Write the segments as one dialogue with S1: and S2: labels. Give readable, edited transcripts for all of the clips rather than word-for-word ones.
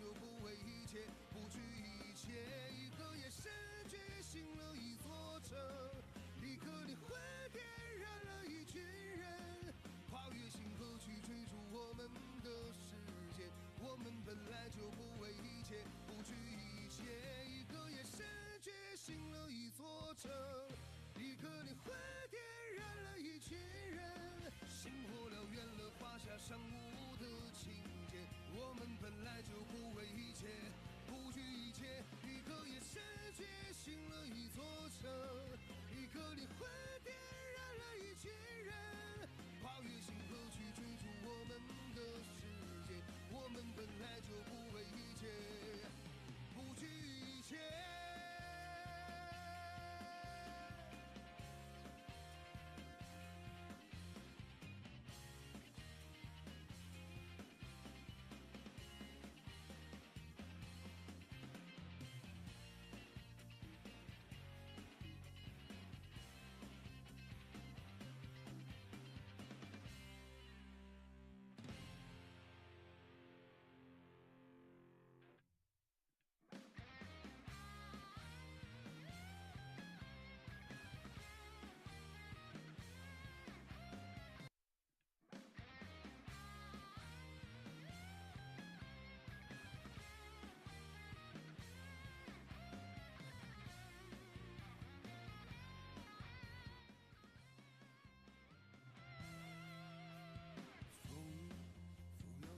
S1: 就不为一切，不惧一切。一颗眼神觉醒了一座城，一颗灵魂点燃了一群人，跨越星河去追逐我们的世界。我们本来就不为一切，不惧一切。一颗眼神觉醒了一座城，一颗灵魂点燃了一群人，星火燎原了华夏尚武的情节。我们本来就不为一切，不惧一切。一颗眼神觉醒了一座城，一颗灵魂点燃了一群人，跨越星河去追逐我们的世界。我们本来就不为一切，不惧一切。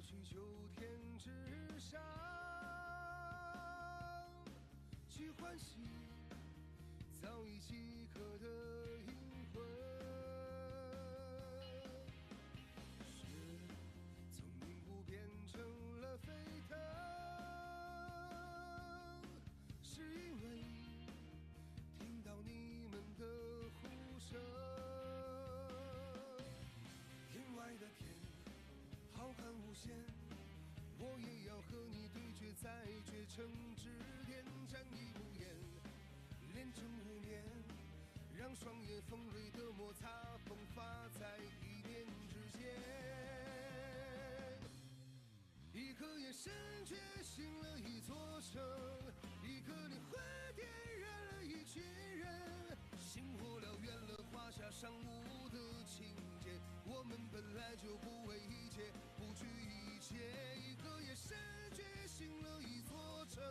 S1: 去秋天之上，去唤醒早已饥渴的灵魂。雪从凝固变成了沸腾，是因为听到你们的呼声。天外的天浩瀚无限，我也要和你对决，在绝城之巅战役不言，连成无眠，让双眼锋锐的摩擦迸发在一念之间。一颗眼神觉醒了一座城，一颗灵魂点燃了一群人，星火燎原了华夏尚武的情节。我们本来就不为一切，不惧一切。一颗眼神觉醒了一座城，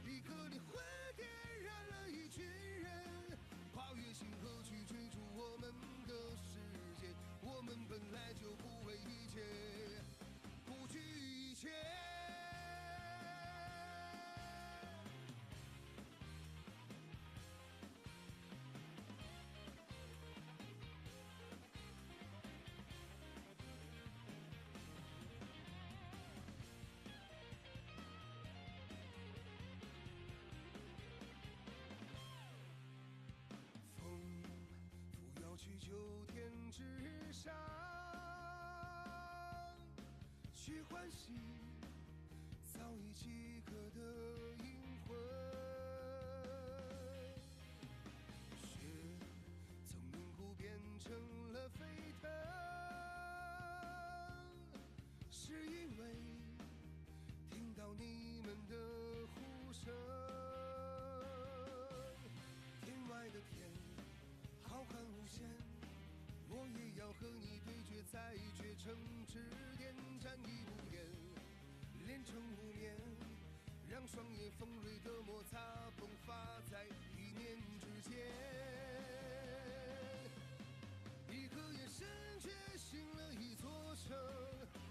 S1: 一颗灵魂点燃了一群人，跨越星河去追逐我们的世界。我们本来就不为一切，不惧一切。去秋天之上，去唤醒早已饥渴的灵魂。雪从凝固变成了沸腾，是因为听到你们的呼声。天外的天浩瀚无限，我也要和你对决，在绝城之巅战役不言，连成无眠，让双眼锋锐的摩擦迸发在一念之间。一颗眼神觉醒了一座城，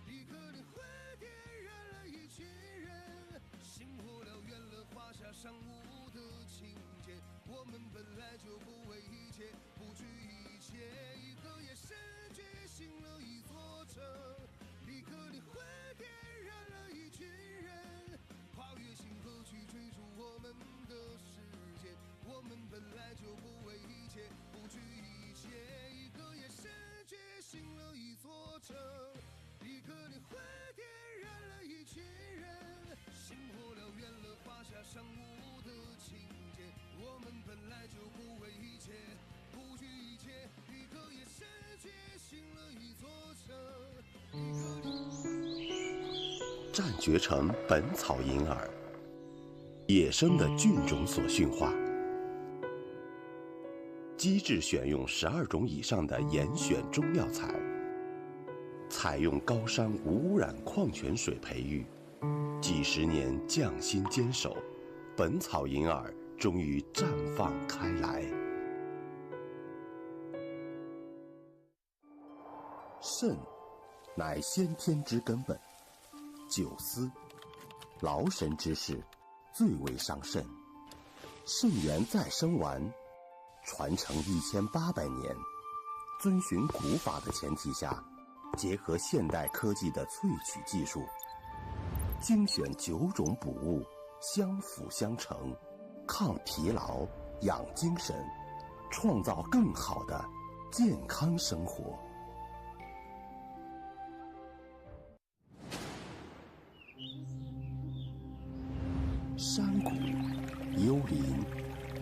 S1: 一颗灵魂点燃了一群人，星火燎原了华夏尚武的情节。我们本来就不为一切，不惧一切。一颗眼神觉醒了一座城，一颗灵魂点燃了一群人，跨越星河去追逐我们的世界。我们本来就不为一切，不惧一切。一颗眼神觉醒了一座城，一颗灵魂点燃了一群人，星火燎原了华夏尚武的情节。我们本来就不为一切，不惧一切。一颗眼神觉醒了一座城，一颗灵魂
S2: 战绝成本草银耳，野生的菌种所驯化，机制选用12种以上的严选中药材，采用高山无污染矿泉水培育，几十年匠心坚守，本草银耳终于绽放开来。肾乃先天之根本，久思劳神之事，最为伤肾。肾源再生丸传承1800年，遵循古法的前提下，结合现代科技的萃取技术，精选9种补物，相辅相成，抗疲劳，养精神，创造更好的健康生活。山谷、幽林、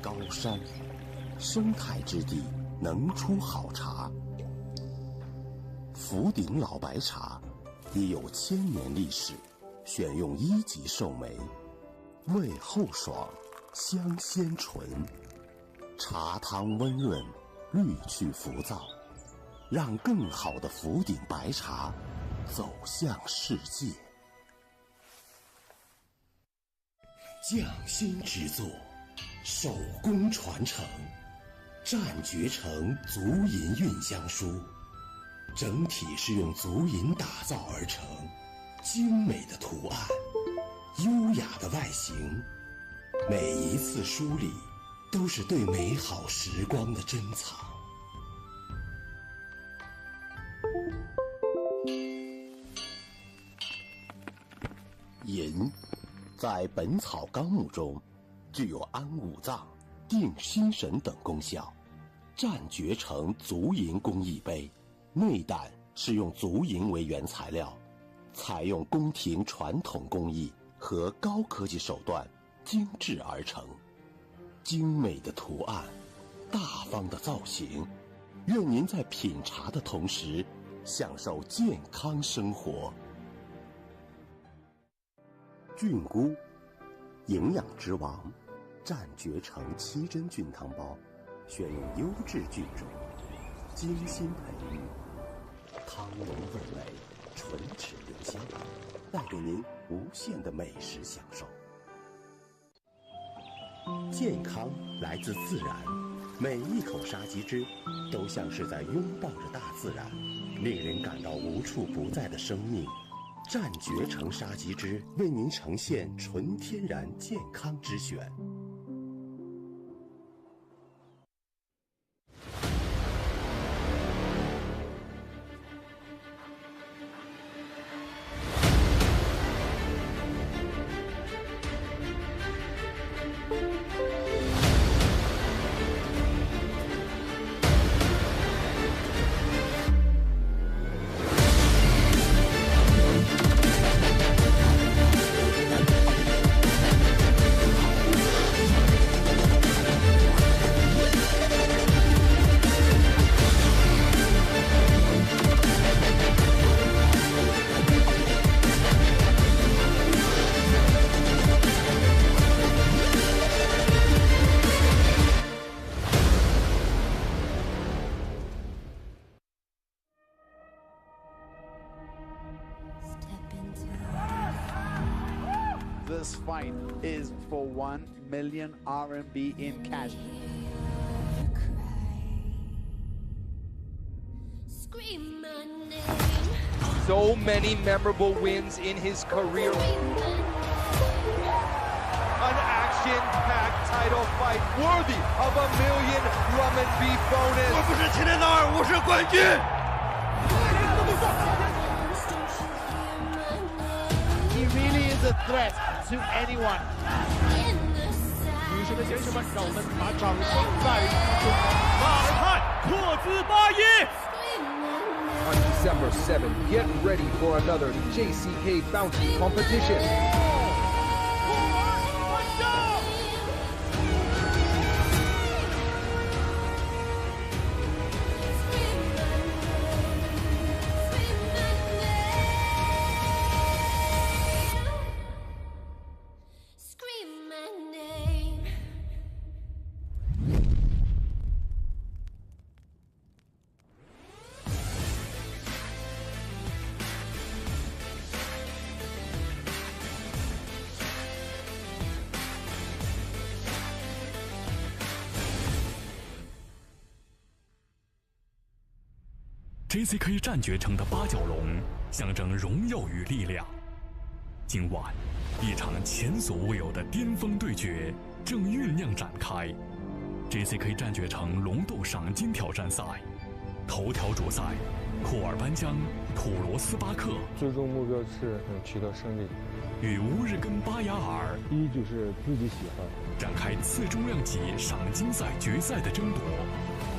S2: 高山，生态之地能出好茶。福鼎老白茶已有1000年历史，选用1级寿眉，味厚爽，香鲜醇，茶汤温润，滤去浮躁，让更好的福鼎白茶走向世界。匠心之作，手工传承，战绝成足银韵香书，整体是用足银打造而成，精美的图案，优雅的外形，每一次梳理都是对美好时光的珍藏。银在《本草纲目》中具有安五脏、定心神等功效。战绝成足银工艺杯，内胆是用足银为原材料，采用宫廷传统工艺和高科技手段精制而成。精美的图案，大方的造型，愿您在品茶的同时享受健康生活。菌菇，营养之王，战绝成7珍菌汤包，选用优质菌种，精心培育，汤浓味美，唇齿留香，带给您无限的美食享受。健康来自自然，每一口杀鸡汁都像是在拥抱着大自然，令人感到无处不在的生命。战绝成杀鸡汁为您呈现纯天然健康之选。
S3: This fight is for 1 million RMB in cash.
S4: So many memorable wins in his career. An action-packed title fight worthy of a 1 million RMB bonus.
S1: 我不是齐天大二，我是冠军。
S3: He really is a threat to anyone.
S5: 女神的选手们，让我们把掌声再次送给马汉克孜巴耶。
S4: On December 7th, get ready for another JCK Bounty Competition.
S6: JCK 战绝城的八角笼象征荣耀与力量。今晚，一场前所未有的巅峰对决正酝酿展开。JCK 战绝城龙斗赏金挑战赛，头条主赛，库尔班江、土罗斯巴克，
S7: 最终目标是取得胜利。
S6: 与乌日根巴雅尔，
S7: 第一就是自己喜欢，
S6: 展开次重量级赏金赛决赛的争夺。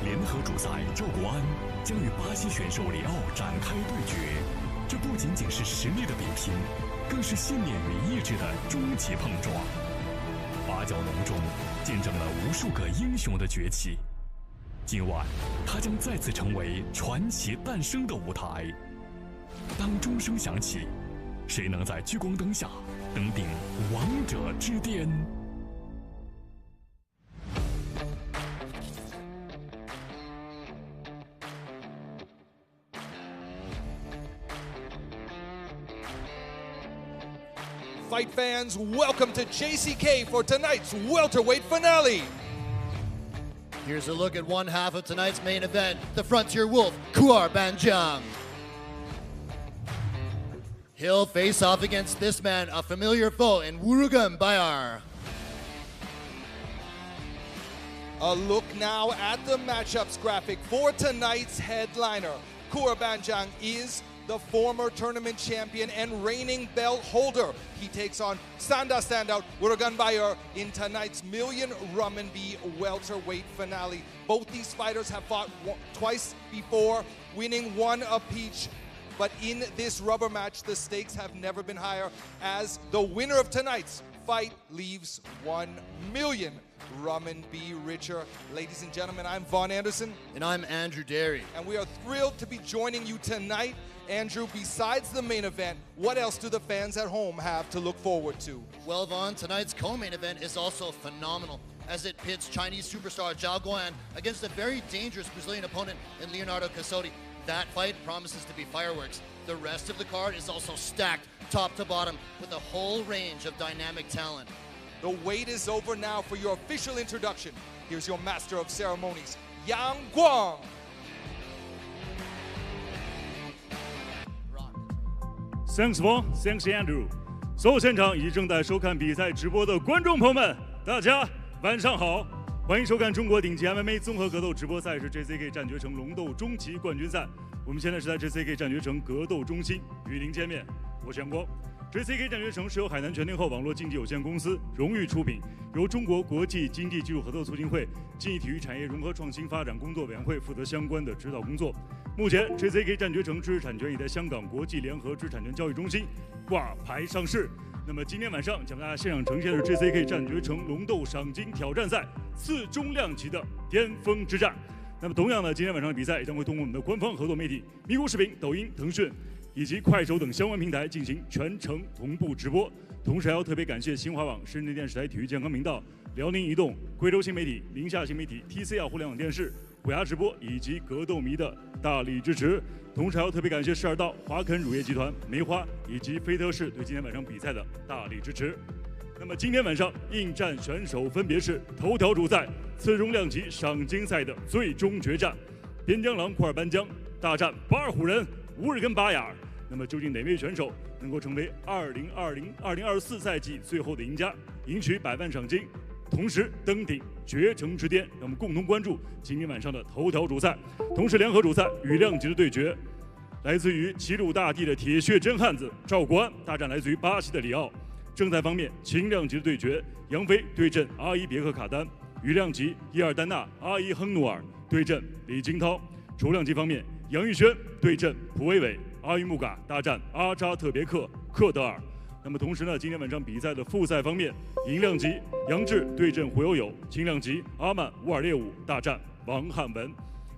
S6: 联合主赛赵国安将与巴西选手里奥展开对决，这不仅仅是实力的比拼，更是信念与意志的终极碰撞。八角笼中见证了无数个英雄的崛起，今晚它将再次成为传奇诞生的舞台。当钟声响起，谁能在聚光灯下登顶王者之巅
S8: ？Fight fans, welcome to JCK for tonight's welterweight finale.
S9: Here's a look at one half of tonight's main event, the Frontier Wolf, Kuerbanjiang. He'll face off against this man, a familiar foe in Urgenbayar.
S8: A look now at the matchups graphic for tonight's headliner. Kuerbanjiang is the former tournament champion and reigning belt holder. He takes on standout Urgenbayar in tonight's Million Renminbi welterweight finale. Both these fighters have fought twice before, winning one apiece. But in this rubber match, the stakes have never been higher, as the winner of tonight's fight leaves 1 million Renminbi richer. Ladies and gentlemen, I'm Vaughn Anderson.
S9: And I'm Andrew Derry.
S8: And we are thrilled to be joining you tonight. Andrew, besides the main event, what else do the fans at home have to look forward to?
S9: Well, Vaughn, tonight's co-main event is also phenomenal, as it pits Chinese superstar Zhao Guoan against a very dangerous Brazilian opponent in Leonardo Casotti. That fight promises to be fireworks. The rest of the card is also stacked top to bottom with a whole range of dynamic talent.
S8: The wait is over now for your official introduction. Here's your master of ceremonies, Zhao Guoan.
S10: Thanks, Vaughn. Thanks, Andrew. 所有现场以及正在收看比赛直播的观众朋友们，大家晚上好！欢迎收看中国顶级 MMA 综合格斗直播赛事 JCK 战绝城龙斗中期冠军赛。我们现在是在 JCK 战绝城格斗中心与您见面，我是杨光。JCK 战绝城是由海南全天候网络竞技有限公司荣誉出品，由中国国际经济技术合作促进会竞技体育产业融合创新发展工作委员会负责相关的指导工作。目前 JCK 战绝城知识产权已在香港国际联合知识产权交易中心挂牌上市。那么今天晚上将为大家现场呈现的是 JCK 战绝城龙斗赏金挑战赛次中量级的巅峰之战。那么同样呢，今天晚上的比赛也将会通过我们的官方合作媒体咪咕视频、抖音、腾讯以及快手等相关平台进行全程同步直播。同时还要特别感谢新华网、深圳电视台体育健康频道、辽宁移动、贵州新媒体、宁夏新媒体、TCL 互联网电视、虎牙直播以及格斗迷的大力支持。同时还要特别感谢12道、华肯乳业集团、梅花以及飞特仕对今天晚上比赛的大力支持。那么今天晚上应战选手分别是头条主赛次中量级赏金赛的最终决战，边疆狼库尔班江大战巴尔虎人乌日根巴雅尔。那么究竟哪位选手能够成为2024赛季最后的赢家，赢取100万赏金，同时登顶绝城之巅？让我们共同关注今天晚上的头条主赛。同时联合主赛羽量级的对决，来自于齐鲁大地的铁血真汉子赵国安大战来自于巴西的里奥。正赛方面轻量级的对决，杨飞对阵阿伊别克卡丹；羽量级伊尔丹纳阿伊亨努尔对阵李金涛；重量级方面杨玉轩对阵普维伟。阿育木嘎大战阿扎特别克克德尔。那么同时呢，今天晚上比赛的复赛方面，银量级杨志对阵胡友友，轻量级阿曼乌尔列武大战王汉文。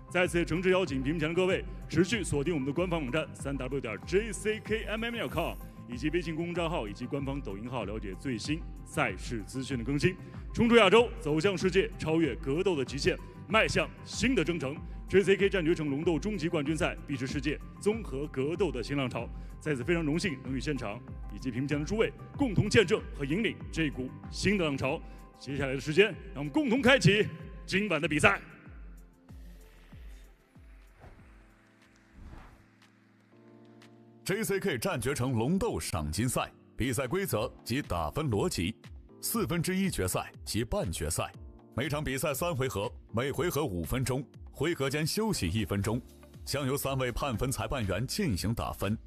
S10: 在此诚挚邀请屏幕前的各位持续锁定我们的官方网站3w.jckmma.com 以及微信公众账号以及官方抖音号，了解最新赛事资讯的更新。冲出亚洲，走向世界，超越格斗的极限，迈向新的征程。JCK 战绝城龙斗终极冠军赛必是世界综合格斗的新浪潮。在此非常荣幸能与现场以及屏幕前的诸位共同见证和引领这股新的浪潮。接下来的时间，让我们共同开启今晚的比赛。
S6: JCK 战决城龙斗赏金赛，比赛规则及打分逻辑：1/4决赛及半决赛，每场比赛3回合，每回合5分钟，回合间休息1分钟，将由3位判分裁判员进行打分。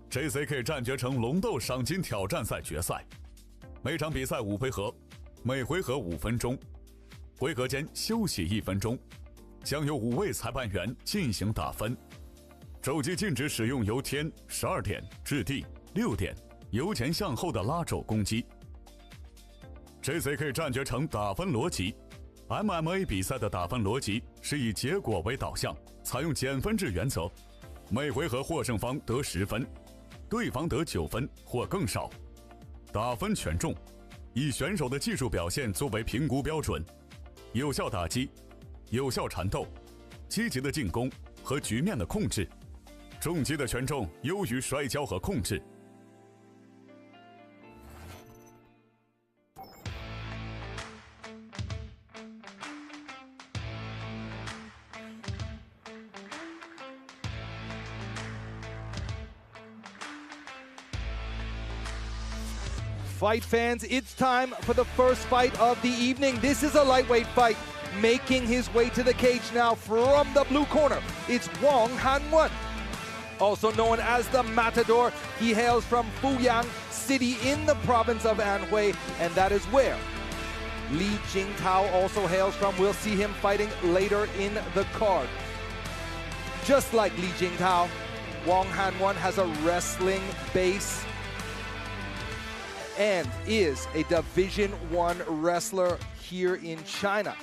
S6: JCK 战决城龙斗赏金挑战赛决赛，每场比赛5回合，每回合5分钟，回合间休息1分钟，将由5位裁判员进行打分。肘击禁止使用由天、12点、掷地、6点由前向后的拉肘攻击。JCK 战决城打分逻辑 ：MMA 比赛的打分逻辑是以结果为导向，采用减分制原则，每回合获胜方得10分，对方得9分或更少。打分权重，以选手的技术表现作为评估标准，有效打击、有效缠斗、积极的进攻和局面的控制。重击的权重优于摔跤和控制。
S8: Fight fans, it's time for the first fight of the evening. This is a lightweight fight. Making his way to the cage now from the blue corner, it's Wang Hanwen. Also known as the Matador, he hails from Fuyang City in the province of Anhui, and that is where Li Jingtao also hails from. We'll see him fighting later in the card. Just like Li Jingtao, Wang Hanwen has a wrestling base and is a Division I wrestler here in China.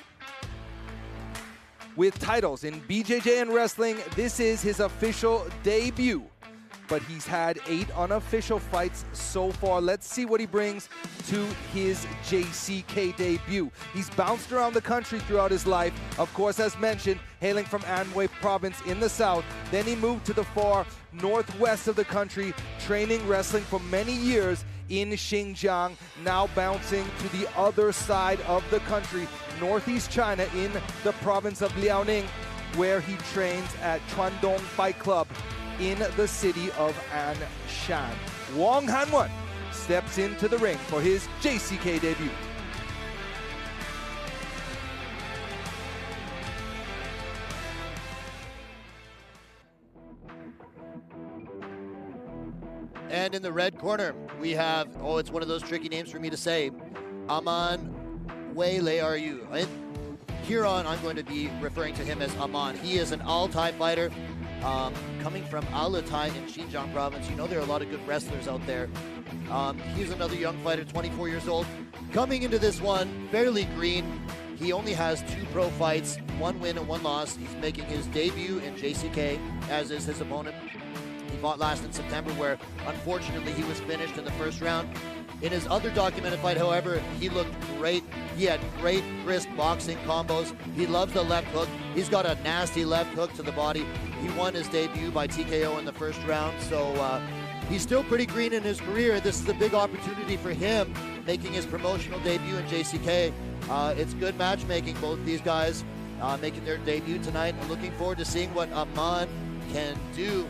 S8: With titles in BJJ and wrestling, this is his official debut. But he's had 8 unofficial fights so far. Let's see what he brings to his JCK debut. He's bounced around the country throughout his life. Of course, as mentioned, hailing from Anhui province in the south. Then he moved to the far northwest of the country, training wrestling for many years in Xinjiang, now bouncing to the other side of the country, northeast China, in the province of Liaoning, where he trains at Chuandong Fight Club in the city of Anshan. Wang Hanwen steps into the ring for his JCK debut.
S9: And in the red corner, we have, it's one of those tricky names for me to say, Aman Weileryu. Here on, I'm going to be referring to him as Aman. He is an Altai fighter, coming from Altai in Xinjiang province. You know there are a lot of good wrestlers out there. He's another young fighter, 24 years old. Coming into this one, fairly green. He only has 2 pro fights, 1 win and 1 loss. He's making his debut in JCK, as is his opponent. He fought last in September, where unfortunately he was finished in the first round. In his other documented fight, however, he looked great. He had great, crisp boxing combos. He loves the left hook. He's got a nasty left hook to the body. He won his debut by TKO in the first round, so he's still pretty green in his career. This is a big opportunity for him, making his promotional debut in JCK. It's good matchmaking, both these guys making their debut tonight. I'm looking forward to seeing what Aman can do.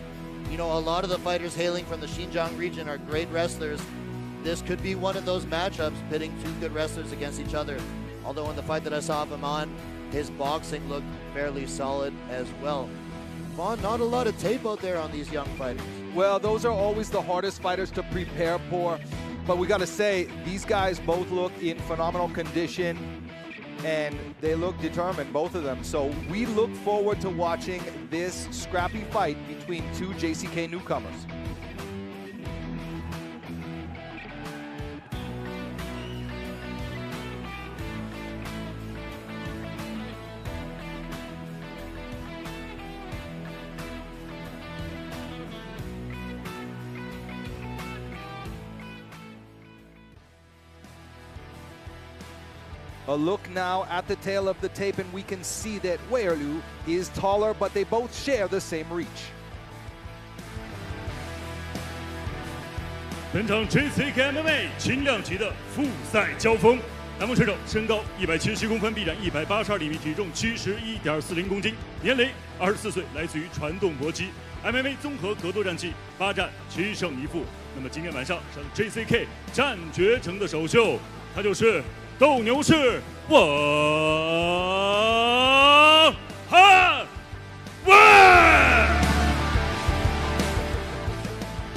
S9: You know, a lot of the fighters hailing from the Xinjiang region are great wrestlers. This could be one of those matchups, pitting 2 good wrestlers against each other. Although in the fight that I saw of Aman, his boxing looked fairly solid as well. Vaughn, not a lot of tape out there on these young fighters.
S8: Well, those are always the hardest fighters to prepare for. But we got to say, these guys both look in phenomenal condition, and they look determined, both of them. So we look forward to watching this scrappy fight between 2 JCK newcomers. A look now at the tail of the tape, and we can see that Weileryu is taller, but they both share the same reach.
S10: 本场 JCK MMA 轻量级的复赛交锋，南方选手身高177公分，臂展182厘米，体重71.40公斤，年龄24岁，来自于传动搏击， MMA 综合格斗战绩8战7胜1负。那么今天晚上上 JCK 战绝城的首秀，他就是斗牛士王汉文。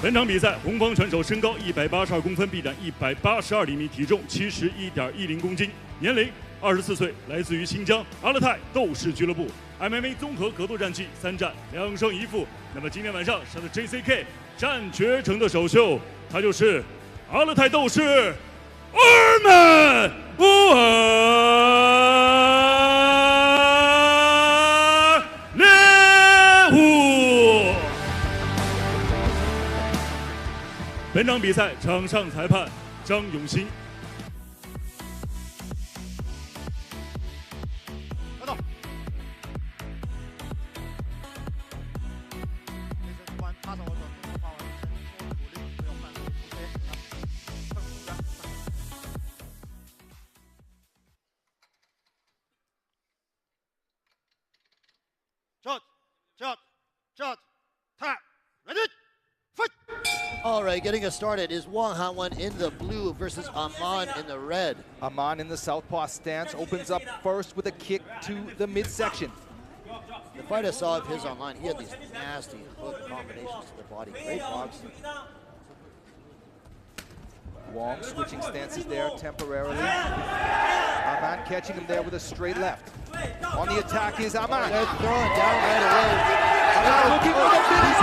S10: 本场比赛，红方选手身高182公分，臂展182厘米，体重71.10公斤，年龄24岁，来自于新疆阿勒泰斗士俱乐部。MMA 综合格斗战绩3战2胜1负。那么今天晚上上的 JCK 战绝城的首秀，他就是阿勒泰斗士阿曼乌尔列乌。本场比赛场上裁判张永新。
S5: Shot, time, ready, fight!
S9: All right, getting us started is Wang Hanwen in the blue versus Aman in the red.
S8: Aman in the southpaw stance opens up first with a kick to the midsection.
S9: The fight I saw of his online, he had these nasty hook combinations to the body. Great boxing.
S8: Wong switching stances there temporarily. Aman catching him there with a straight left. On the attack is Aman.
S9: They're throwing down right away.
S8: Aman looking for the finish.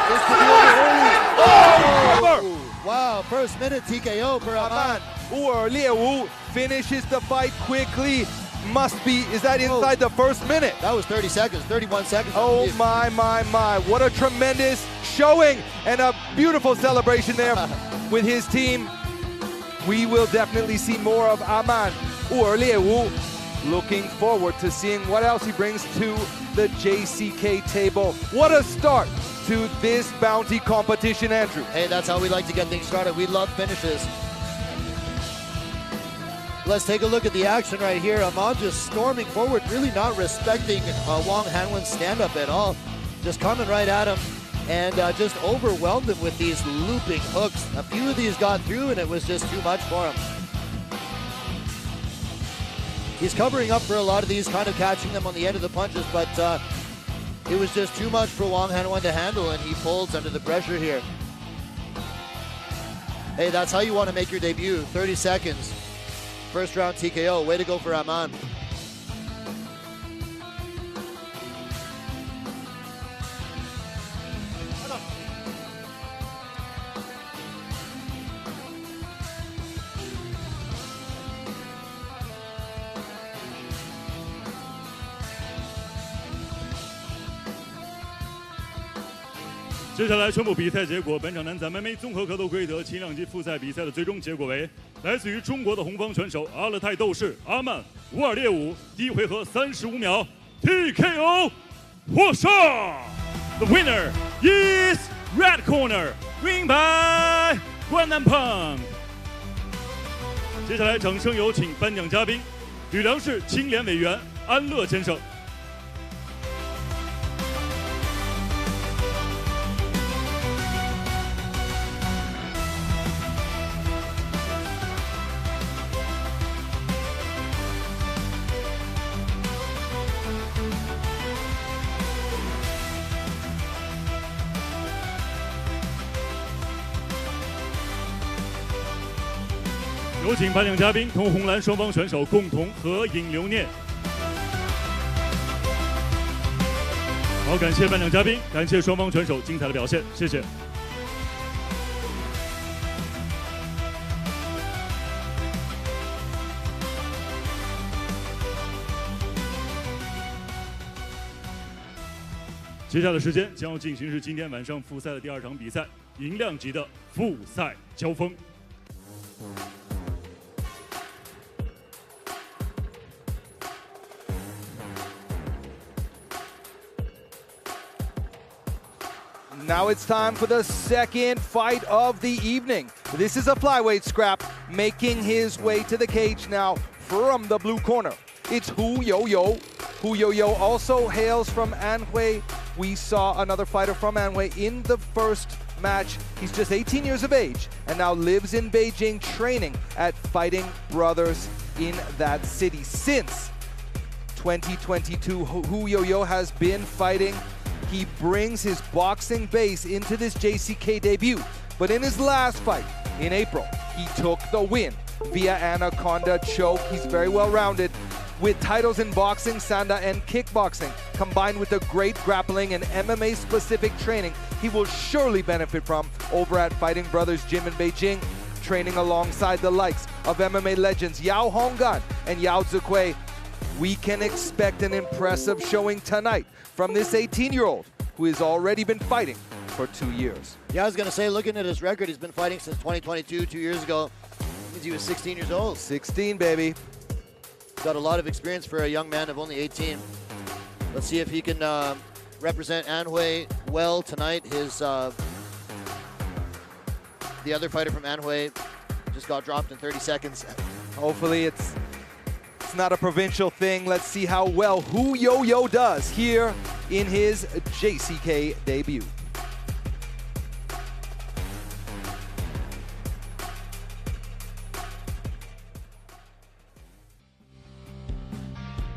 S9: This could be over early. Oh! Wow, first minute TKO for Aman.
S8: Liu finishes the fight quickly. Must be, is that inside the first minute?
S9: That was 30 seconds, 31 seconds.
S8: Oh my. What a tremendous showing and a beautiful celebration there with his team. We will definitely see more of Aman Liu. Looking forward to seeing what else he brings to the JCK table. What a start to this bounty competition, Andrew.
S9: Hey, that's how we like to get things started. We love finishes. Let's take a look at the action right here. Aman just storming forward, really not respecting Wang Hanwen's stand-up at all. Just coming right at him and just overwhelmed him with these looping hooks. A few of these got through and it was just too much for him. He's covering up for a lot of these, kind of catching them on the end of the punches, but it was just too much for Wang Hanwen to handle, and he folds under the pressure here. Hey, that's how you want to make your debut. 30 seconds. First round TKO. Way to go for Aman.
S10: 接下来宣布比赛结果。本场男子 MMA 综合格斗规则轻量级复赛比赛的最终结果为：来自于中国的红方选手阿勒泰斗士阿曼乌尔列武，第一回合35秒 TKO 获胜。The winner is red corner, win by 关南鹏。接下来掌声有请颁奖嘉宾，吕梁市青联委员安乐先生。有请颁奖嘉宾同红蓝双方选手共同合影留念。好，感谢颁奖嘉宾，感谢双方选手精彩的表现，谢谢。接下来的时间将要进行是今天晚上复赛的第2场比赛，银量级的复赛交锋。
S8: Now it's time for the second fight of the evening. This is a flyweight scrap, making his way to the cage now from the blue corner. It's Hu Yo-Yo. Hu Yo-Yo also hails from Anhui we saw another fighter from Anhui in the first match. He's just 18 years of age and now lives in Beijing training at Fighting Brothers in that city. Since 2022, Hu Youyou has been fighting. He brings his boxing base into this JCK debut. But in his last fight in April, he took the win via Anaconda choke. He's very well-rounded with titles in boxing, sanda, and kickboxing. Combined with the great grappling and MMA-specific training, he will surely benefit from over at Fighting Brothers Gym in Beijing, training alongside the likes of MMA legends Yao Honggan and Yao Zikui. We can expect an impressive showing tonight from this 18-year-old who has already been fighting for 2 years.
S9: Yeah, I was going to say, looking at his record, he's been fighting since 2022, 2 years ago. Means he was 16 years old.
S8: 16, baby.
S9: Got a lot of experience for a young man of only 18. Let's see if he can represent Anhui well tonight. His the other fighter from Anhui just got dropped in 30 seconds.
S8: Hopefully it's not a provincial thing. Let's see how well Hu Youyou does here in his JCK debut.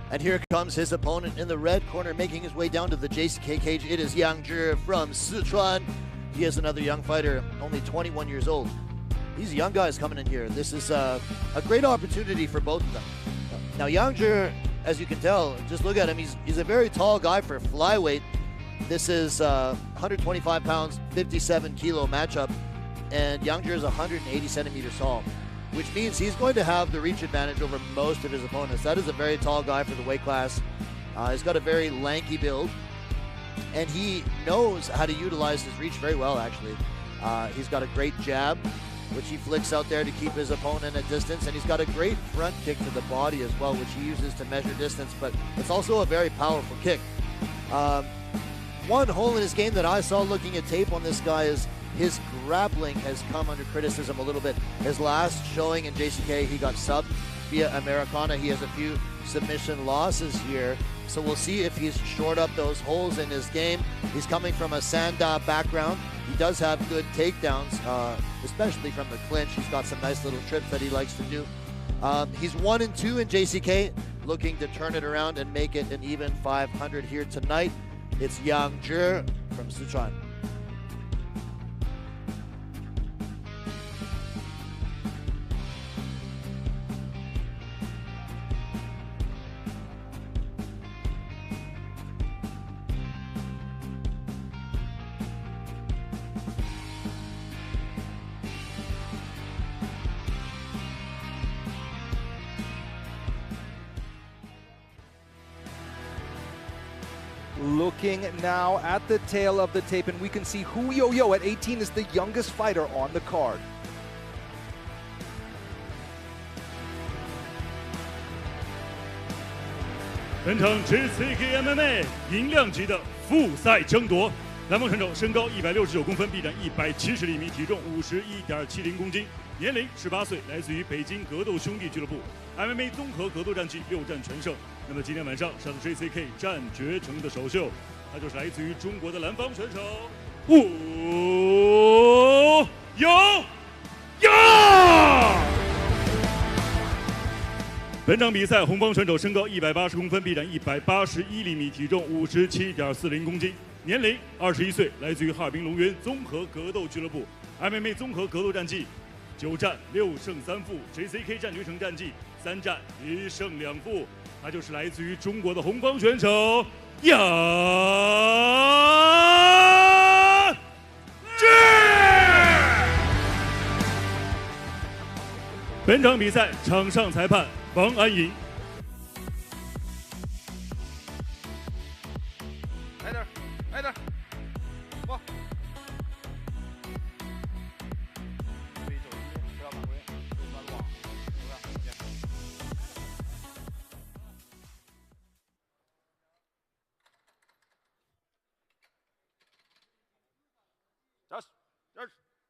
S9: And here comes his opponent in the red corner, making his way down to the JCK cage. It is Yang Zhi from Sichuan. He is another young fighter, only 21 years old. These young guys coming in here. This is a great opportunity for both of them. Now, Yang Zhi, as you can tell, just look at him. He's a very tall guy for flyweight. This is 125 pounds, 57 kilo matchup. And Yang Zhi is 180 centimeters tall, which means he's going to have the reach advantage over most of his opponents. That is a very tall guy for the weight class. He's got a very lanky build, and he knows how to utilize his reach very well, actually. He's got a great jab, which he flicks out there to keep his opponent at distance, and he's got a great front kick to the body as well, which he uses to measure distance, but it's also a very powerful kick. One hole in his game that I saw looking at tape on this guy is his grappling has come under criticism a little bit. His last showing in JCK, he got subbed via Americana. He has a few submission losses here. So we'll see if he's shored up those holes in his game. He's coming from a Sanda background. He does have good takedowns, especially from the clinch. He's got some nice little trips that he likes to do. He's 1-2 in JCK, looking to turn it around and make it an even 500 here tonight. It's Yang Zhi from Sichuan.
S8: Looking now at the tail of the tape, and we can see Hu Youyou at 18 is the youngest fighter on the card.
S10: 本场 JCK MMA 银量级的复赛争夺，蓝方选手身高169公分，臂展170厘米，体重51.70公斤，年龄18岁，来自于北京格斗兄弟俱乐部 ，MMA 综合格斗战绩6战全胜。那么今天晚上上的 JCK 战决城的首秀，他就是来自于中国的蓝方选手Hu Youyou。本场比赛红方选手身高180公分，臂展181厘米，体重57.40公斤，年龄21岁，来自于哈尔滨龙源综合格斗俱乐部 ，MMA 综合格斗战绩9战6胜3负 ，JCK 战决城战绩3战1胜2负。他就是来自于中国的红方选手杨志。本场比赛场上裁判王安莹。
S5: 来点，来点，哇！注意走一，不要犯规，不要乱，不要。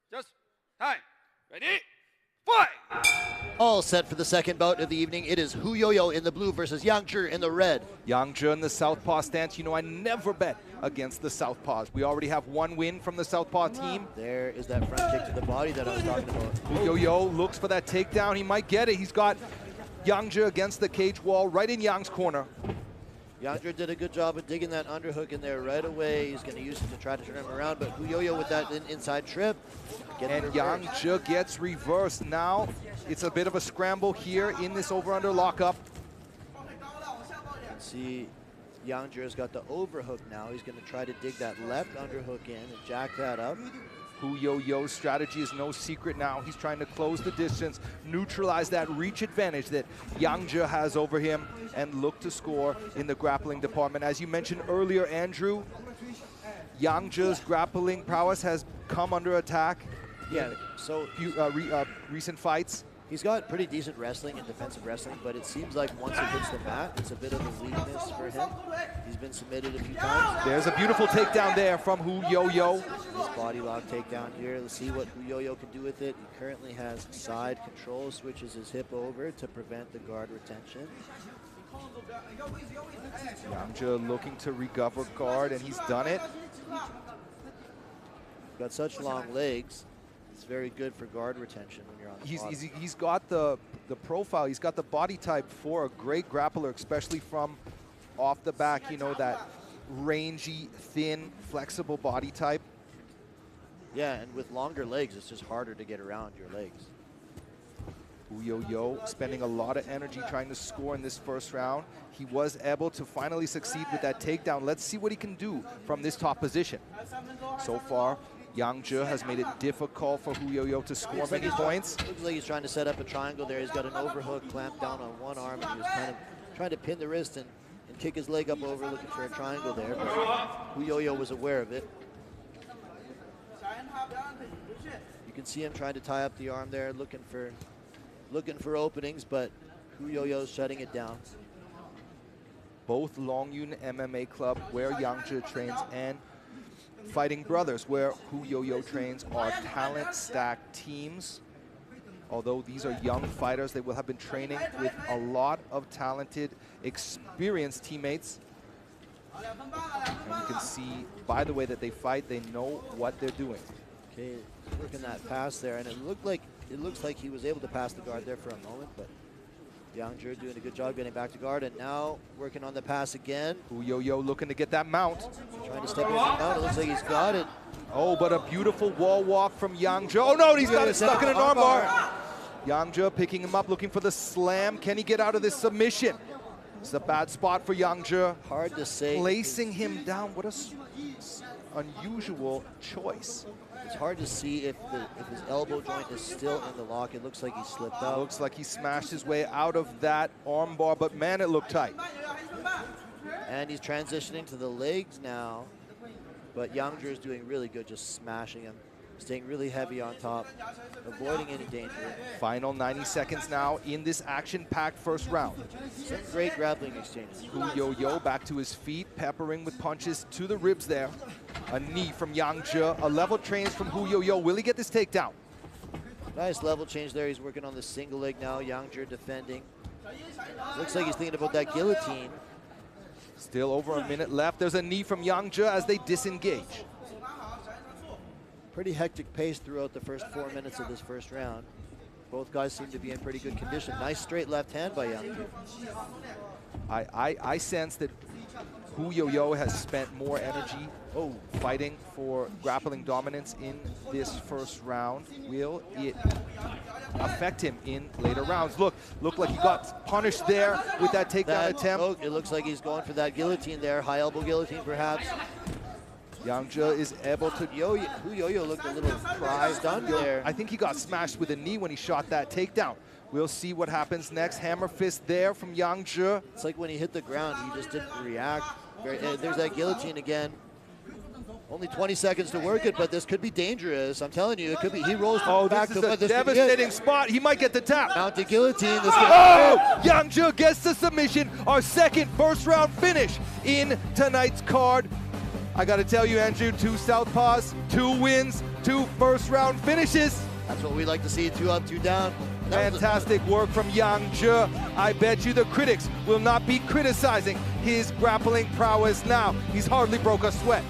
S5: Just, time, ready, fight!
S9: All set for the second bout of the evening. It is Hu Youyou in the blue versus Yang Zhi in the red.
S8: Yang Zhi in the southpaw stance. You know, I never bet against the Southpaws. We already have one win from the Southpaw team.
S11: There is that front kick to the body that I was talking about.
S8: Yo-Yo looks for that takedown. He might get it. He's got Yangzhe against the cage wall, right in Yang's corner.
S11: Yangzhe did a good job of digging that underhook in there right away. He's going to use it to try to turn him around, but Hu Yo-Yo with that inside trip.
S8: And Yangzhe gets reversed. Now it's a bit of a scramble here in this over-under lockup.
S11: See, Yangzhe's got the overhook now. He's going to try to dig that left underhook in and jack that up.
S8: Hu Yo-Yo's strategy is no secret now. He's trying to close the distance, neutralize that reach advantage that Yangzhe has over him, and look to score in the grappling department. As you mentioned earlier, Andrew, Yangzhe's grappling prowess has come under attack.
S11: Yeah, so
S8: recent fights.
S11: He's got pretty decent wrestling and defensive wrestling, but it seems like once it hits the mat, it's a bit of a weakness for him. He's been submitted a few times.
S8: There's a beautiful takedown there from Hu Yo-Yo.
S11: This body lock takedown here. Let's see what Hu Yo-Yo can do with it. He currently has side control, switches his hip over to prevent the guard retention.
S8: Yangzhe looking to recover guard, and he's done it.
S11: Got such long legs. It's very good for guard retention when you're on the bottom.
S8: He's got the profile, he's got the body type for a great grappler, especially from off the back, you know, that rangy, thin, flexible body type.
S11: Yeah, and with longer legs, it's just harder to get around your legs.
S8: Hu Yo-Yo spending a lot of energy trying to score in this first round. He was able to finally succeed with that takedown. Let's see what he can do from this top position. So far, Yangzhe has made it difficult for Hu Yo-Yo to score many points.
S11: Looks like he's trying to set up a triangle there. He's got an overhook clamped down on one arm, and he was kind of trying to pin the wrist and kick his leg up over, looking for a triangle there. But Hu Yo-Yo was aware of it. You can see him trying to tie up the arm there, looking for openings, but Hu Yo-Yo's shutting it down.
S8: Both Longyun MMA Club, where Yangzhe trains, and Fighting Brothers, where Hu Yo-Yo trains, are talent-stacked teams. Although these are young fighters, they will have been training with a lot of talented, experienced teammates. And you can see by the way that they fight, they know what they're doing.
S11: Okay, working that pass there, and it looks like he was able to pass the guard there for a moment, but Yangzhe doing a good job getting back to guard, and now working on the pass again.
S8: Hu Yo-Yo looking to get that mount.
S11: Trying to step in and mount. It looks like he's got it.
S8: Oh, but a beautiful wall walk from Yangzhe. Oh no, he's got it stuck in an armbar. Yangzhe picking him up, looking for the slam. Can he get out of this submission? It's a bad spot for Yangzhe.
S11: Hard to say.
S8: Placing him down. What a unusual choice.
S11: It's hard to see if his elbow joint is still in the lock. It looks like he slipped out.
S8: Looks like he smashed his way out of that armbar, but man, it looked tight.
S11: And he's transitioning to the legs now. But Yangzhe is doing really good, just smashing him, staying really heavy on top, avoiding any danger.
S8: Final 90 seconds now in this action-packed first round.
S11: Some great grappling exchanges.
S8: Hu Yo-Yo back to his feet, peppering with punches to the ribs there. A knee from Yangzhe, a level change from Hu Yo-Yo. Will he get this takedown?
S11: Nice level change there. He's working on the single leg now. Yangzhe defending. Looks like he's thinking about that guillotine.
S8: Still over a minute left. There's a knee from Yangzhe as they disengage.
S11: Pretty hectic pace throughout the first 4 minutes of this first round. Both guys seem to be in pretty good condition. Nice straight left hand by Yangzhe.
S8: I sense that Hu Yo-Yo has spent more energy fighting for grappling dominance in this first round. Will it affect him in later rounds? Look like he got punished there with that takedown attempt.
S11: It looks like he's going for that guillotine there, high elbow guillotine perhaps.
S8: Yangzhe is able to...
S11: Hu Yo-Yo looked a little stunned there.
S8: I think he got smashed with a knee when he shot that takedown. We'll see what happens next. Hammer fist there from Yangzhe.
S11: It's like when he hit the ground, he just didn't react. There's that guillotine again. Only 20 seconds to work it, but this could be dangerous. I'm telling you, it could be. He rolls to the back.
S8: This is a devastating spot. He might get the tap.
S11: Mounted guillotine.
S8: Yangzhe gets the submission. Our second first-round finish in tonight's card. I got to tell you, Andrew, 2 southpaws, 2 wins, 2 first-round finishes.
S11: That's what we like to see, 2 up, 2 down.
S8: Fantastic work from Yang Zhe. I bet you the critics will not be criticizing his grappling prowess now. He's hardly broke a sweat.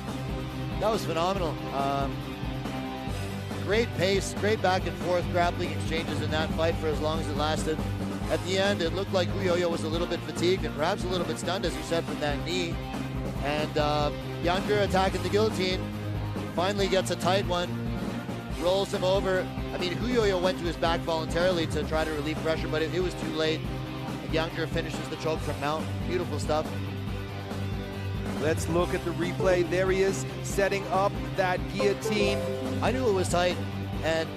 S11: That was phenomenal. Great pace, great back and forth grappling exchanges in that fight for as long as it lasted. At the end, it looked like Hu Yoyo was a little bit fatigued and perhaps a little bit stunned, as you said, from that knee. And Yang Zhe attacking the guillotine, finally gets a tight one, rolls him over. I mean, Hu Yoyo went to his back voluntarily to try to relieve pressure, but it was too late. Yang Zhe finishes the choke from mount. Beautiful stuff.
S8: Let's look at the replay. There he is, setting up that guillotine.
S11: I knew it was tight, and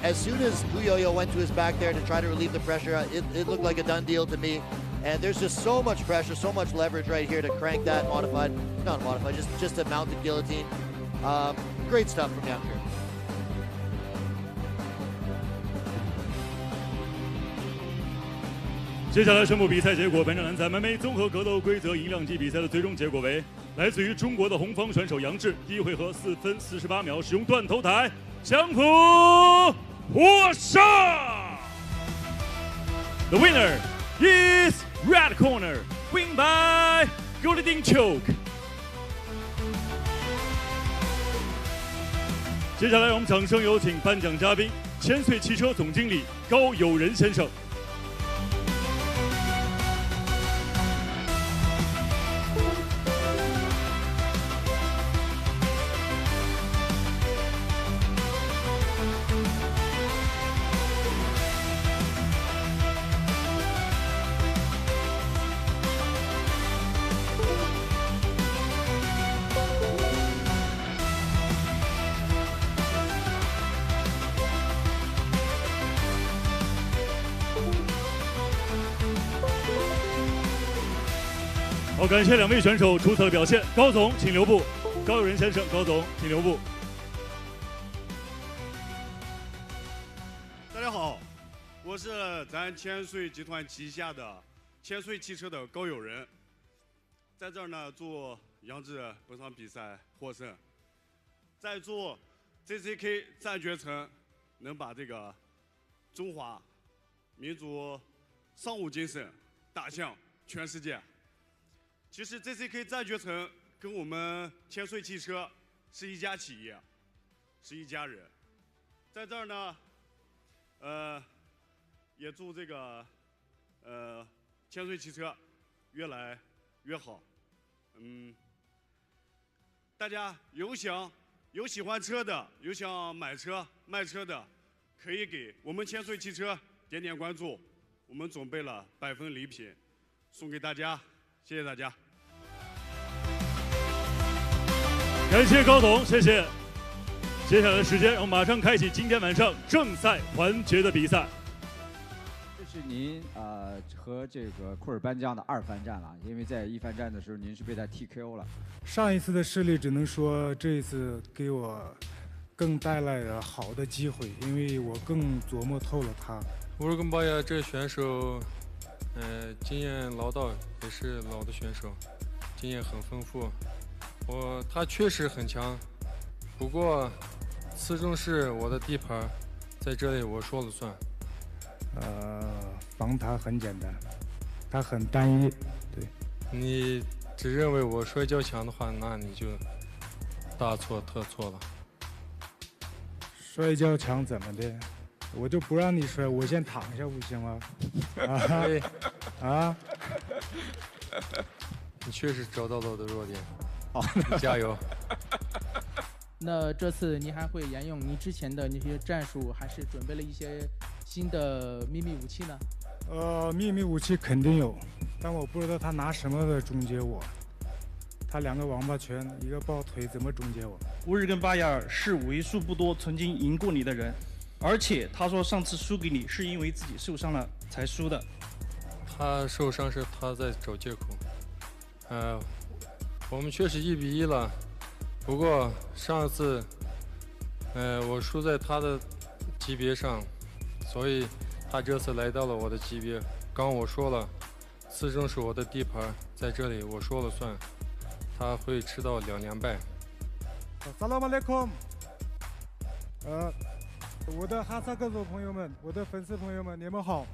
S11: as soon as Hu Yoyo went to his back there to try to relieve the pressure, it looked like a done deal to me. And there's just so much pressure, so much leverage right here to crank that not modified, just a mounted guillotine. Great stuff from Yang Zhe.
S10: 接下来宣布比赛结果。本场男子 MMA 综合格斗规则银量级比赛的最终结果为：来自于中国的红方选手杨志，第一回合4分48秒使用断头台降服获胜。The winner is red corner, win by golden choke. 接下来，我们掌声有请颁奖嘉宾千岁汽车总经理高友仁先生。好，感谢两位选手出色的表现。高总，请留步。高友仁先生，高总，请留步。
S12: 大家好，我是咱千岁集团旗下的千岁汽车的高友仁，在这儿呢祝杨志本场比赛获胜，再祝 JCK 战决城能把这个中华民族尚武精神打向全世界。其实 JCK 战决城跟我们千岁汽车是一家企业，是一家人。在这儿呢，也祝这个千岁汽车越来越好。大家有喜欢车的，有想买车卖车的，可以给我们千岁汽车点点关注，我们准备了100份礼品送给大家，谢谢大家。
S10: 感谢高总，谢谢。接下来的时间，我们马上开启今天晚上正赛环节的比赛。
S13: 这是您和这个库尔班江的2番战了，因为在1番战的时候您是被他 TKO 了。
S14: 上一次的失利只能说这一次给我更带来了好的机会，因为我更琢磨透了他。
S7: Urgenbayar这选手，经验老道，也是老的选手，经验很丰富。他确实很强，不过始终是我的地盘，在这里我说了算。
S14: 防他很简单，他很单一。对，
S7: 你只认为我摔跤强的话，那你就大错特错了。
S14: 摔跤强怎么的？我就不让你摔，我先躺下不行吗？
S7: 你确实找到了我的弱点。
S13: 好，
S7: 你加油。
S15: 那这次您还会沿用您之前的那些战术，还是准备了一些新的秘密武器呢？
S14: 秘密武器肯定有，但我不知道他拿什么来终结我。他2个王八拳，一个抱腿，怎么终结我？Urgenbayar
S16: 是为数不多曾经赢过你的人，而且他说上次输给你是因为自己受伤了才输的。
S7: 他受伤是他在找借口。我们确实1比1了，不过上一次，我输在他的级别上，所以他这次来到了我的级别。刚我说了，始终是我的地盘，在这里我说了算，他会吃到2连败。
S14: Assalamu alaikum。我的哈萨克族朋友们，我的粉丝朋友们，你们好。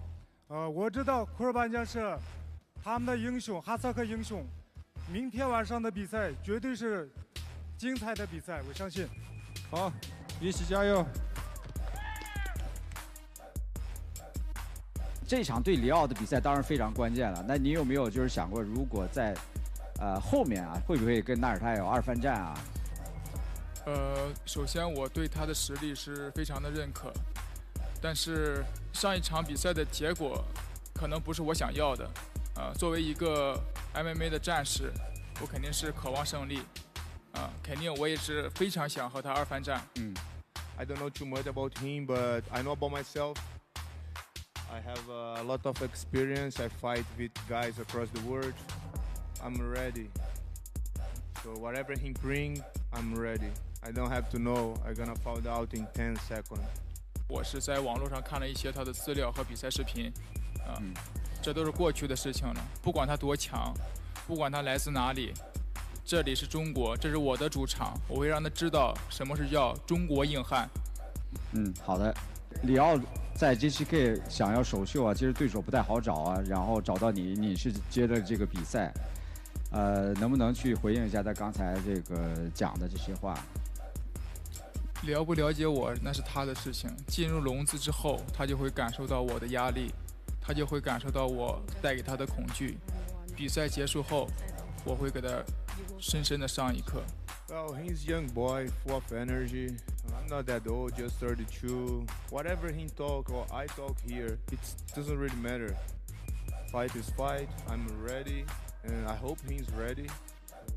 S14: 我知道库尔班江是他们的英雄，哈萨克英雄。明天晚上的比赛绝对是精彩的比赛，我相信。
S17: 好，一起加油！
S13: 这场对里奥的比赛当然非常关键了。那你有没有就是想过，如果在后面啊，会不会跟纳尔泰有二番战啊？
S18: 首先我对他的实力是非常的认可，但是上一场比赛的结果可能不是我想要的。作为一个 MMA 的战士，我肯定是渴望胜利。肯定我也是非常想和他二番战。
S19: I don't know too much about him, but I know about myself. I have a lot of experience. I fight with guys across the world. I'm ready. So whatever he bring, I'm ready. I don't have to know. I'm gonna fall out in 10 seconds.
S18: 我是在网络上看了一些他的资料和比赛视频，这都是过去的事情了。不管他多强，不管他来自哪里，这里是中国，这是我的主场，我会让他知道什么是叫中国硬汉。
S13: 好的。里奥在 JCK 想要首秀啊，其实对手不太好找啊，然后找到你，你是接着这个比赛，能不能去回应一下他刚才这个讲的这些话？
S18: 了不了解我那是他的事情。进入笼子之后，他就会感受到我的压力，他就会感受到我带给他的恐惧。比赛结束后，我会给他深深的上一课。
S19: Well, he's a young boy, full of energy. I'm not that old, just 32. Whatever he talk or I talk here, it doesn't really matter. Fight is fight. I'm ready, and I hope he's ready.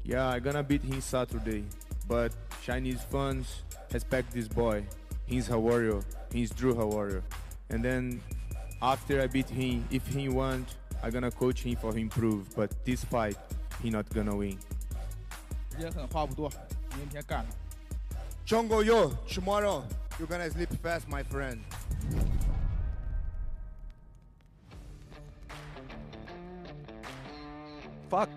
S19: Yeah, I'm gonna beat him Saturday, but Chinese fans respect this boy. He's a warrior. He's true a warrior. And then after I beat him, if he want, I'm gonna coach him for him improve. But this fight, he not gonna win.
S18: 时间很话不多，明天干了。
S20: Chongo yo, tomorrow you're gonna sleep fast, my friend.
S8: Fuck.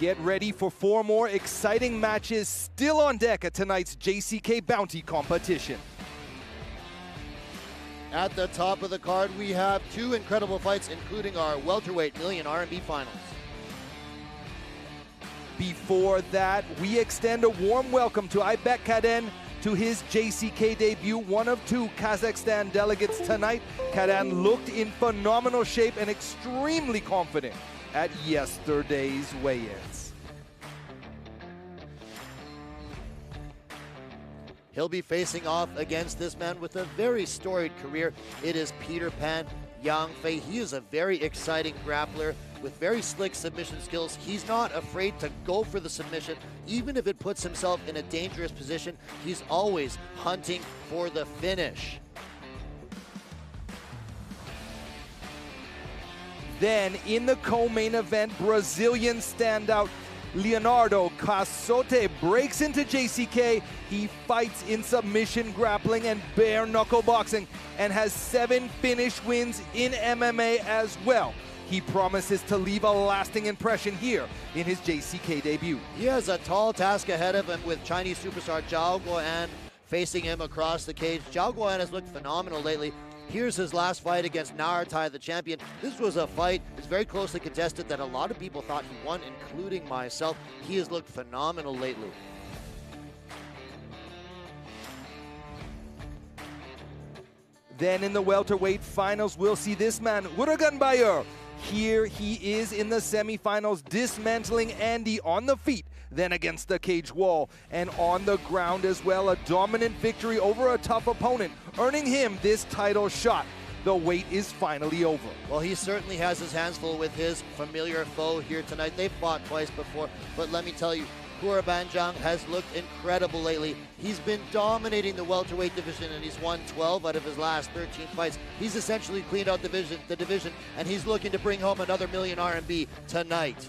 S8: Get ready for 4 more exciting matches still on deck at tonight's JCK Bounty Competition.
S11: At the top of the card, we have 2 incredible fights, including our welterweight million RMB finals.
S8: Before that, we extend a warm welcome to Aybek Kaden to his JCK debut, one of 2 Kazakhstan delegates tonight. Kaden looked in phenomenal shape and extremely confident at yesterday's weigh-ins.
S11: He'll be facing off against this man with a very storied career. It is Peter Pan Yangfei. He is a very exciting grappler with very slick submission skills. He's not afraid to go for the submission, even if it puts himself in a dangerous position. He's always hunting for the finish.
S8: Then in the co-main event, Brazilian standout Leonardo Casotti breaks into JCK. He fights in submission grappling and bare knuckle boxing and has 7 finish wins in MMA as well. He promises to leave a lasting impression here in his JCK debut.
S11: He has a tall task ahead of him with Chinese superstar Zhao Guoan facing him across the cage. Zhao Guoan has looked phenomenal lately. Here's his last fight against Narutai, the champion. This was a fight, it's very closely contested, that a lot of people thought he won, including myself. He has looked phenomenal lately.
S8: Then in the welterweight finals, we'll see this man, Urgenbayar. Here he is in the semifinals, dismantling Andy on the feet, then against the cage wall, and on the ground as well. A dominant victory over a tough opponent, earning him this title shot. The wait is finally over.
S11: Well, he certainly has his hands full with his familiar foe here tonight. They've fought twice before, but let me tell you, Kuerbanjiang has looked incredible lately. He's been dominating the welterweight division, and he's won 12 out of his last 13 fights. He's essentially cleaned out the division, and he's looking to bring home another million RMB tonight.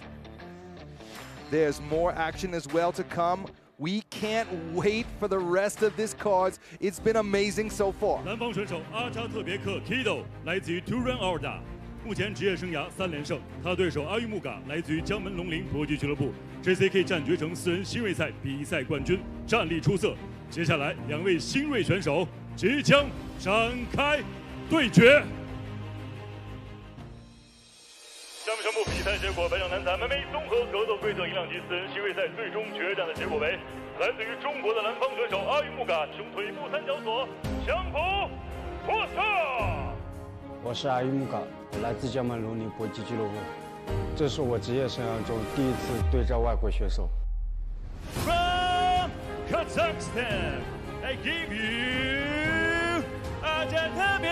S8: There's more action as well to come. We can't wait for the rest of this card. It's been amazing so far.
S10: 南方选手阿扎特别克 Kido 来自于 Turan Orda， 目前职业生涯3连胜。他对手阿育木嘎来自于江门龙鳞搏击俱乐部 JCK 战决城4人新锐赛比赛冠军，战力出色。接下来2位新锐选手即将展开对决。下面宣布比赛结果：本场男子 MMA 综合格斗规则一量级4人新锐赛最终决战的结果为，来自于中国的南方选手阿育木嘎胸腿部三角锁降服获胜。
S21: 我是阿育木嘎，我来自江门龙鳞搏击俱乐部，这是我职业生涯中第一次对战外国选手。
S10: From Kazakhstan, I give you 阿扎特别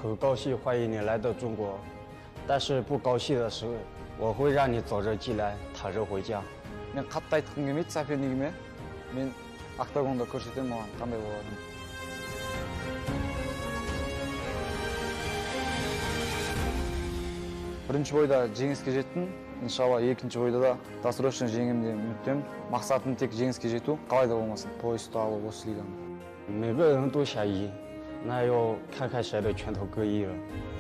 S21: 很高兴欢迎你来到中国，但是不高兴的是，我会让你走着进来，躺着回家。
S22: мен қатты айтқым келмейді сопернигіме. Мен октагонда көрсетемін оған қандай болатынын. Бірінші бойда жеңіске жеттім. Иншалла екінші бойда да досрочно жеңемін деп үміттемін. Мақсатым тек жеңіске жету, қалай да болмасын. поясты алып осы лиганы.
S21: 每个人都想赢，那要看看谁的拳头更硬了。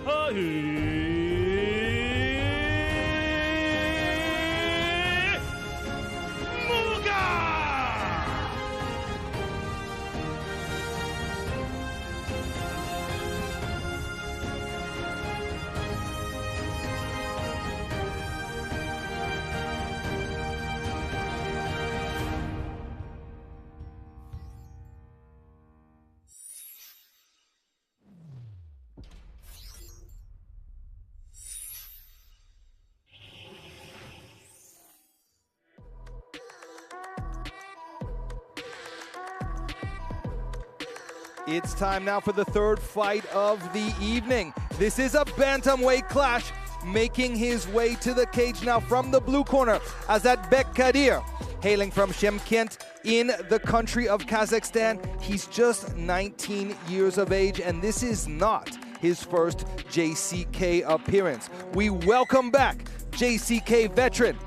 S10: 阿育木嘎。
S8: It's time now for the third fight of the evening. This is a bantamweight clash. Making his way to the cage now from the blue corner, Azatbek Kadir, hailing from Shymkent in the country of Kazakhstan. He's just 19 years of age, and this is not his first JCK appearance. We welcome back JCK veteran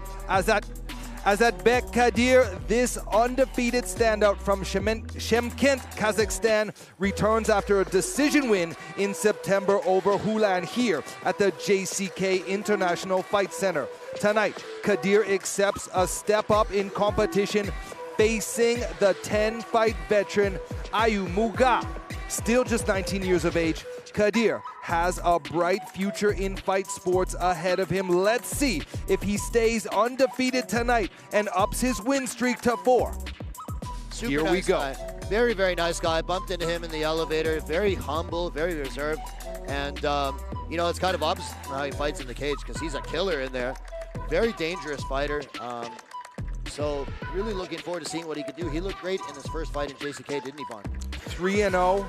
S8: Azatbek Kadir. This undefeated standout from Shymkent, Kazakhstan, returns after a decision win in September over Hulan here at the JCK International Fight Center. Tonight, Kadir accepts a step up in competition, facing the 10-fight veteran Ayu Muga. Still just 19 years of age, Kadir has a bright future in fight sports ahead of him. Let's see if he stays undefeated tonight and ups his win streak to 4.
S11: Super
S8: Here
S11: nice
S8: we go.
S11: Guy. Very, very nice guy. Bumped into him in the elevator. Very humble, very reserved. And, you know, it's kind of opposite how he fights in the cage because he's a killer in there. Very dangerous fighter. So really looking forward to seeing what he could do. He looked great in his first fight in JCK, didn't he, Vaughn?
S8: 3-0,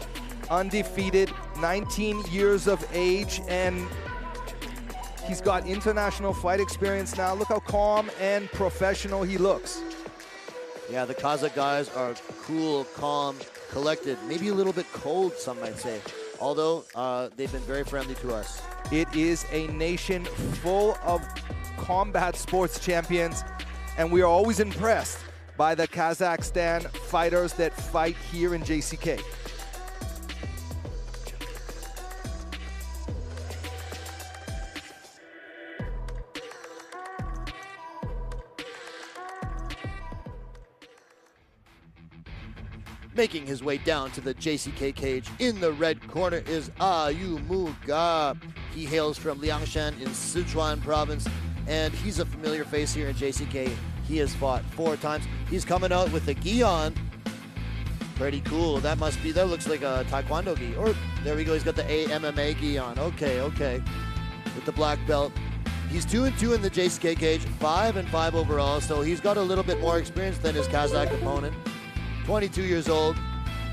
S8: undefeated, 19 years of age, and he's got international fight experience now. Look how calm and professional he looks.
S11: Yeah, the Kazakh guys are cool, calm, collected, maybe a little bit cold, some might say. Although they've been very friendly to us.
S8: It is a nation full of combat sports champions, and we are always impressed by the Kazakhstan fighters that fight here in JCK.
S11: Making his way down to the JCK cage in the red corner is Ayu Muga. He hails from Liangshan in Sichuan province, and he's a familiar face here in JCK. He has fought 4 times. He's coming out with the gi on. Pretty cool. That looks like a Taekwondo gi. Or, there we go, he's got the MMA gi on. Okay. With the black belt. He's 2-2 in the JCK cage, 5-5 overall, so he's got a little bit more experience than his Kazakh opponent. 22 years old.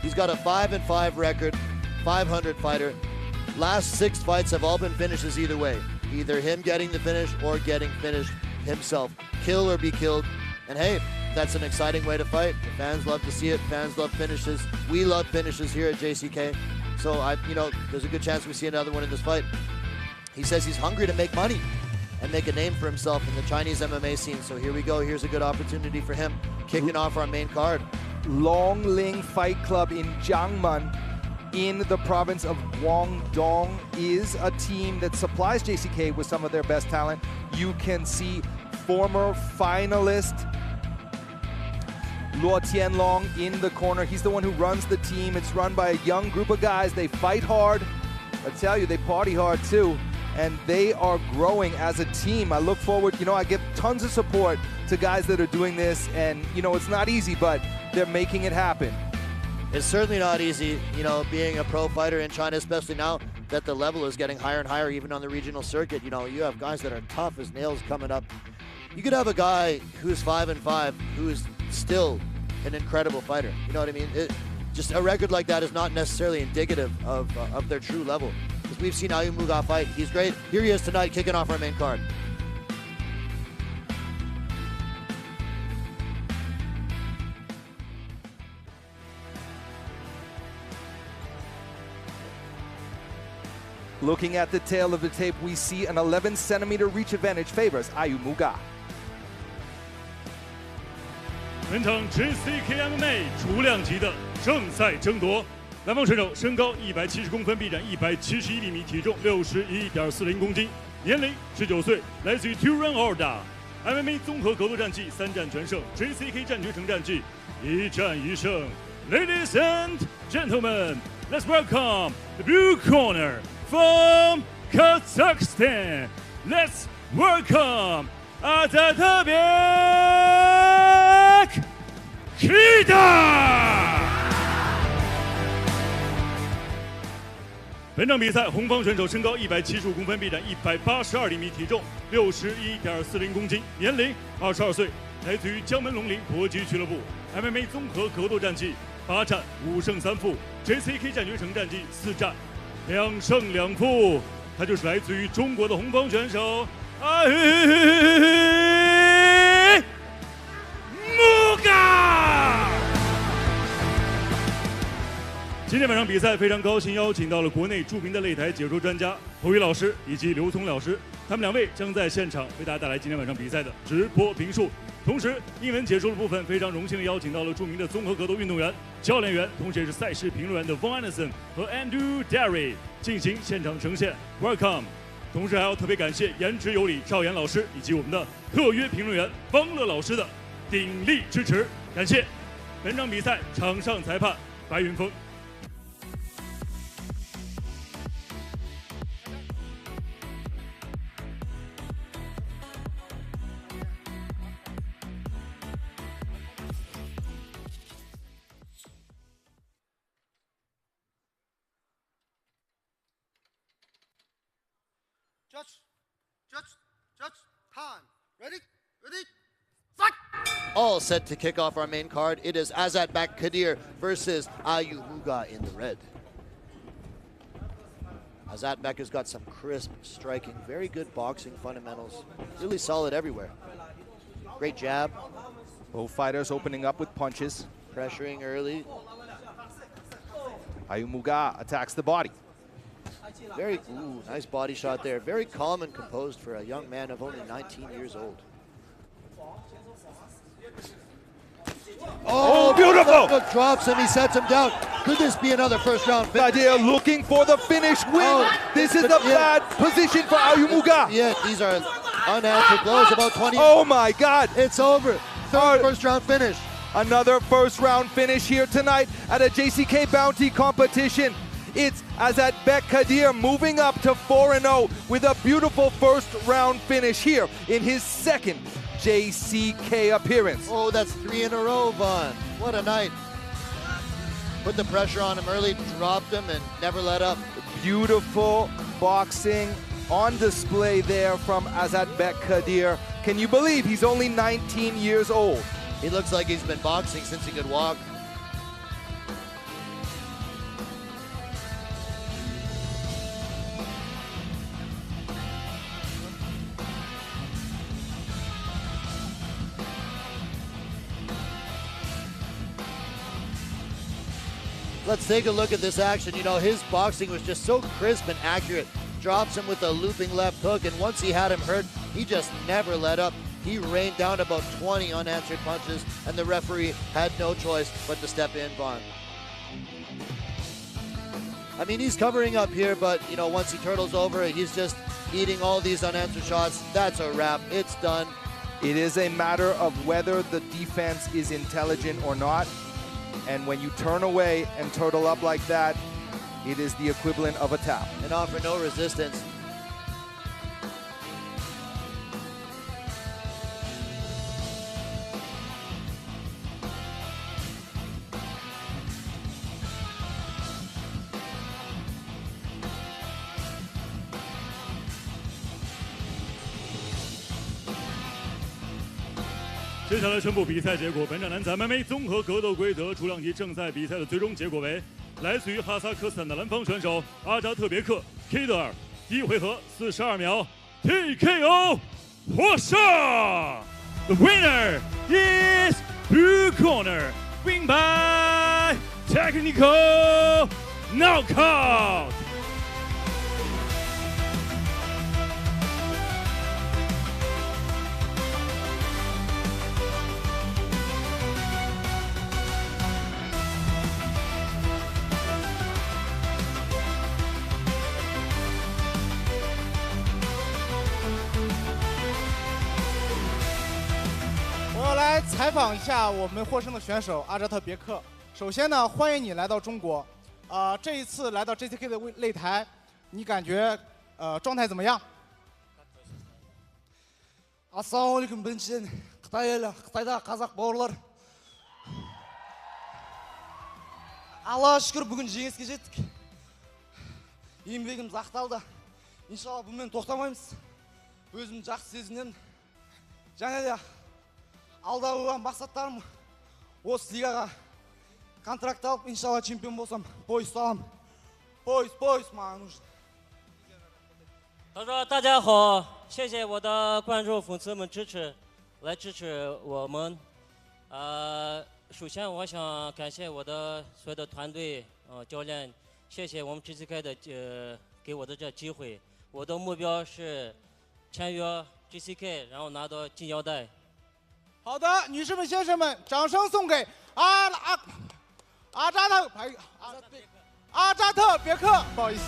S11: He's got a 5-5 record, 500 fighter. Last 6 fights have all been finishes either way. Either him getting the finish or getting finished himself. Kill or be killed. And hey, that's an exciting way to fight. The fans love to see it. Fans love finishes. We love finishes here at JCK. So, there's a good chance we see another one in this fight. he says he's hungry to make money and make a name for himself in the Chinese MMA scene. So here we go. Here's a good opportunity for him, kicking off our main card.
S8: Longling Fight Club in Jiangmen in the province of Guangdong is a team that supplies JCK with some of their best talent. You can see former finalist Luo Tianlong in the corner. He's the one who runs the team. It's run by a young group of guys. They fight hard. I tell you, they party hard too. And they are growing as a team. I look forward, I give tons of support to guys that are doing this. And, it's not easy, but they're making it happen.
S11: It's certainly not easy, being a pro fighter in China, especially now that the level is getting higher and higher, even on the regional circuit. You have guys that are tough as nails coming up. You could have a guy who's 5-5 who is still an incredible fighter. You know what I mean? Just a record like that is not necessarily indicative of their true level. Because we've seen Ayu Muga fight. He's great. Here he is tonight, kicking off our main card.
S8: Looking at the tail of the tape, we see an 11-centimeter reach advantage favors Ayu Muga.
S10: 本场 JCK MMA 雏量级的正赛争夺，南方选手身高170公分，臂展171厘米，体重61.40公斤，年龄19岁，来自于 Urgenbayar。MMA 综合格斗战绩3战全胜 ，JCK 战决城战绩1战1胜。Ladies and gentlemen, let's welcome the blue corner from Kazakhstan. Let's welcome Azatabek Kida. 本场比赛，红方选手身高175公分，臂展182厘米，体重61.40公斤，年龄22岁，来自于江门龙陵搏击俱乐部。MMA 综合格斗战绩8战5胜3负 ，JCK 战决城战绩4战2胜2负。他就是来自于中国的红方选手Ayu Muga。今天晚上比赛非常高兴邀请到了国内著名的擂台解说专家侯宇老师以及刘聪老师，他们2位将在现场为大家带来今天晚上比赛的直播评述。同时，英文解说的部分非常荣幸的邀请到了著名的综合格斗运动员、教练员，同时也是赛事评论员的 Von Anderson 和 Andrew Derry 进行现场呈现。Welcome！ 同时还要特别感谢颜值有礼赵岩老师以及我们的特约评论员方乐老师的鼎力支持，感谢。本场比赛场上裁判白云峰。
S1: Judge, time. Ready,
S11: fight! All set to kick off our main card. It is Azatbek Kadir versus Ayu Muga in the red. Azatbek has got some crisp striking, very good boxing fundamentals, really solid everywhere. Great jab.
S8: Both fighters opening up with punches.
S11: Pressuring early.
S8: Ayu Muga attacks the body.
S11: Very, nice body shot there. Very calm and composed for a young man of only 19 years old.
S8: Oh, beautiful!
S11: Drops him, he sets him down. Could this be another first round finish?
S8: They are looking for the finish win. This is a bad position for Ayu Muga.
S11: Yeah, these are unanswered blows, about 20.
S8: Oh my God.
S11: It's over. First round finish.
S8: Another first round finish here tonight at a JCK Bounty Competition. It's Azatbek Kadir moving up to 4-0 with a beautiful first round finish here in his second JCK appearance.
S11: Oh, that's 3 in a row, Vaughn. What a night. Put the pressure on him early, dropped him, and never let up.
S8: Beautiful boxing on display there from Azatbek Kadir. Can you believe he's only 19 years old?
S11: He looks like he's been boxing since he could walk. Let's take a look at this action. You know, his boxing was just so crisp and accurate. drops him with a looping left hook, and once he had him hurt, he just never let up. He rained down about 20 unanswered punches, and the referee had no choice but to step in, Vaughn. I mean, he's covering up here, but, you know, once he turtles over, he's just eating all these unanswered shots. That's a wrap. It's done.
S8: It is a matter of whether the defense is intelligent or not. And when you turn away and turtle up like that, it is the equivalent of a tap.
S11: And offer no resistance.
S10: 接下来宣布比赛结果。本场男子 MMA 综合格斗规则，主两局正赛比赛的最终结果为：来自于哈萨克斯坦的蓝方选手阿扎特别克 K 德尔，第一回合42秒 TKO 获胜。The winner is blue corner, win by technical knockout.
S2: 来采访一下我们获胜的选手阿扎特别克。首先呢，欢迎你来到中国。这一次来到 JCK 的擂台，你感觉状态怎么样？
S3: Ассалаумағалейкум, біріншіден Қытай елі, Қытайдағы қазақ бауырлар. Аллаға шүкір бүгін жеңіске жеттік. Еңбегіміз ақталды. Иншалла бұнымен тоқтамаймыз. Өзімді жақсы сезінемін. Және де алдағы қойған мақсаттарым осы лигаға контракт алып, иншалла чемпион болсам, пояс ұсталамын. Пояс маған нужен.
S23: 他说：“大家好，谢谢我的观众粉丝们支持，来支持我们。首先我想感谢我的所有的团队，教练，谢谢我们 JCK 的给我的这机会。我的目标是签约 JCK， 然后拿到金腰带。”
S2: 好的，女士们、先生们，掌声送给阿扎特别克，不好意思。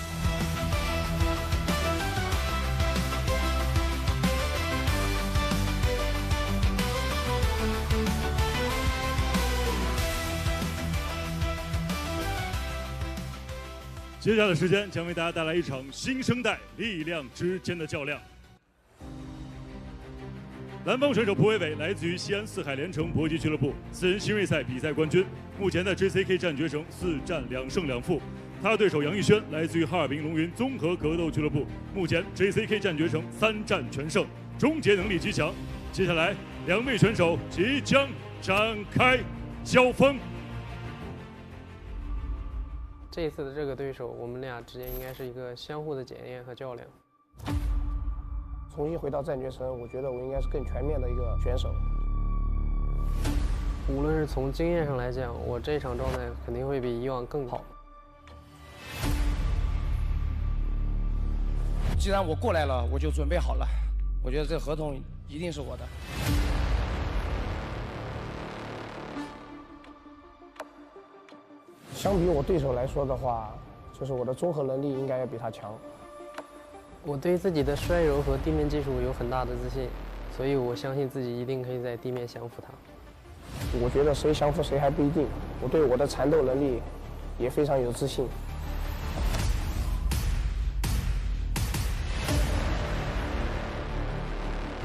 S10: 接下来的时间将为大家带来一场新生代力量之间的较量。 蓝方选手蒲伟伟来自于西安四海连城搏击俱乐部，4人新锐赛比赛冠军，目前在 JCK 战决胜4战2胜2负。他的对手杨逸轩来自于哈尔滨龙云综合格斗俱乐部，目前 JCK 战决胜3战全胜，终结能力极强。接下来两位选手即将展开交锋。
S24: 这一次的这个对手，我们俩之间应该是一个相互的检验和较量。
S25: 重新回到战决城，我觉得我应该是更全面的一个选手。
S24: 无论是从经验上来讲，我这场状态肯定会比以往更好。
S25: 既然我过来了，我就准备好了。我觉得这合同一定是我的。相比我对手来说的话，就是我的综合能力应该要比他强。
S24: 我对自己的摔柔和地面技术有很大的自信，所以我相信自己一定可以在地面降服他。
S25: 我觉得谁降服谁还不一定，我对我的缠斗能力也非常有自信。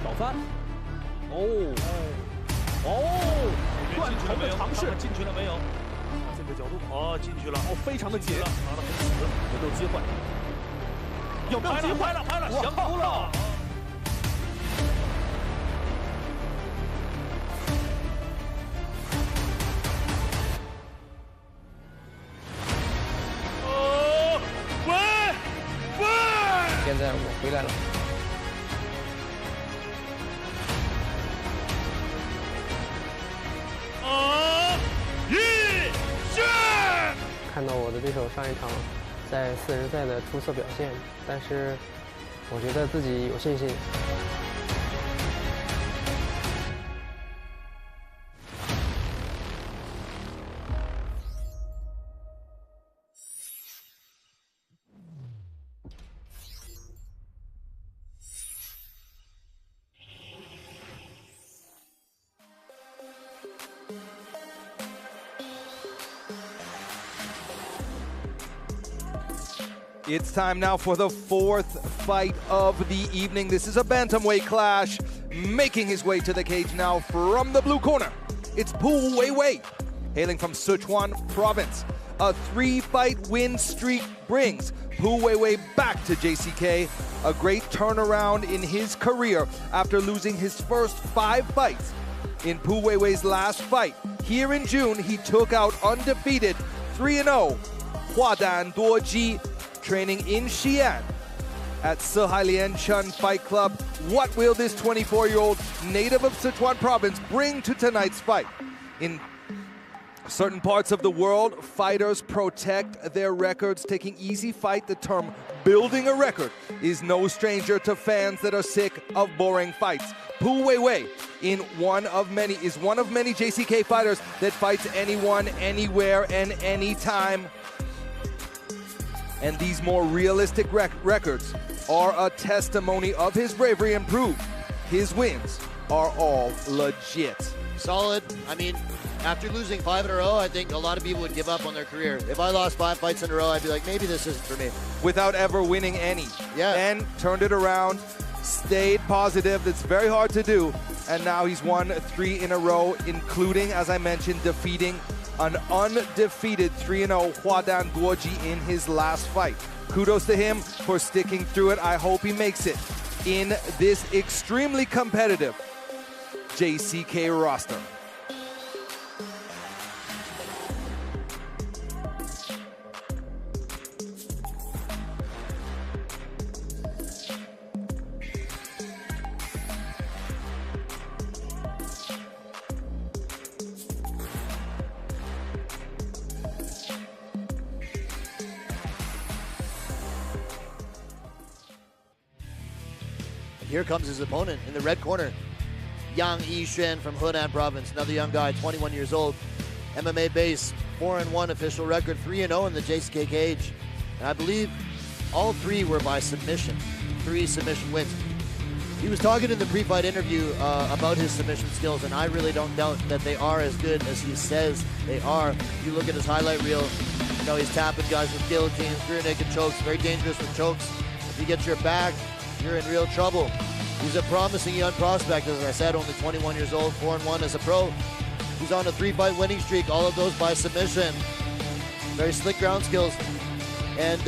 S5: 倒翻，断头的尝试进去了没有？这个角度，进去了，非常的紧，打得很死，有没有机会？ 有没有机会？拍了，降服了。
S25: 现在我回来了。
S24: 看到我的对手上一场在40赛的出色表现，但是我觉得自己有信心。
S8: It's time now for the fourth fight of the evening. This is a bantamweight clash. Making his way to the cage now from the blue corner, it's Pu Weiwei, hailing from Sichuan province. A 3-fight win streak brings Pu Weiwei back to JCK. A great turnaround in his career after losing his first 5 fights. In Pu Weiwei's last fight, here in June, he took out undefeated 3-0 Huadan Duoji, training in Xi'an at Sehai Fight Club. What will this 24-year-old native of Sichuan province bring to tonight's fight? In certain parts of the world, fighters protect their records. Taking easy fight, the term building a record, is no stranger to fans that are sick of boring fights. Pu Weiwei is one of many JCK fighters that fights anyone, anywhere, and anytime. And these more realistic records are a testimony of his bravery and prove his wins are all legit.
S11: Solid. I mean, after losing 5 in a row, I think a lot of people would give up on their career. If I lost 5 fights in a row, I'd be like, maybe this isn't for me.
S8: Without ever winning any.
S11: Yeah.
S8: And turned it around, stayed positive. That's very hard to do. And now he's won 3 in a row, including, as I mentioned, defeating an undefeated 3-0 Huadan Duoji in his last fight. Kudos to him for sticking through it. I hope he makes it in this extremely competitive JCK roster.
S11: Here comes his opponent in the red corner, Yang Yixuan from Henan province, another young guy, 21 years old, MMA base, 4-1 official record, 3-0 in the JCK cage. And I believe all 3 were by submission, 3 submission wins. He was talking in the pre-fight interview about his submission skills, and I really don't doubt that they are as good as he says they are. If you look at his highlight reel, you know, he's tapping guys with guillotines, rear naked chokes, very dangerous with chokes. If he gets your back, you're in real trouble. He's a promising young prospect, as I said, only 21 years old, 4-1 as a pro. He's on a 3-fight winning streak, all of those by submission. Very slick ground skills. And,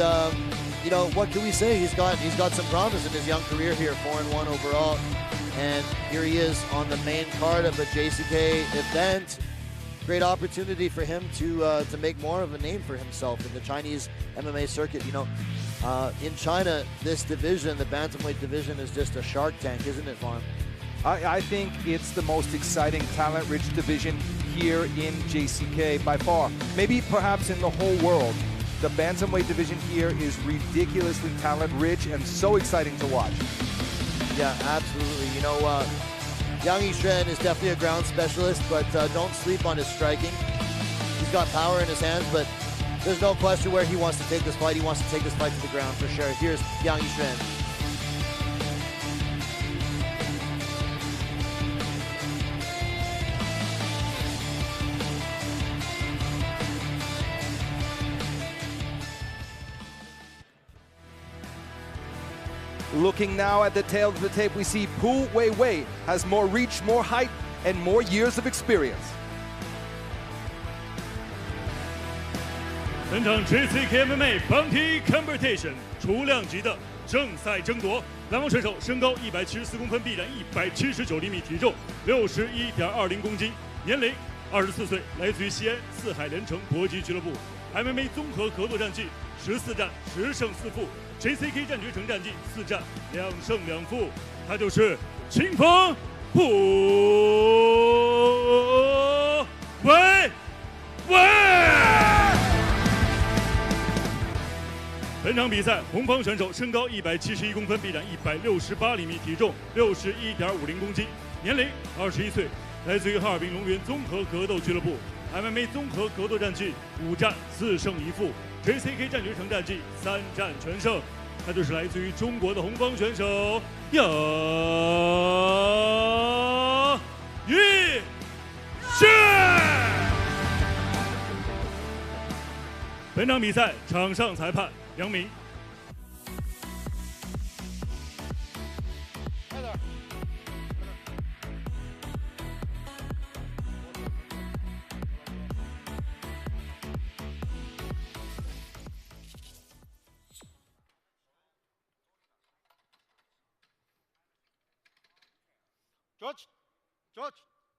S11: you know, what can we say? He's got some promise in his young career here, 4-1 overall. And here he is on the main card of a JCK event. Great opportunity for him to make more of a name for himself in the Chinese MMA circuit. You know, in China, this division, the bantamweight division, is just a shark tank, isn't it, Vaughn?
S8: I think it's the most exciting, talent-rich division here in JCK by far. Maybe perhaps in the whole world. The bantamweight division here is ridiculously talent-rich and so exciting to watch.
S11: Yeah, absolutely. You know, Yang Yixuan is definitely a ground specialist, but don't sleep on his striking. He's got power in his hands, but there's no question where he wants to take this fight. He wants to take this fight to the ground for sure. Here's Yang Yixuan.
S8: Looking now at the tail of the tape, we see Pu Weiwei has more reach, more height, and more years of experience.
S10: 本场 JCK MMA Bounty Competition 雏量级的正赛争夺，来往选手身高174公分，臂展179厘米，体重61.20公斤，年龄24岁，来自于西安四海连城搏击俱乐部。MMA 综合合作战绩14战10胜4负。 JCK 战决城战绩4战2胜2负，他就是秦风pu Weiwei。本场比赛，红方选手身高171公分，臂展168厘米，体重61.50公斤，年龄21岁，来自于哈尔滨龙云综合格斗俱乐部。MMA 综合格斗战绩5战4胜1负 ，JCK 战局成战绩3战全胜。他就是来自于中国的红方选手杨一轩。本场比赛场上裁判杨明。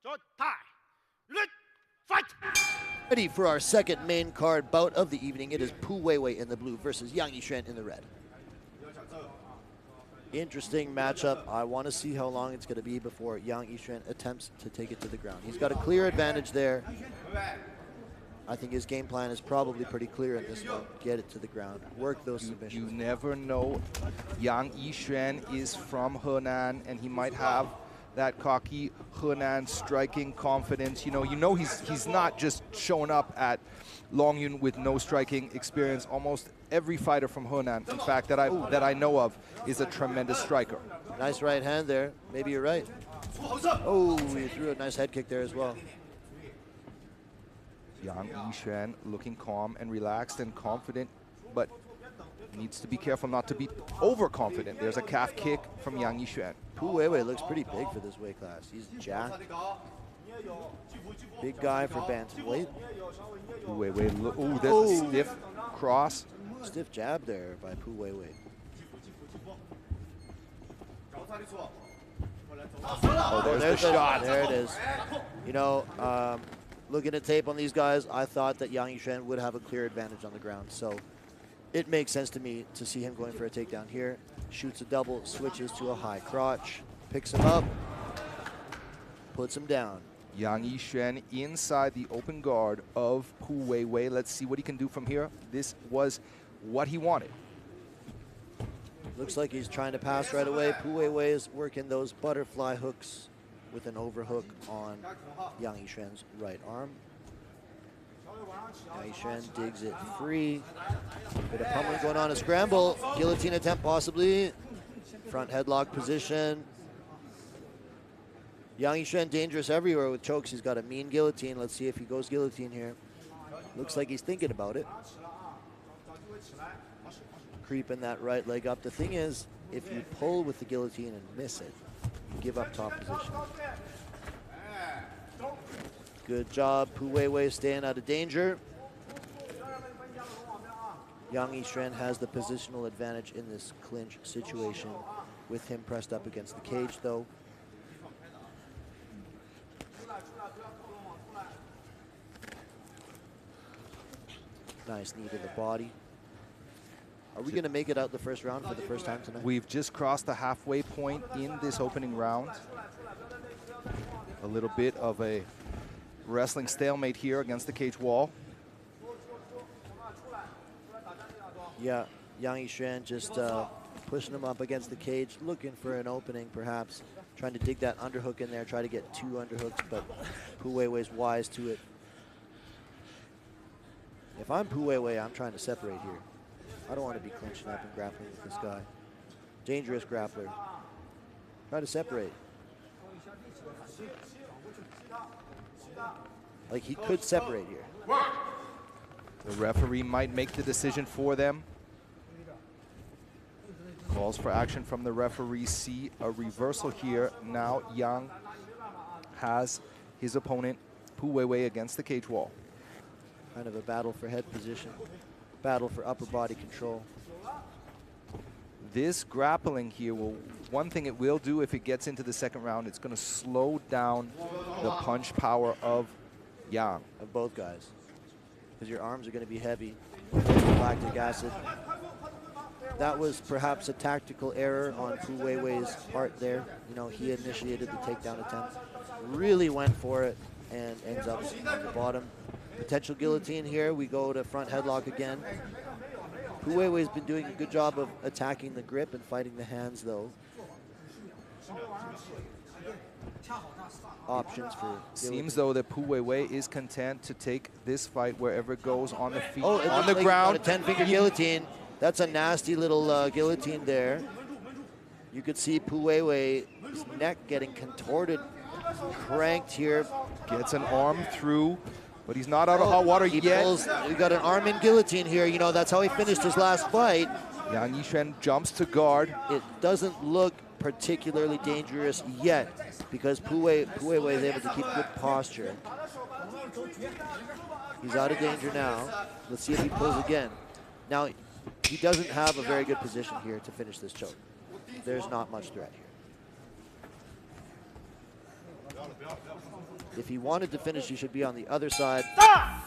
S1: George, tie. Fight!
S11: Ready for our second main card bout of the evening. It is Pu Weiwei in the blue versus Yang Yixuan in the red. Interesting matchup. I want to see how long it's going to be before Yang Yixuan attempts to take it to the ground. He's got a clear advantage there. I think his game plan is probably pretty clear in this one. Get it to the ground. Work those submissions.
S8: You never know. Yang Yixuan is from Henan, and he might have that cocky Henan striking confidence. You know he's not just showing up at Longyun with no striking experience. Almost every fighter from Henan, in fact, that I know of, is a tremendous striker.
S11: Nice right hand there. Maybe you're right. Oh, he threw a nice head kick there as well.
S8: Yang Yixuan looking calm and relaxed and confident, but needs to be careful not to be overconfident. There's a calf kick from Yang Yixuan.
S11: Pu Weiwei looks pretty big for this weight class. He's jacked. Big guy for bantamweight.
S8: Pu Weiwei, oh, there's a stiff cross.
S11: Stiff jab there by Pu Weiwei.
S8: Oh, there's the shot.
S11: There it is. You know, looking at tape on these guys, I thought that Yang Yixuan would have a clear advantage on the ground. So it makes sense to me to see him going for a takedown here. Shoots a double, switches to a high crotch, picks him up, puts him down.
S8: Yang Yixuan inside the open guard of Pu Weiwei. Let's see what he can do from here. This was what he wanted.
S11: Looks like he's trying to pass right away. Pu Weiwei is working those butterfly hooks with an overhook on Yang Yixuan's right arm. Yang Yixuan digs it free. Bit of pummeling going on, a scramble. Guillotine attempt possibly. Front headlock position. Yang Yixuan dangerous everywhere with chokes. He's got a mean guillotine. Let's see if he goes guillotine here. Looks like he's thinking about it. Creeping that right leg up. The thing is, if you pull with the guillotine and miss it, you give up top position. Good job, Pu Weiwei staying out of danger. Yang Yixuan has the positional advantage in this clinch situation with him pressed up against the cage though. Nice knee to the body. Are we going to make it out the first round for the first time tonight?
S8: We've just crossed the halfway point in this opening round. A little bit of a wrestling stalemate here against the cage wall.
S11: Yeah, Yang Yixuan just pushing him up against the cage, looking for an opening perhaps, trying to dig that underhook in there, try to get 2 underhooks, but Pu Weiwei's wise to it. If I'm Pu Weiwei, I'm trying to separate here. I don't want to be clinching up and grappling with this guy. Dangerous grappler. Try to separate. Like, he could separate here.
S8: The referee might make the decision for them. Calls for action from the referee. See a reversal here. Now Yang has his opponent, Pu Weiwei, against the cage wall.
S11: Kind of a battle for head position. Battle for upper body control.
S8: This grappling here will, one thing it will do if it gets into the second round, it's going to slow down the punch power of Yang.
S11: Of both guys. Because your arms are going to be heavy. Lactic acid. That was perhaps a tactical error on Pu Weiwei's part there. You know, he initiated the takedown attempt. Really went for it and ends up on the bottom. Potential guillotine here. We go to front headlock again. Pu Weiwei's been doing a good job of attacking the grip and fighting the hands, though. Options for
S8: Seems though that Pu Weiwei is content to take this fight wherever it goes, on the feet,
S11: on
S8: the ground.
S11: A 10-finger guillotine. That's a nasty little guillotine there. You could see Pu Weiwei's neck getting contorted, cranked here.
S8: Gets an arm through, but he's not out of hot water yet.
S11: We got an arm in guillotine here. You know, that's how he finished his last fight.
S8: Yang Yishuan jumps to guard.
S11: It doesn't look particularly dangerous yet because Pu Weiwei is able to keep good posture. He's out of danger now. Let's see if he pulls again. Now, he doesn't have a very good position here to finish this choke. There's not much threat here. If he wanted to finish, he should be on the other side.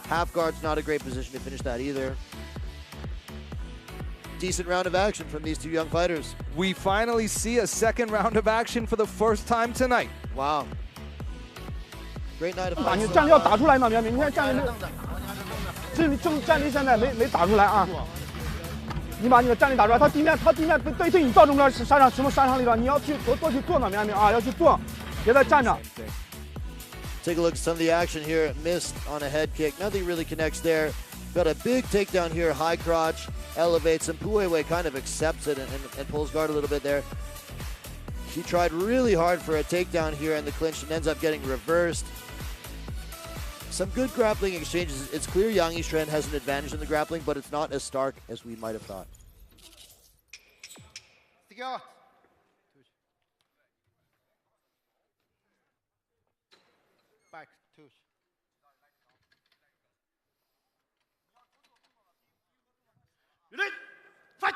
S11: Half guard's not a great position to finish that either. Decent round of action from these two young fighters.
S8: We finally see a second round of action for the first time tonight.
S11: Wow. Great night of
S25: 你
S11: fights.
S25: 站立要打出来嘛，苗明，你看站立站立现在没打出来啊！你把你的站立打出来，他地面对你造成了什么杀伤力了？你要去多去做嘛，苗明啊，要去做，别再站着。
S11: Take a look at some of the action here. Missed on a head kick. Nothing really connects there. Got a big takedown here. High crotch. Elevates him. Pu Weiwei kind of accepts it and pulls guard a little bit there. He tried really hard for a takedown here in the clinch and ends up getting reversed. Some good grappling exchanges. It's clear Yang Yishuan has an advantage in the grappling, but it's not as stark as we might have thought.
S1: Back, two. Fight!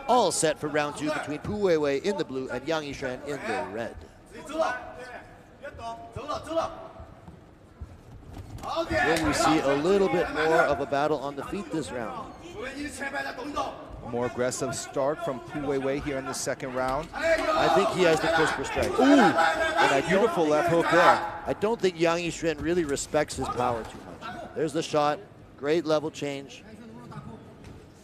S11: All set for round two between Pu Weiwei in the blue and Yang Yishuan in the red. Will we see a little bit more of a battle on the feet this round?
S8: More aggressive start from Pu Weiwei here in the second round.
S11: I think he has the crisper strike.
S8: Ooh, and a beautiful left hook there.
S11: I don't think Yang Yishuan really respects his power too much. There's the shot. Great level change.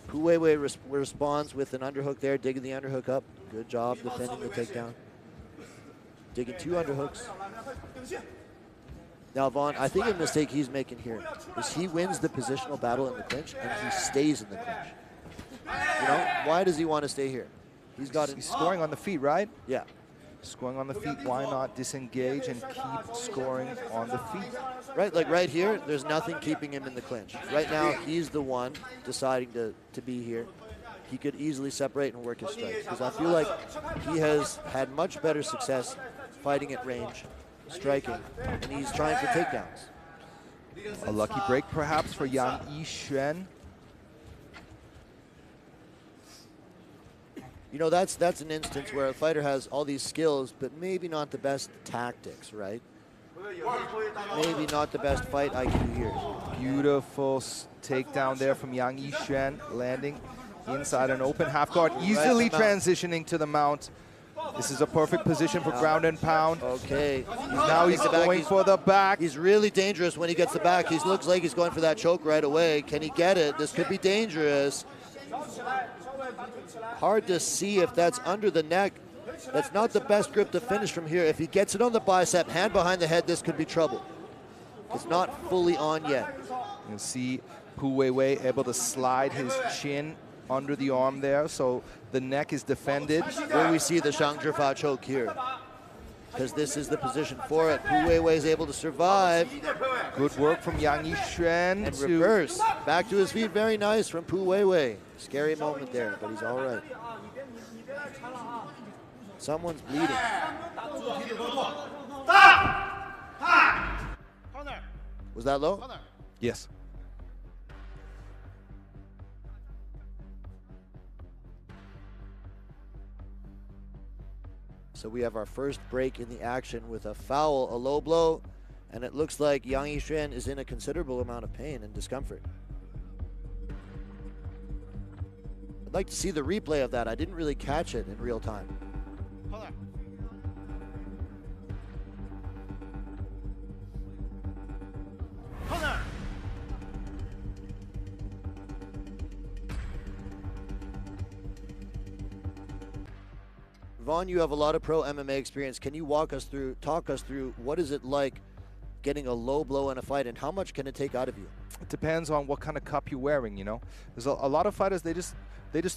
S11: Pu Weiwei responds with an underhook there, digging the underhook up. Good job defending the takedown. Digging two underhooks. Now, Vaughn, I think a mistake he's making here is he wins the positional battle in the clinch and he stays in the clinch. You know, why does he want to stay here? He's
S8: scoring on the feet, right?
S11: Yeah.
S8: Scoring on the feet, why not disengage and keep scoring on the feet?
S11: Right, like right here, there's nothing keeping him in the clinch. Right now, he's the one deciding to be here. He could easily separate and work his strikes because I feel like he has had much better success fighting at range, striking, and he's trying for takedowns.
S8: A lucky break perhaps for Yang Yishuan.
S11: You know, that's an instance where a fighter has all these skills, but maybe not the best tactics, right? Maybe not the best fight IQ here.
S8: Beautiful takedown there from Yang Yishuan, landing inside an open half guard, easily transitioning to the mount. This is a perfect position for ground and pound.
S11: Okay.
S8: Now he's going for the back.
S11: He's really dangerous when he gets the back. He looks like he's going for that choke right away. Can he get it? This could be dangerous. Hard to see if that's under the neck. That's not the best grip to finish from here. If he gets it on the bicep, hand behind the head, this could be trouble. It's not fully on yet.
S8: You can see Pu Weiwei able to slide his chin under the arm there, so the neck is defended.
S11: Where we see the Zhangzhifa choke here, because this is the position for it. Pu Weiwei is able to survive.
S8: Good work from Yang Yishuan.
S11: And reverse. Back to his feet. Very nice from Pu Weiwei. Scary moment there, but he's all right. Someone's bleeding. Was that low?
S8: Yes.
S11: So we have our first break in the action with a foul, a low blow, and it looks like Yang Yishuan is in a considerable amount of pain and discomfort. I'd like to see the replay of that. I didn't really catch it in real time. Vaughn, you have a lot of pro MMA experience. Can you talk us through what is it like getting a low blow in a fight, and how much can it take out of you?
S8: It depends on what kind of cup you're wearing, you know. There's a lot of fighters, they just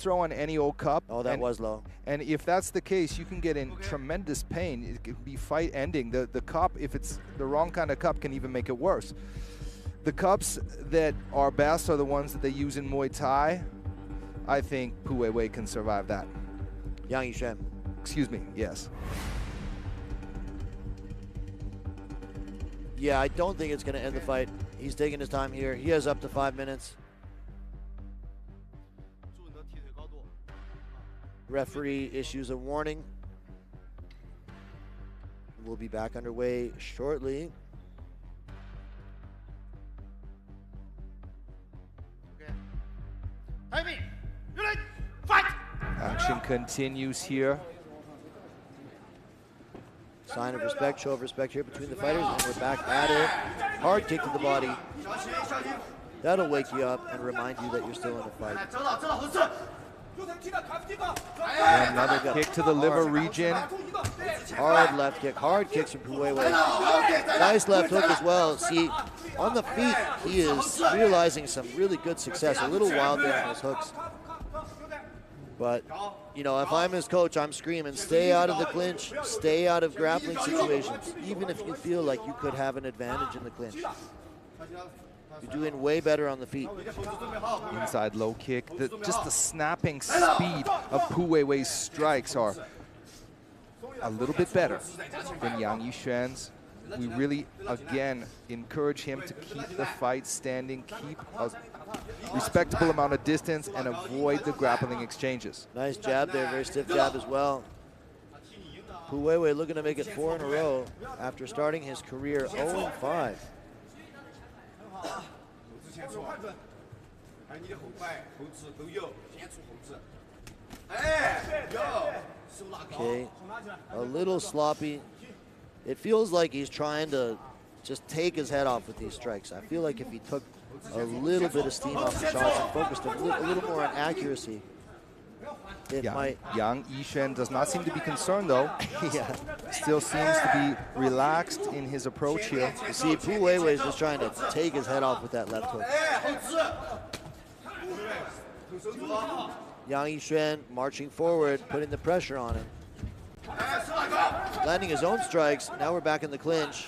S8: throw on any old cup.
S11: Oh, that was low.
S8: And if that's the case, you can get in tremendous pain. It can be fight ending. The cup, if it's the wrong kind of cup, can even make it worse. The cups that are best are the ones that they use in Muay Thai. I think Pu Weiwei can survive that.
S11: Yang Yishen.
S8: Excuse me, yes.
S11: Yeah, I don't think it's going to end the fight. He's taking his time here. He has up to 5 minutes. Referee issues a warning. We'll be back underway shortly.
S1: Fight!
S8: Action continues here.
S11: Sign of respect, show of respect here between the fighters, and we're back at it. Hard kick to the body. That'll wake you up and remind you that you're still in the fight.
S8: And another kick to the liver region.
S11: Hard left kick, hard kicks from Pu Weiwei. Nice left hook as well. See, on the feet, he is realizing some really good success. A little wild there on his hooks. But, you know, if I'm his coach, I'm screaming, stay out of the clinch, stay out of grappling situations, even if you feel like you could have an advantage in the clinch. You're doing way better on the feet.
S8: Inside low kick. Just the snapping speed of Pu Weiwei's strikes are a little bit better than Yang Yishuan's. We really, again, encourage him to keep the fight standing, keep a respectable amount of distance, and avoid the grappling exchanges.
S11: Nice jab there, very stiff jab as well. Pu Weiwei looking to make it 4 in a row after starting his career 0-5. Okay, a little sloppy. It feels like he's trying to just take his head off with these strikes. I feel like if he took a little bit of steam off the shots and focused a little more on accuracy, it might.
S8: Yang Yishuan does not seem to be concerned though.
S11: Yeah.
S8: Still seems to be relaxed in his approach here.
S11: You see, Pu Weiwei is just trying to take his head off with that left hook. Yang Yishuan marching forward, putting the pressure on him. Landing his own strikes. Now we're back in the clinch.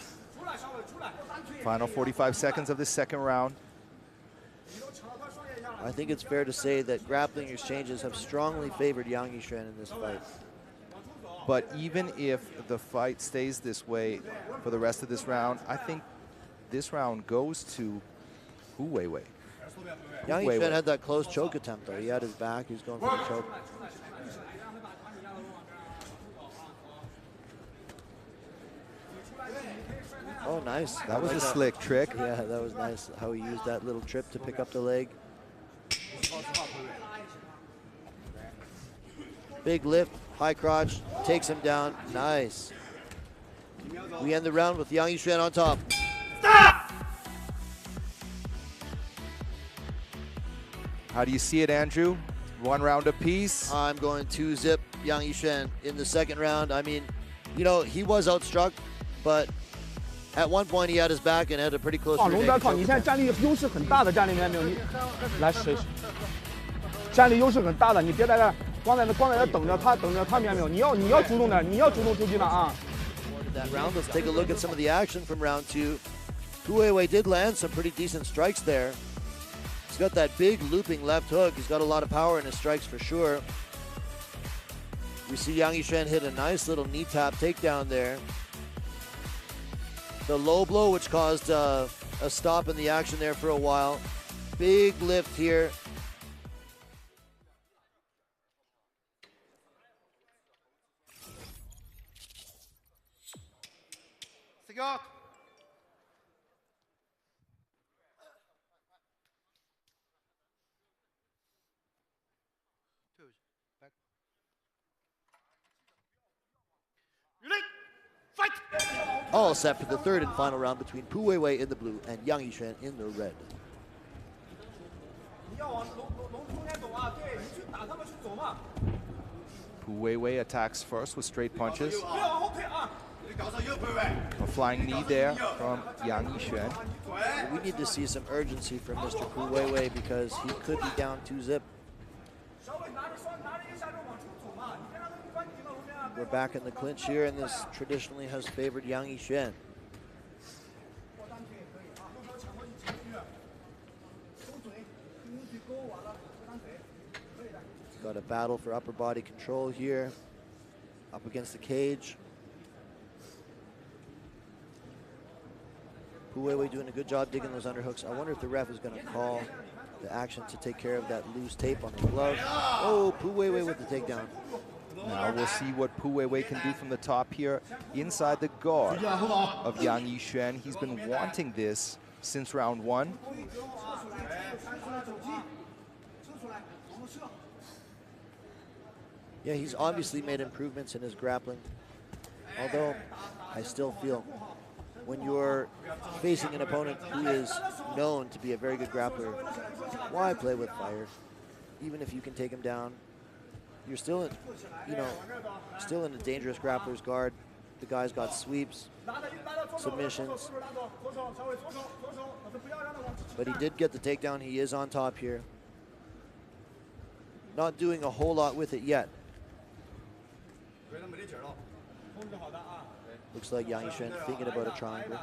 S8: Final 45 seconds of this second round.
S11: I think it's fair to say that grappling exchanges have strongly favored Yang Yishuan in this fight.
S8: But even if the fight stays this way for the rest of this round, I think this round goes to Pu Weiwei.
S11: Yang Yishuan had that close choke attempt though. He had his back, he was going for the choke. Oh, nice.
S8: That was a slick trick.
S11: Yeah, that was nice how he used that little trip to pick up the leg. Big lift, high crotch, takes him down. Nice. We end the round with Yang Yishuan on top.
S1: Stop!
S8: How do you see it, Andrew? 1 round apiece.
S11: I'm going to zip Yang Yishuan in the second round. I mean, you know, he was outstruck, but at one point he had his back and had a pretty close.
S25: 龙德靠，你现在战力优势很大的，战力面没有你，来谁？战力优势很大的，你别在这光在这等着他面没有，你要主动点，你要主动出击的啊。
S11: That round, let's take a look at some of the action from round 2. Pu Weiwei did land some pretty decent strikes there. He's got that big looping left hook. He's got a lot of power in his strikes for sure. We see Yang Yishuan hit a nice little knee tap takedown there. The low blow, which caused a stop in the action there for a while. Big lift here.
S1: Secure. Fight!
S11: All set for the third and final round between Pu Weiwei in the blue and Yang Yishuan in the red.
S8: Pu Weiwei attacks first with straight punches. A flying knee there from Yang Yixuan.
S11: We need to see some urgency from Mr. Pu Weiwei because he could be down 2-zip. We're back in the clinch here, and this traditionally has favored Yang Yixuan. Got a battle for upper body control here, up against the cage. Pu Weiwei doing a good job digging those underhooks. I wonder if the ref is going to call the action to take care of that loose tape on the glove. Oh, Pu Weiwei with the takedown.
S8: Now we'll see what Pu Weiwei can do from the top here inside the guard of Yang Yixuan. He's been wanting this since round 1.
S11: Yeah, he's obviously made improvements in his grappling. Although, I still feel when you're facing an opponent who is known to be a very good grappler, why play with fire? Even if you can take him down, you're still in, still in a dangerous grappler's guard. The guy's got sweeps, submissions. But he did get the takedown. He is on top here. Not doing a whole lot with it yet. Looks like Yang Yixuan thinking about a triangle.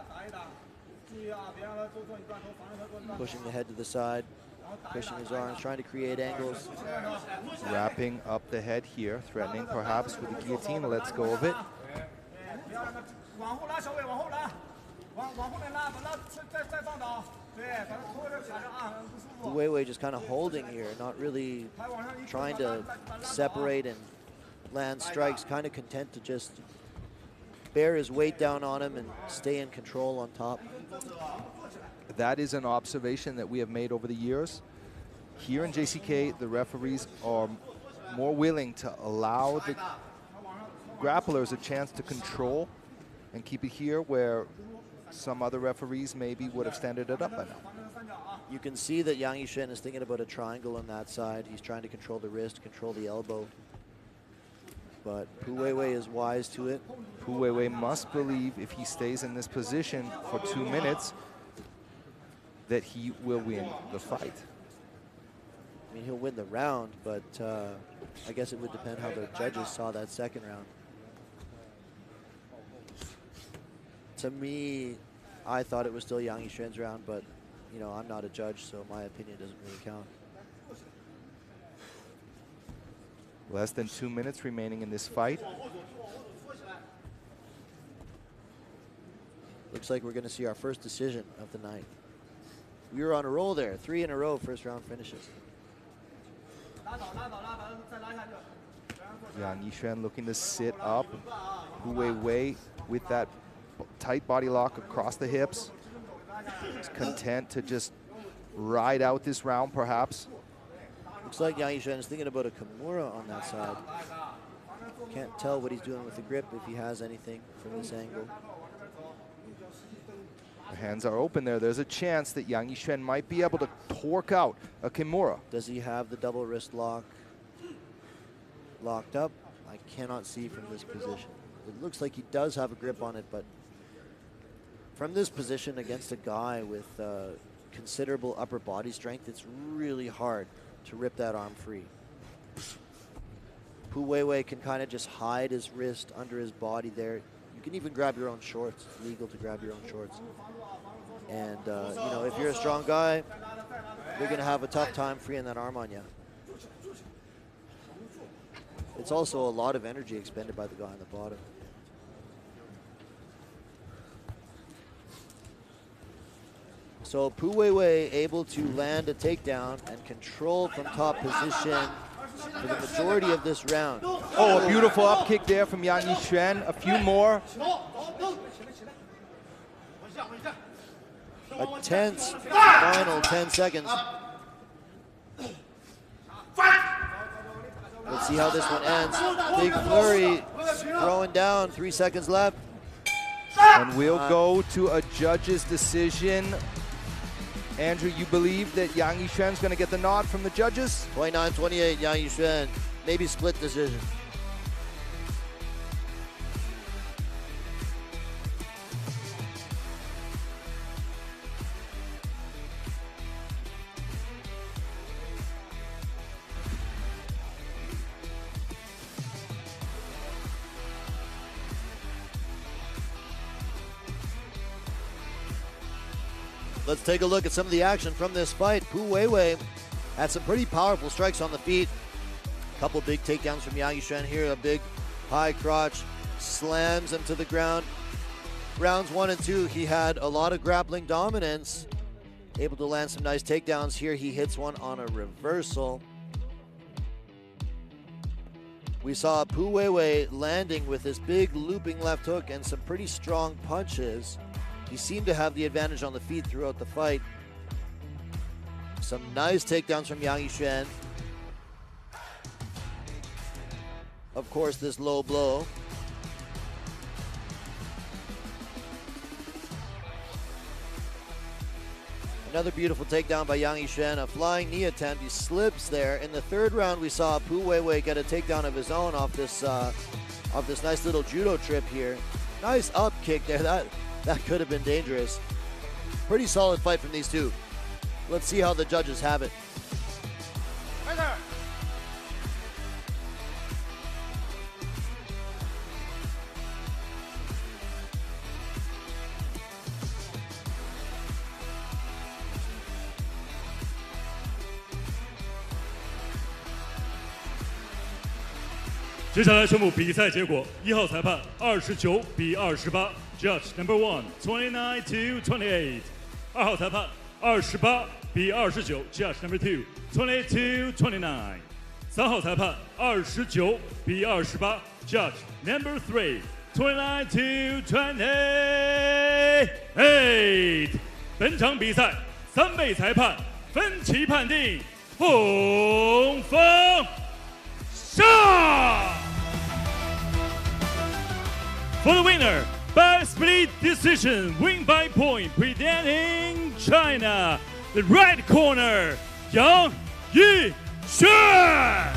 S11: Pushing the head to the side, pushing his arms, trying to create angles.
S8: Wrapping up the head here, threatening perhaps with the guillotine. Let's go of it.
S11: Pu Weiwei just kind of holding here, not really trying to separate and land strikes, kind of content to just bear his weight down on him and stay in control on top.
S8: That is an observation that we have made over the years. Here in JCK, the referees are more willing to allow the grapplers a chance to control and keep it here, where some other referees maybe would have standed it up by now.
S11: You can see that Yang Yixuan is thinking about a triangle on that side. He's trying to control the wrist, control the elbow. But Pu Weiwei is wise to it.
S8: Pu Weiwei must believe if he stays in this position for 2 minutes that he will win the fight.
S11: I mean, he'll win the round, but I guess it would depend how the judges saw that second round. To me, I thought it was still Yang Yixuan's round, but I'm not a judge, so my opinion doesn't really count.
S8: Less than 2 minutes remaining in this fight.
S11: Looks like we're going to see our first decision of the night. We were on a roll there, 3 in a row first round finishes.
S8: Yang Yixuan looking to sit up. Pu Weiwei with that tight body lock across the hips. He's content to just ride out this round, perhaps.
S11: Looks like Yang Yixuan is thinking about a Kimura on that side. Can't tell what he's doing with the grip, if he has anything from this angle.
S8: The hands are open there. There's a chance that Yang Yixuan might be able to torque out a Kimura.
S11: Does he have the double wrist lock locked up? I cannot see from this position. It looks like he does have a grip on it, but from this position against a guy with considerable upper body strength, it's really hard to rip that arm free. Pu Weiwei can kind of just hide his wrist under his body there. You can even grab your own shorts. It's legal to grab your own shorts. And, if you're a strong guy, you're going to have a tough time freeing that arm on you. It's also a lot of energy expended by the guy on the bottom. So Pu Weiwei able to land a takedown and control from top position for the majority of this round.
S8: Oh, a beautiful up kick there from Yang Yixuan. A few more.
S11: A tense final 10 seconds. Let's see how this one ends. Big flurry, throwing down, 3 seconds left.
S8: And we'll go to a judge's decision. Andrew, you believe that Yang Yixuan's going to get the nod from the judges?
S11: 29-28, Yang Yixuan. Maybe split decision. Let's take a look at some of the action from this fight. Pu Weiwei had some pretty powerful strikes on the feet. A couple big takedowns from Yang Yishuan here. A big high crotch slams him to the ground. Rounds 1 and 2, he had a lot of grappling dominance. Able to land some nice takedowns here. He hits one on a reversal. We saw Pu Weiwei landing with this big looping left hook and some pretty strong punches. He seemed to have the advantage on the feet throughout the fight. Some nice takedowns from Yang Yishuan. Of course, this low blow. Another beautiful takedown by Yang Yishuan, a flying knee attempt. He slips there. In the third round, we saw Pu Weiwei get a takedown of his own off this nice little judo trip here. Nice up kick there. That could have been dangerous. Pretty solid fight from these two. Let's see how the judges have it.
S1: Right there.
S10: 接下来宣布比赛结果：1号裁判29比28 ，Judge number 1 29 to 28；2号裁判28比29 ，Judge number 2 22 29；3号裁判29比28 ，Judge number 3 29 to 28。本场比赛3位裁判分歧判定，红方上。For the winner, by split decision, win by point, presenting China, the right corner, Yang Yishuan.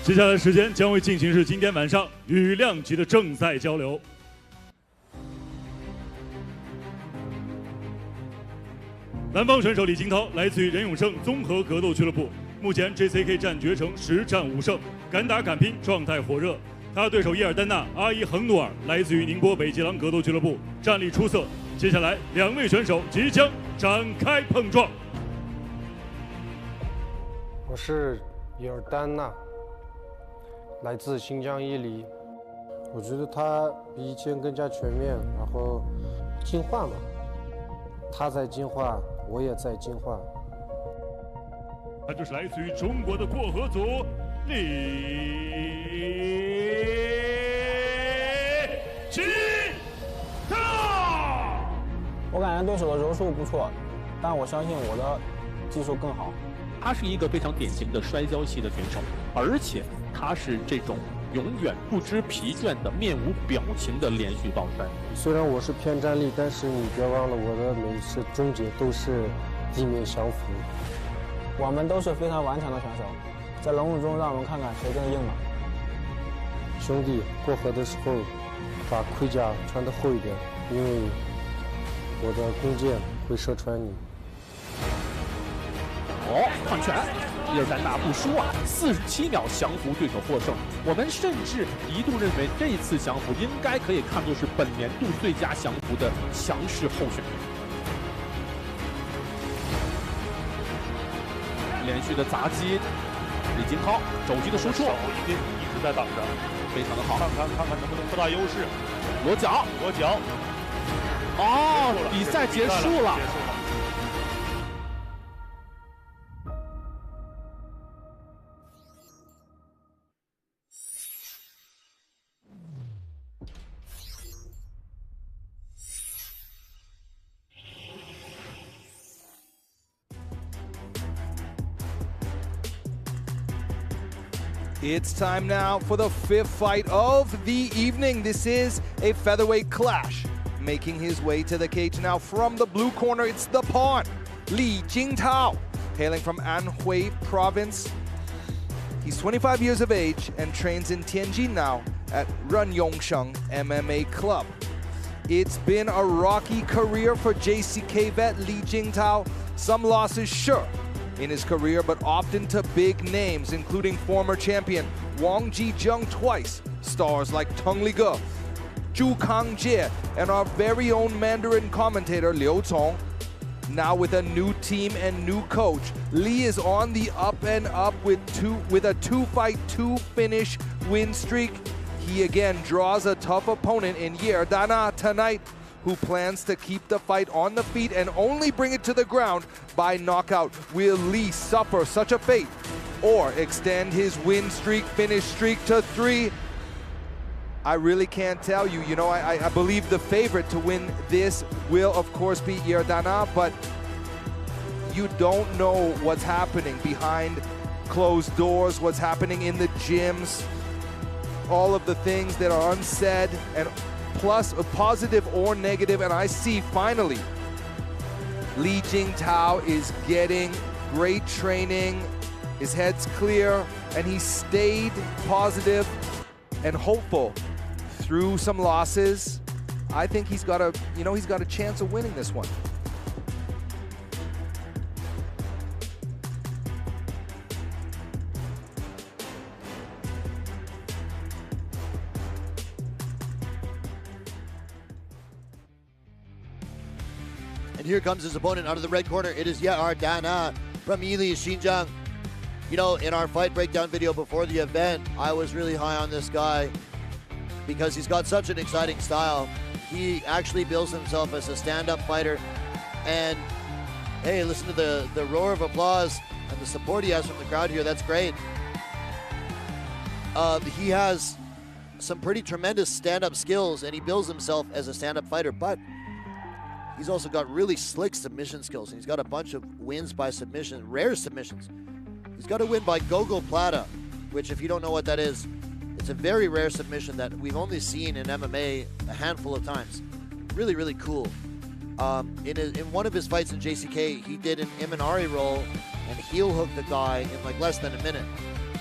S10: 接下来的时间将会进行是今天晚上羽量级的正赛交流。南方选手李金涛来自于任永胜综合格斗俱乐部，目前 JCK 战决成10战5胜，敢打敢拼，状态火热。他的对手伊尔丹娜阿伊恒努尔来自于宁波北极狼格斗俱乐部，战力出色。接下来2位选手即将展开碰撞。
S21: 我是伊尔丹娜。 来自新疆伊犁，我觉得他比以前更加全面，然后进化嘛，他在进化，我也在进化。
S10: 他就是来自于中国的过河族李金涛。
S4: 我感觉对手的柔术不错，但我相信我的技术更好。
S5: 他是一个非常典型的摔跤系的选手，而且。 他是这种永远不知疲倦的、面无表情的连续抱摔。
S21: 虽然我是偏站立，但是你别忘了，我的每次终结都是地面降服。
S4: 我们都是非常顽强的选手，在龙舞中让我们看看谁更硬吧。
S21: 兄弟，过河的时候把盔甲穿得厚一点，因为我的弓箭会射穿你。
S5: 哦，换拳。 伊尔丹娜不输啊，47秒降服对手获胜。我们甚至一度认为这次降服应该可以看作是本年度最佳降服的强势候选人。连续的砸击，李金涛肘击的输出，
S10: 一直在挡着，
S5: 非常的好。
S10: 看看能不能扩大优势。
S5: 裸脚，哦，比赛结束了。
S8: It's time now for the 5th fight of the evening. This is a featherweight clash. Making his way to the cage now from the blue corner, it's the Pawn, Li Jingtao, hailing from Anhui province. He's 25 years of age and trains in Tianjin now at Runyongsheng MMA Club. It's been a rocky career for JCK vet Li Jingtao. Some losses, sure, in his career, but often to big names, including former champion Wang Jizheng twice, stars like Teng Lige, Zhu Kangjie, and our very own Mandarin commentator Liu Cong. Now with a new team and new coach, Li is on the up and up with a 2-fight, 2-finish win streak. He again draws a tough opponent in Yerdana tonight, who plans to keep the fight on the feet and only bring it to the ground by knockout. Will Li suffer such a fate or extend his win streak, finish streak to 3? I really can't tell you. You know, I believe the favorite to win this will, of course, be Yerdana, but you don't know what's happening behind closed doors, what's happening in the gyms, all of the things that are unsaid, and plus a positive or negative. And I see finally Li Jingtao is getting great training, his head's clear, and he stayed positive and hopeful through some losses. I think he's got a chance of winning this one.
S11: And here comes his opponent out of the red corner. It is Yerdana from Yili, Xinjiang. You know, in our fight breakdown video before the event, I was really high on this guy because he's got such an exciting style. He actually bills himself as a stand-up fighter. And hey, listen to the roar of applause and the support he has from the crowd here. That's great. He has some pretty tremendous stand-up skills, and he bills himself as a stand-up fighter, but he's also got really slick submission skills, and he's got a bunch of wins by submission, rare submissions. He's got a win by Gogo Plata, which, if you don't know what that is, it's a very rare submission that we've only seen in MMA a handful of times. Really, really cool. In one of his fights in JCK, he did an Imanari roll and heel hooked the guy in like less than a minute.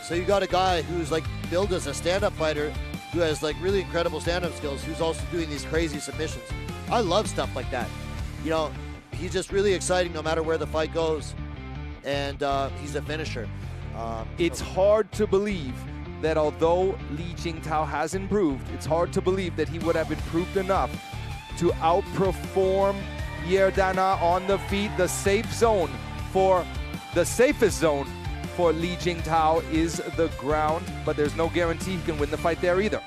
S11: So you got a guy who's like billed as a stand-up fighter, who has like really incredible stand-up skills, who's also doing these crazy submissions. I love stuff like that. You know, he's just really exciting no matter where the fight goes, and he's a finisher.
S8: It's hard to believe that although Li Jingtao has improved, it's hard to believe that he would have improved enough to outperform Yerdana on the feet. The safest zone for Li Jingtao is the ground, but there's no guarantee he can win the fight there either.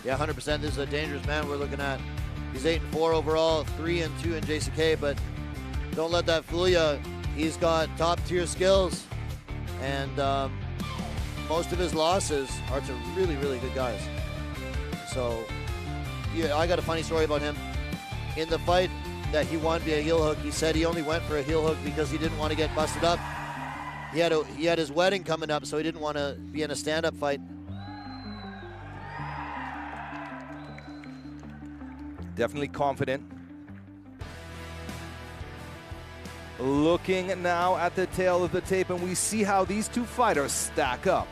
S11: Yeah, 100%. This is a dangerous man we're looking at. He's 8-4 overall, 3-2 in JCK, but don't let that fool you. He's got top-tier skills, and most of his losses are to really, really good guys. So, yeah, I got a funny story about him. In the fight that he won via heel hook, he said he only went for a heel hook because he didn't want to get busted up. He had his wedding coming up, so he didn't want to be in a stand-up fight.
S8: Definitely confident. Looking now at the tail of the tape, and we see how these two fighters stack up.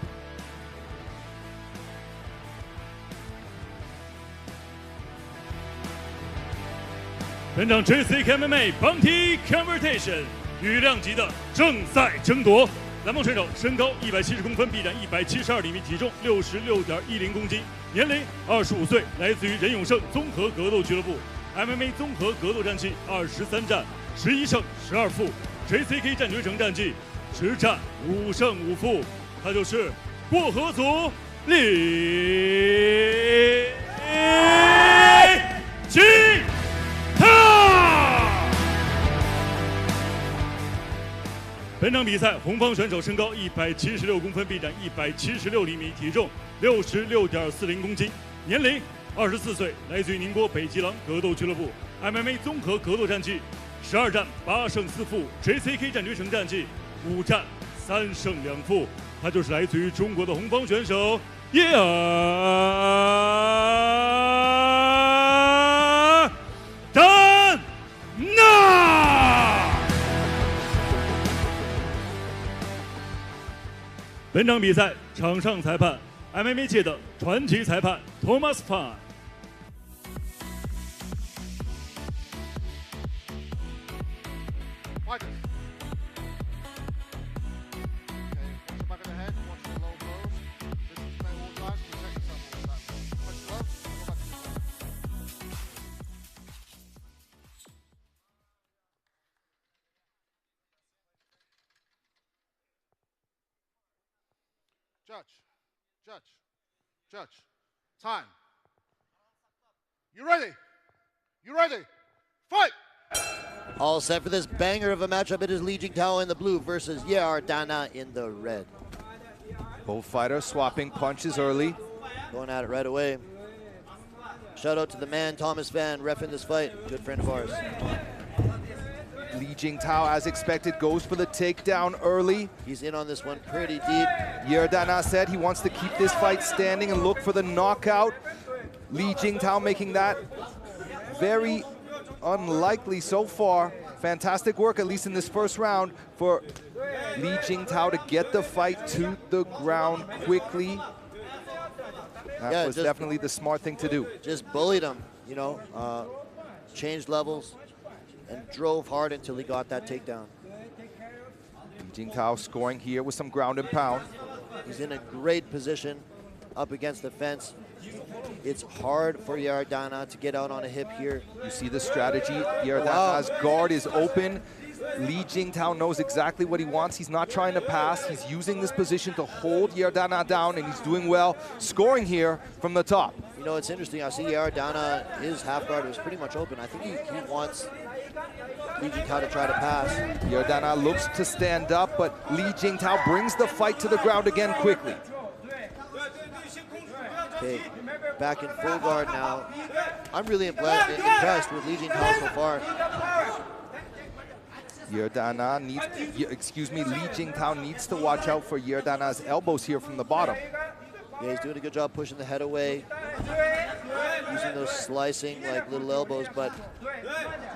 S10: 本场 JCK MMA Bounty Competition 羽量级的正在争夺。蓝帽选手身高170公分，臂展172厘米，体重66.10公斤，年龄25岁，来自于任永胜综合格斗俱乐部 ，MMA 综合格斗战绩23战11胜12负 ，JCK 战决城战绩10战5胜5负，他就是过河族李金涛。本场比赛，红方选手身高176公分，臂展176厘米，体重66.40公斤，年龄24岁，来自于宁波北极狼格斗俱乐部 ，MMA 综合格斗战绩12战8胜4负 ，JCK 战决城战绩5战3胜2负，他就是来自于中国的红方选手叶尔丹娜。本场比赛场上裁判 MMA 界的传奇裁判 Thomas Fine。Judge,
S1: time. You ready? You ready? Fight!
S11: All set for this banger of a matchup. It is Li Jingtao in the blue versus Yair Dana in the red.
S8: Both fighters swapping punches early.
S11: Going at it right away. Shout out to the man, Thomas Van, reffing this fight. Good friend of ours.
S8: Li Jingtao, as expected, goes for the takedown early.
S11: He's in on this one pretty deep.
S8: Yair Dana said he wants to keep this fight standing and look for the knockout. Li Jingtao making that very unlikely so far. Fantastic work, at least in this first round, for Li Jingtao to get the fight to the ground quickly. That was definitely the smart thing to do.
S11: Just bullied him, you know, changed levels and drove hard until he got that takedown.
S8: Li Jingtao scoring here with some ground and pound.
S11: He's in a great position up against the fence. It's hard for Yair Dana to get out on a hip here.
S8: You see the strategy. Yair Dana's guard is open. Li Jingtao knows exactly what he wants. He's not trying to pass. He's using this position to hold Yair Dana down, and he's doing well, scoring here from the top.
S11: You know, it's interesting. I see Yair Dana, his half guard was pretty much open. I think he wants Li Jingtao to try to pass.
S8: Yair Dana looks to stand up, but Li Jingtao brings the fight to the ground again quickly.
S11: Okay, back in full guard now. I'm really impressed with Li Jingtao so far.
S8: Yair Dana needs, Li Jingtao needs to watch out for Yair Dana's elbows here from the bottom.
S11: Yeah, he's doing a good job pushing the head away, using those slicing like little elbows, but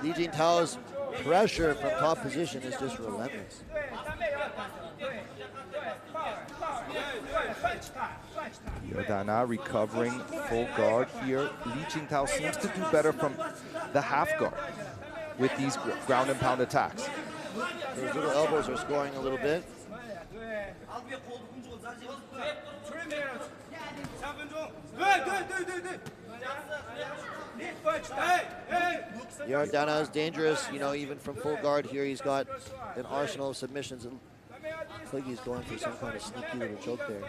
S11: Li Jingtao's pressure from top position is just relentless.
S8: Yair Dana recovering full guard here. Li Jingtao seems to do better from the half guard with these ground and pound attacks.
S11: Those little elbows are scoring a little bit. Yair Dana is dangerous, you know, even from full guard here. He's got an arsenal of submissions. It looks like he's going for some kind of sneaky little choke there.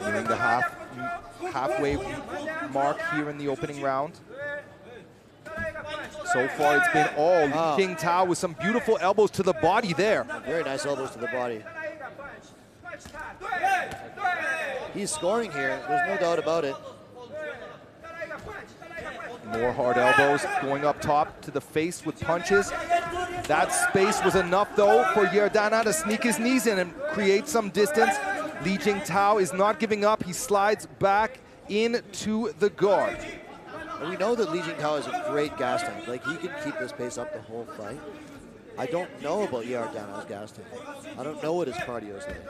S8: Nearing the halfway mark here in the opening round. So far it's been all Li Jingtao with some beautiful elbows to the body there.
S11: Very nice elbows to the body. He's scoring here, there's no doubt about it.
S8: More hard elbows going up top to the face with punches. That space was enough though for Yair Dana to sneak his knees in and create some distance. Li Jingtao is not giving up. He slides back into the guard.
S11: And we know that Li Jingtao is a great gas tank. Like, he can keep this pace up the whole fight. I don't know about Yair Dana's gas tank. I don't know what his cardio is like.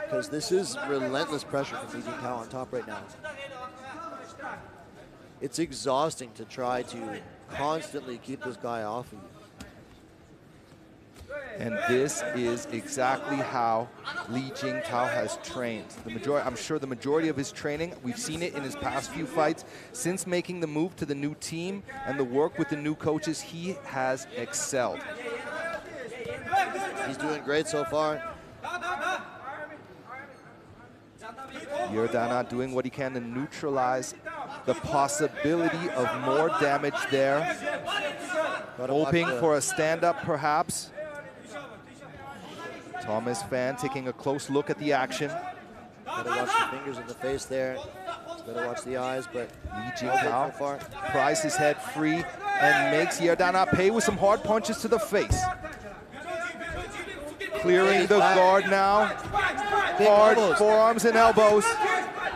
S11: Because this is relentless pressure from Li Jingtao on top right now. It's exhausting to try to constantly keep this guy off of you.
S8: And this is exactly how Li Jingtao has trained. I'm sure the majority of his training, we've seen it in his past few fights. Since making the move to the new team and the work with the new coaches, he has excelled.
S11: He's doing great so far.
S8: Yair Dana doing what he can to neutralize the possibility of more damage there. Hoping for a stand-up perhaps. Thomas Fan taking a close look at the action.
S11: Gotta watch the fingers in the face there. Gotta watch the eyes, but
S8: Li Jingtao pries his head free and makes Yair Dana pay with some hard punches to the face. Clearing the guard now. Hard forearms and elbows.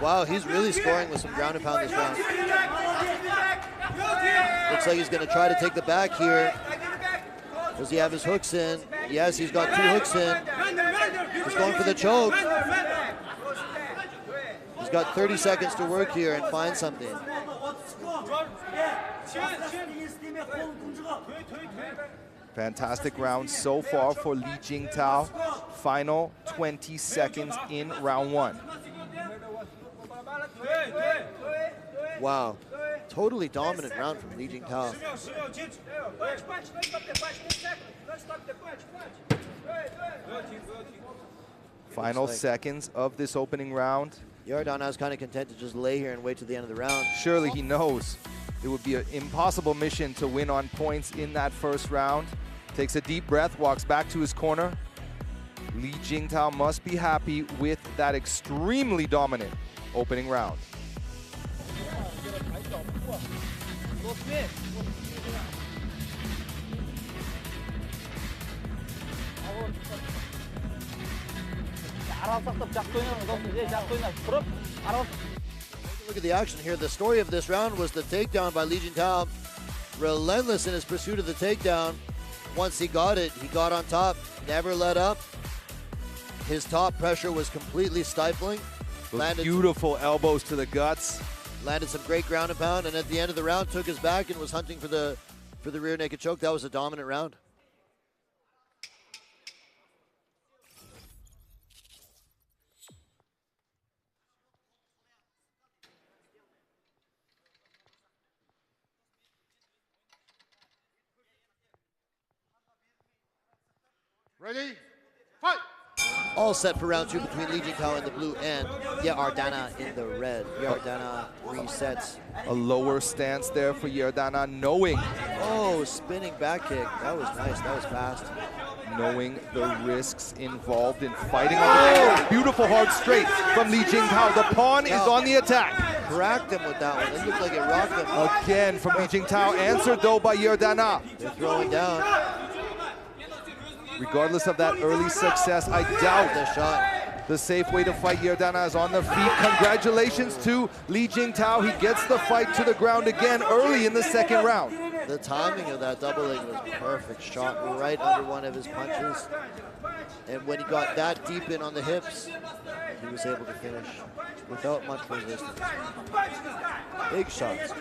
S11: Wow, he's really scoring with some ground and pound this round. Looks like he's gonna try to take the back here. Does he have his hooks in? Yes, he's got 2 hooks in. He's going for the choke. He's got 30 seconds to work here and find something.
S8: Fantastic round so far for Li Jingtao. Final 20 seconds in round 1.
S11: Wow, totally dominant round from Li Jingtao.
S8: Final seconds of this opening round.
S11: Yardana is kind of content to just lay here and wait to the end of the round.
S8: Surely he knows it would be an impossible mission to win on points in that first round. Takes a deep breath, walks back to his corner. Li Jingtao must be happy with that extremely dominant opening round.
S11: Look at the action here. The story of this round was the takedown by Li Jingtao. Relentless in his pursuit of the takedown. Once he got it, he got on top, never let up. His top pressure was completely stifling.
S8: Those beautiful elbows to the guts.
S11: Landed some great ground and pound, and at the end of the round took his back and was hunting for the rear naked choke. That was a dominant round.
S1: Ready? Fight!
S11: All set for round 2 between Li Jingtao in the blue and Yardana in the red. Yardana resets.
S8: A lower stance there for Yardana, knowing.
S11: Oh, spinning back kick. That was nice. That was fast.
S8: Knowing the risks involved in fighting. Oh, beautiful hard straight from Li Jingtao. The pawn is on the attack.
S11: Cracked him with that one. It looked like it rocked him.
S8: Again from Li Jingtao. Answered though by Yardana.
S11: They're throwing down.
S8: Regardless of that early success, I doubt the safe way to fight Yardana is on the feet. Congratulations to Li Jingtao. He gets the fight to the ground again early in the second round.
S11: The timing of that double leg was perfect. Shot right under one of his punches. And when he got that deep in on the hips, he was able to finish without much resistance. Big shots.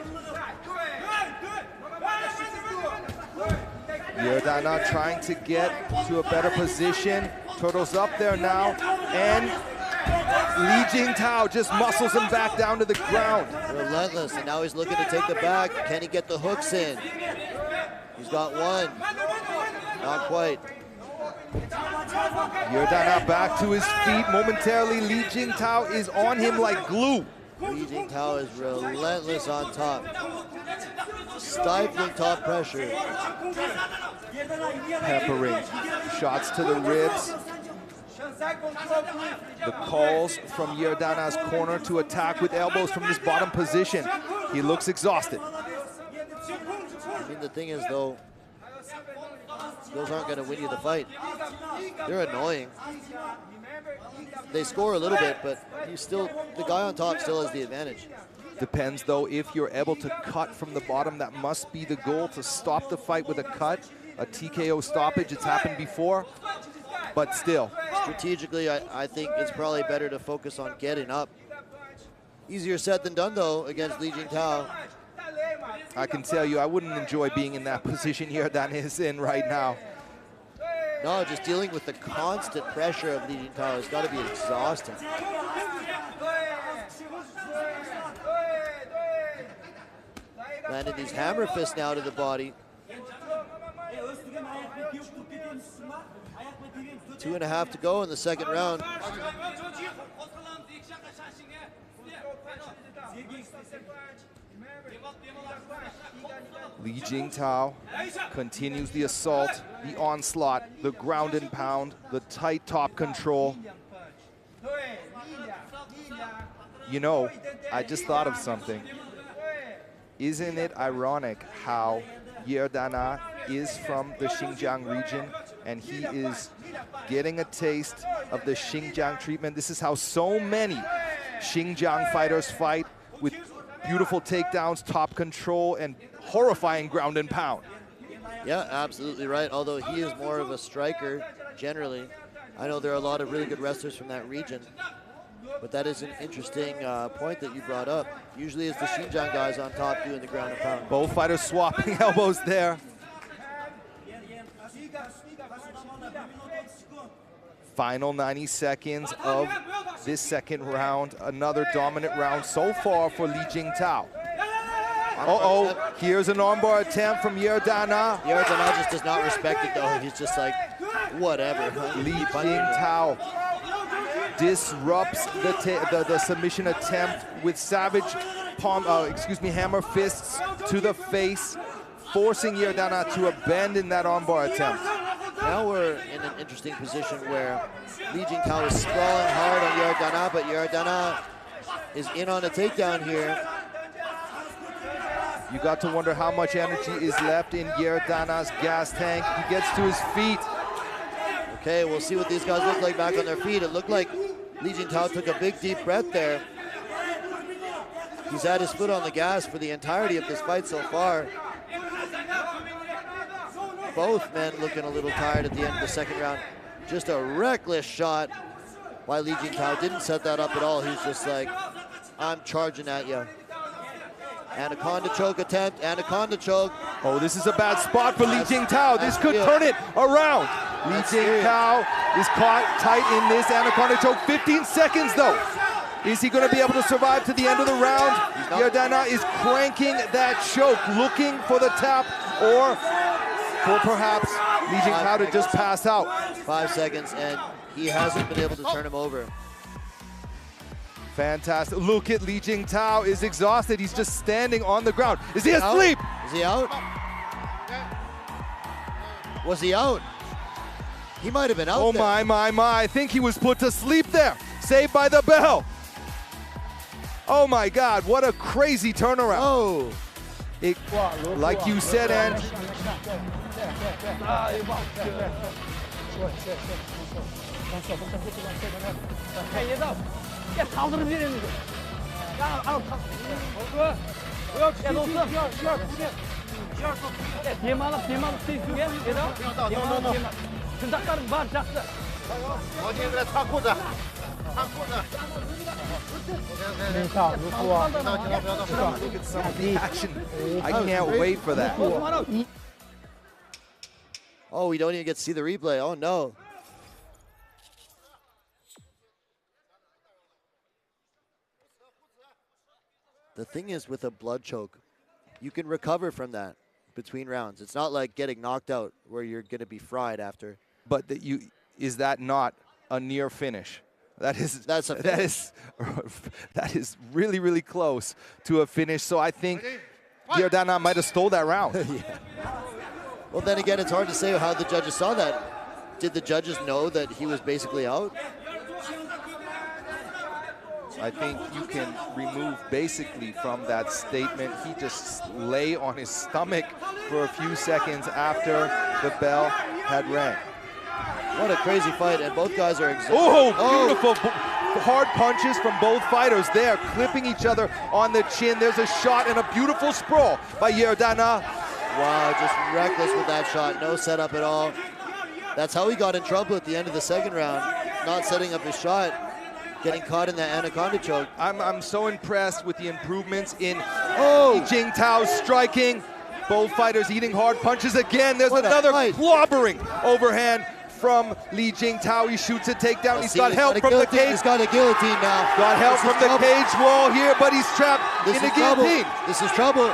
S8: Yardana trying to get to a better position. Turtles up there now. And Li Jingtao just muscles him back down to the ground.
S11: Relentless, and now he's looking to take the back. Can he get the hooks in? He's got one. Not quite.
S8: Yardana back to his feet momentarily. Li Jingtao is on him like glue.
S11: Li Jingtao is relentless on top. Stifling top pressure.
S8: Peppering shots to the ribs. The calls from Yardana's corner to attack with elbows from this bottom position. He looks exhausted.
S11: I mean, the thing is, though, those aren't going to win you the fight. They're annoying. They score a little bit, but the guy on top still has the advantage.
S8: Depends, though, if you're able to cut from the bottom. That must be the goal, to stop the fight with a cut, a TKO stoppage. It's happened before, but still.
S11: Strategically, I think it's probably better to focus on getting up. Easier said than done, though, against Li Jingtao.
S8: I can tell you, I wouldn't enjoy being in that position Yardana is in right now.
S11: No, just dealing with the constant pressure of Li Jingtao has got to be exhausting. Landing these hammer fists now to the body. 2.5 to go in the second round.
S8: Li Jingtao continues the assault, the onslaught, the ground and pound, the tight top control. You know, I just thought of something. Isn't it ironic how Yardana is from the Xinjiang region and he is getting a taste of the Xinjiang treatment? This is how so many Xinjiang fighters fight, with beautiful takedowns, top control, and horrifying ground and pound.
S11: Yeah, absolutely right. Although he is more of a striker generally. I know there are a lot of really good wrestlers from that region, but that is an interesting point that you brought up. Usually it's the Xinjiang guys on top doing the ground and pound.
S8: Both fighters swapping elbows there. Final 90 seconds of this second round. Another dominant round so far for Li Jingtao. Uh-oh, here's an armbar attempt from Yerdana.
S11: Yerdana just does not respect it though. He's just like, whatever.
S8: Li Jingtao disrupts the submission attempt with savage hammer fists to the face, forcing Yerdana to abandon that armbar attempt.
S11: Now we're in an interesting position where Li Jingtao is sprawling hard on Yerdana, but Yerdana is in on a takedown here.
S8: You got to wonder how much energy is left in Yerdana's gas tank. He gets to his feet.
S11: Okay, we'll see what these guys look like back on their feet. It looked like Li Jingtao took a big deep breath there. He's had his foot on the gas for the entirety of this fight so far. Both men looking a little tired at the end of the second round. Just a reckless shot by Li Jingtao. Didn't set that up at all. He's just like, I'm charging at you. Anaconda choke attempt, anaconda choke.
S8: Oh, this is a bad spot for Li Jingtao. This could turn it around. Li Jingtao is caught tight in this anaconda choke. 15 seconds though. Is he going to be able to survive to the end of the round? Yerdana is cranking that choke, looking for the tap or for perhaps Li Jingtao to just pass out.
S11: 5 seconds, and he hasn't been able to turn him over.
S8: Fantastic. Look at Li Jingtao is exhausted. He's just standing on the ground. Is he asleep?
S11: Is he out? Was he out? He might have been out.
S8: Oh
S11: there.
S8: my. I think he was put to sleep there. Saved by the bell. Oh my God, what a crazy turnaround.
S11: Oh.
S8: It, like you said, and look at some of the action. I can't wait for that.
S11: Oh, we don't even get to see the replay. Oh no. The thing is with a blood choke, you can recover from that between rounds. It's not like getting knocked out where you're going to be fried after.
S8: But is that not a near finish? That is really close to a finish. So I think Yerdana might have stole that round.
S11: Yeah. Well, then again, it's hard to say how the judges saw that. Did the judges know that he was basically out?
S8: I think you can remove basically from that statement. He just lay on his stomach for a few seconds after the bell had rang.
S11: What a crazy fight, and both guys are exhausted.
S8: Oh, beautiful hard punches from both fighters there, clipping each other on the chin. There's a shot and a beautiful sprawl by Yerdana.
S11: Wow, just reckless with that shot, no setup at all. That's how he got in trouble at the end of the second round, not setting up his shot, getting caught in that anaconda choke.
S8: I'm so impressed with the improvements in Li Jingtao's striking. Both fighters eating hard punches again. There's another clobbering overhand from Li Jingtao. He shoots a takedown. He's got help from the cage.
S11: He's got a guillotine now.
S8: Got help from the cage wall here, but he's trapped in the guillotine.
S11: This is trouble.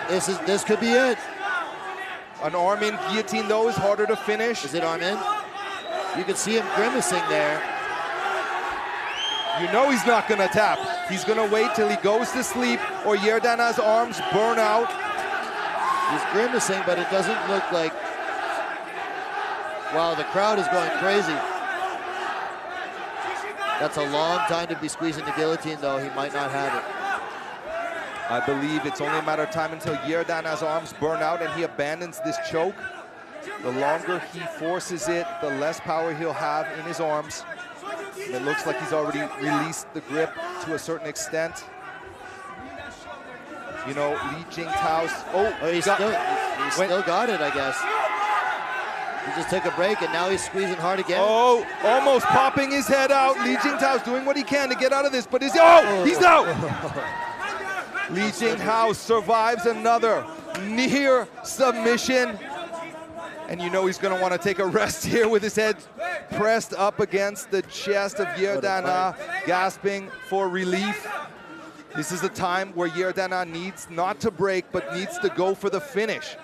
S11: This could be it.
S8: An arm-in guillotine, though, is harder to finish.
S11: Is it arm-in? You can see him grimacing there.
S8: You know he's not going to tap. He's going to wait till he goes to sleep or Yerdana's arms burn out.
S11: He's grimacing, but it doesn't look like... Wow, the crowd is going crazy. That's a long time to be squeezing the guillotine, though. He might not have it.
S8: I believe it's only a matter of time until Yerdana's arms burn out and he abandons this choke. The longer he forces it, the less power he'll have in his arms. And it looks like he's already released the grip to a certain extent. You know, Li Jingtao's...
S11: He's still got it, I guess. He just took a break, and now he's squeezing hard again.
S8: Oh, almost popping his head out. Li Jingtao's doing what he can to get out of this, but he's out! Li Jingtao survives another near submission. And you know he's going to want to take a rest here with his head pressed up against the chest of Yerdana, gasping for relief. This is the time where Yerdana needs not to break, but needs to go for the finish.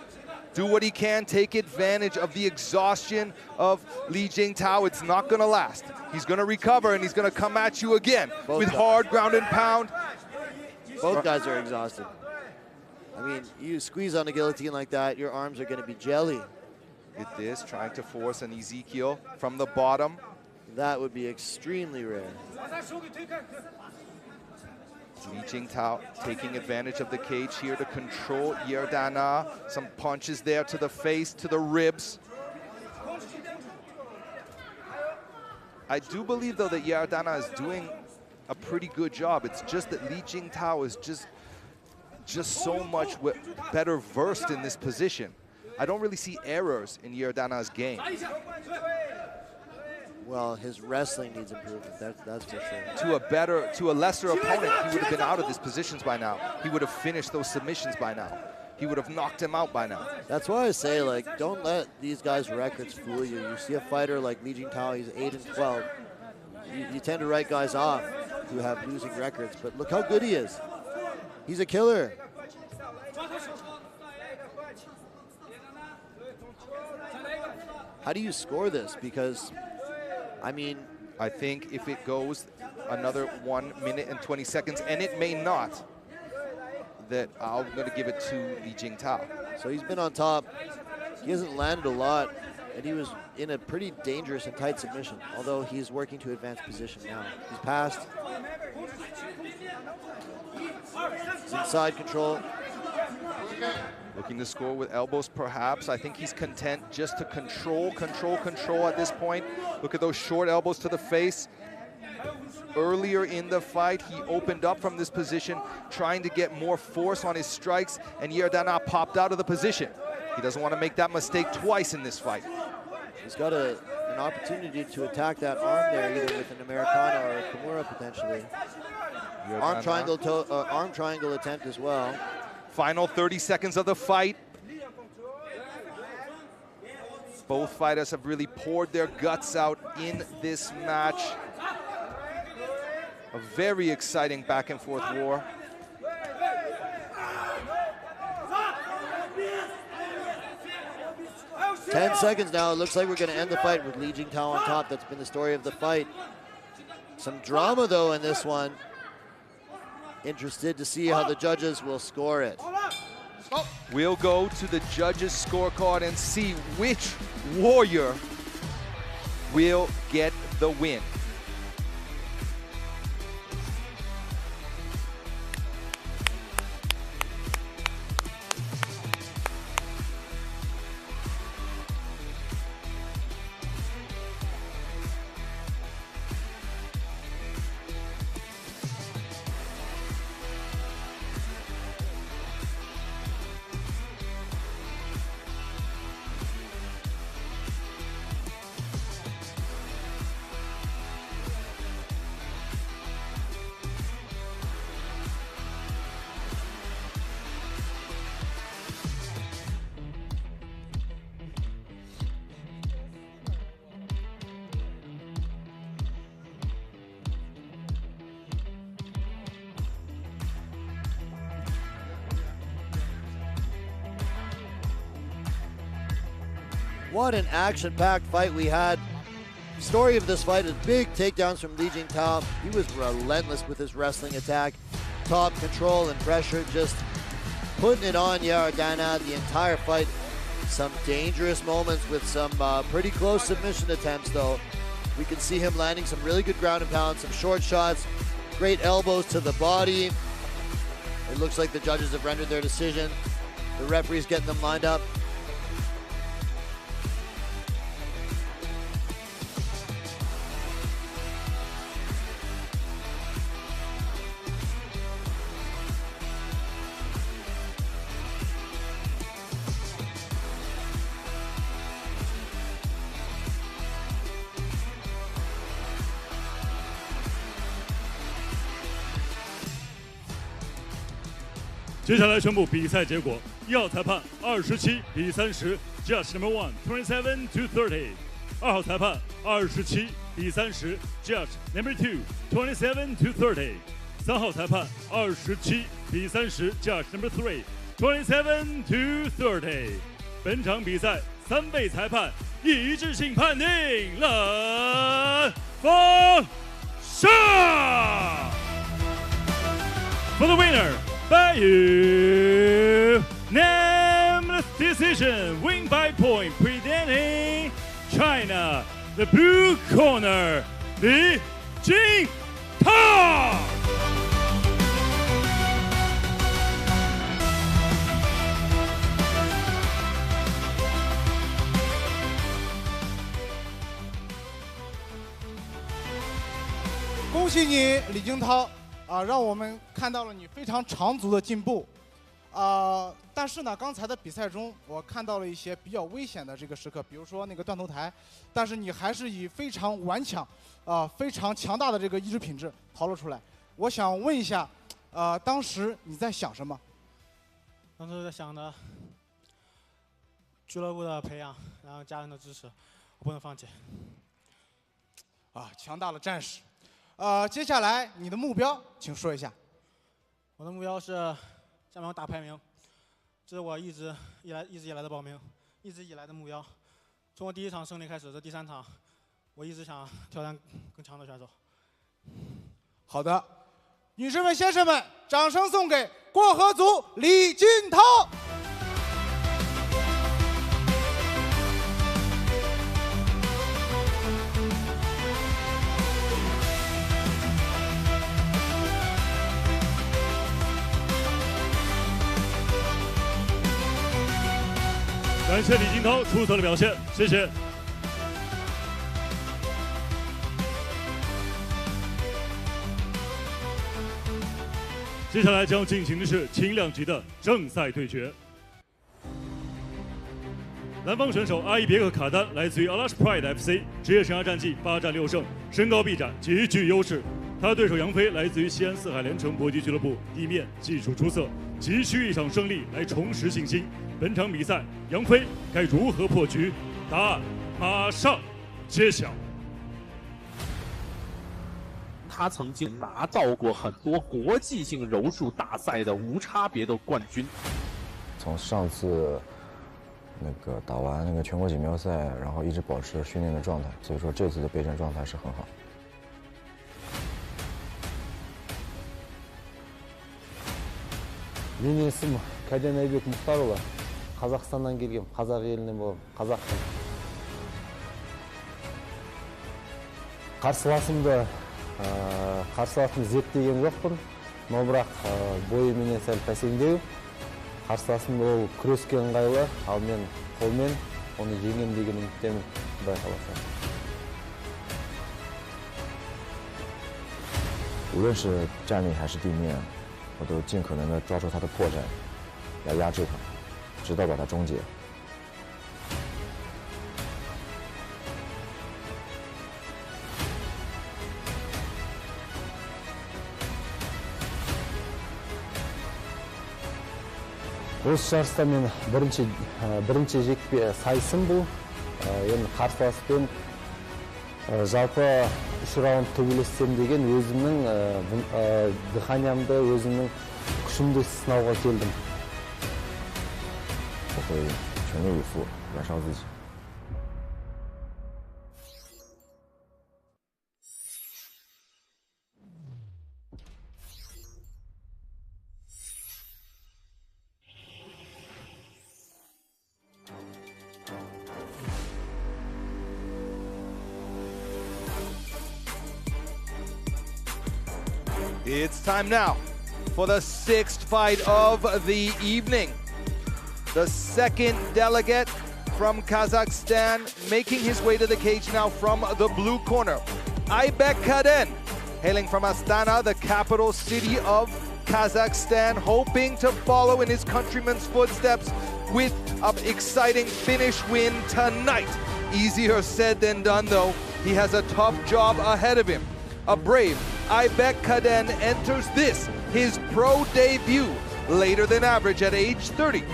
S8: Do what he can, take advantage of the exhaustion of Li Jingtao. It's not going to last. He's going to recover, and he's going to come at you again with hard ground and pound.
S11: Both guys are exhausted. I mean, you squeeze on a guillotine like that, your arms are going to be jelly.
S8: At this, trying to force an Ezekiel from the bottom.
S11: That would be extremely rare.
S8: Li Jingtao taking advantage of the cage here to control Yerdana. Some punches there to the face, to the ribs. I do believe, though, that Yerdana is doing a pretty good job. It's just that Li Jingtao is just so much better versed in this position. I don't really see errors in Yerdana's game.
S11: Well, his wrestling needs improvement, that's for sure.
S8: To a lesser opponent, he would have been out of these positions by now. He would have finished those submissions by now. He would have knocked him out by now.
S11: That's why I say, like, don't let these guys' records fool you. You see a fighter like Li Jingtao, he's 8-12. You tend to write guys off who have losing records, but look how good he is. He's a killer. How do you score this? Because, I mean,
S8: I think if it goes another 1 minute and 20 seconds, and it may not, that I'm going to give it to Li Jingtao.
S11: So he's been on top. He hasn't landed a lot, and he was in a pretty dangerous and tight submission, although he's working to advance position now. He's passed. He's inside control.
S8: Looking to score with elbows, perhaps. I think he's content just to control at this point. Look at those short elbows to the face. Earlier in the fight, he opened up from this position, trying to get more force on his strikes, and Yerdana popped out of the position. He doesn't want to make that mistake twice in this fight.
S11: He's got an opportunity to attack that arm there, either with an Americana or a Kimura potentially. Arm triangle attempt as well.
S8: Final 30 seconds of the fight. Both fighters have really poured their guts out in this match. A very exciting back and forth war.
S11: Ten seconds now. It looks like we're going to end the fight with Li Jingtao on top. That's been the story of the fight. Some drama, though, in this one. Interested to see how the judges will score it.
S8: We'll go to the judges' scorecard and see which warrior will get the win.
S11: What an action-packed fight we had. The story of this fight is big takedowns from Li Jingtao. He was relentless with his wrestling attack. Top control and pressure, just putting it on Yerdana the entire fight. Some dangerous moments with some pretty close submission attempts, though. We can see him landing some really good ground and pound, some short shots, great elbows to the body. It looks like the judges have rendered their decision. The referee's getting them lined up.
S10: 接下来宣布比赛结果：1号裁判27比30 ，Judge number 1 27 to 30；2号裁判27比30 ，Judge number 2 27 to 30；3号裁判27比30 ，Judge number 3 27 to 30。本场比赛3位裁判一致性判定蓝方胜。For the winner, by unanimous decision, win by point, presenting China, the blue corner, Li Jintao.
S2: 恭喜你，李惊涛啊，让我们看到了你非常长足的进步但是呢，刚才的比赛中，我看到了一些比较危险的这个时刻，比如说那个断头台，但是你还是以非常顽强非常强大的这个意志品质逃了出来。我想问一下，当时你在想什么？
S21: 当时在想的，俱乐部的培养，然后家人的支持，我不能放弃。
S2: 强大的战士。接下来你的目标，请说一下。
S21: 我的目标是下面打排名，这是我一直以来的保命，一直以来的目标。从我第1场胜利开始，这第3场，我一直想挑战更强的选手。
S2: 好的，女士们、先生们，掌声送给过河族李惊涛。
S10: 感谢李惊涛出色的表现，谢谢。接下来将进行的是轻量级的正赛对决。南方选手阿伊别克卡丹来自于 Alash Pride FC， 职业生涯战绩8战6胜，身高臂展极具优势。他的对手杨飞来自于西安四海连城搏击俱乐部，地面技术出色，急需一场胜利来重拾信心。本场比赛，杨飞该如何破局？答案马上揭晓。
S5: 他曾经拿到过很多国际性柔术大赛的无差别的冠军。
S6: 从上次打完那个全国锦标赛，然后一直保持训练的状态，所以说这次的备战状态是很好。
S21: Менің есімім Кәден Айбек Мұхтарұлы. Қазақстаннан келгем, қазақ елінен болам, қазақпын. Қарсыласымды зерттеген жоқпын, но бірақ бойыменен сәл пәсеңдеу. Қарсыласым ол күреске ыңғайлы, ал мен қолмен оны жеңем деген үміттемін, Құдай қаласа.
S6: 无论是站立还是地面，我都尽可能的抓住他的破绽，来压制他，直到把他终结。
S21: Осы жарыста мен бірінші жекпе сайысым бұл. Енді қарсыласпен жалпы 3 раунд төбелессем деген өзімнің дыханиямды, өзімнің күшімді сынауға келдім.
S6: 我会全力以赴，燃烧自己。
S8: It's time now for the 6th fight of the evening. The second delegate from Kazakhstan making his way to the cage now from the blue corner. Aybek Kaden, hailing from Astana, the capital city of Kazakhstan, hoping to follow in his countryman's footsteps with an exciting finish win tonight. Easier said than done though. He has a tough job ahead of him. A brave Aybek Kaden enters this, his pro debut later than average at age 30.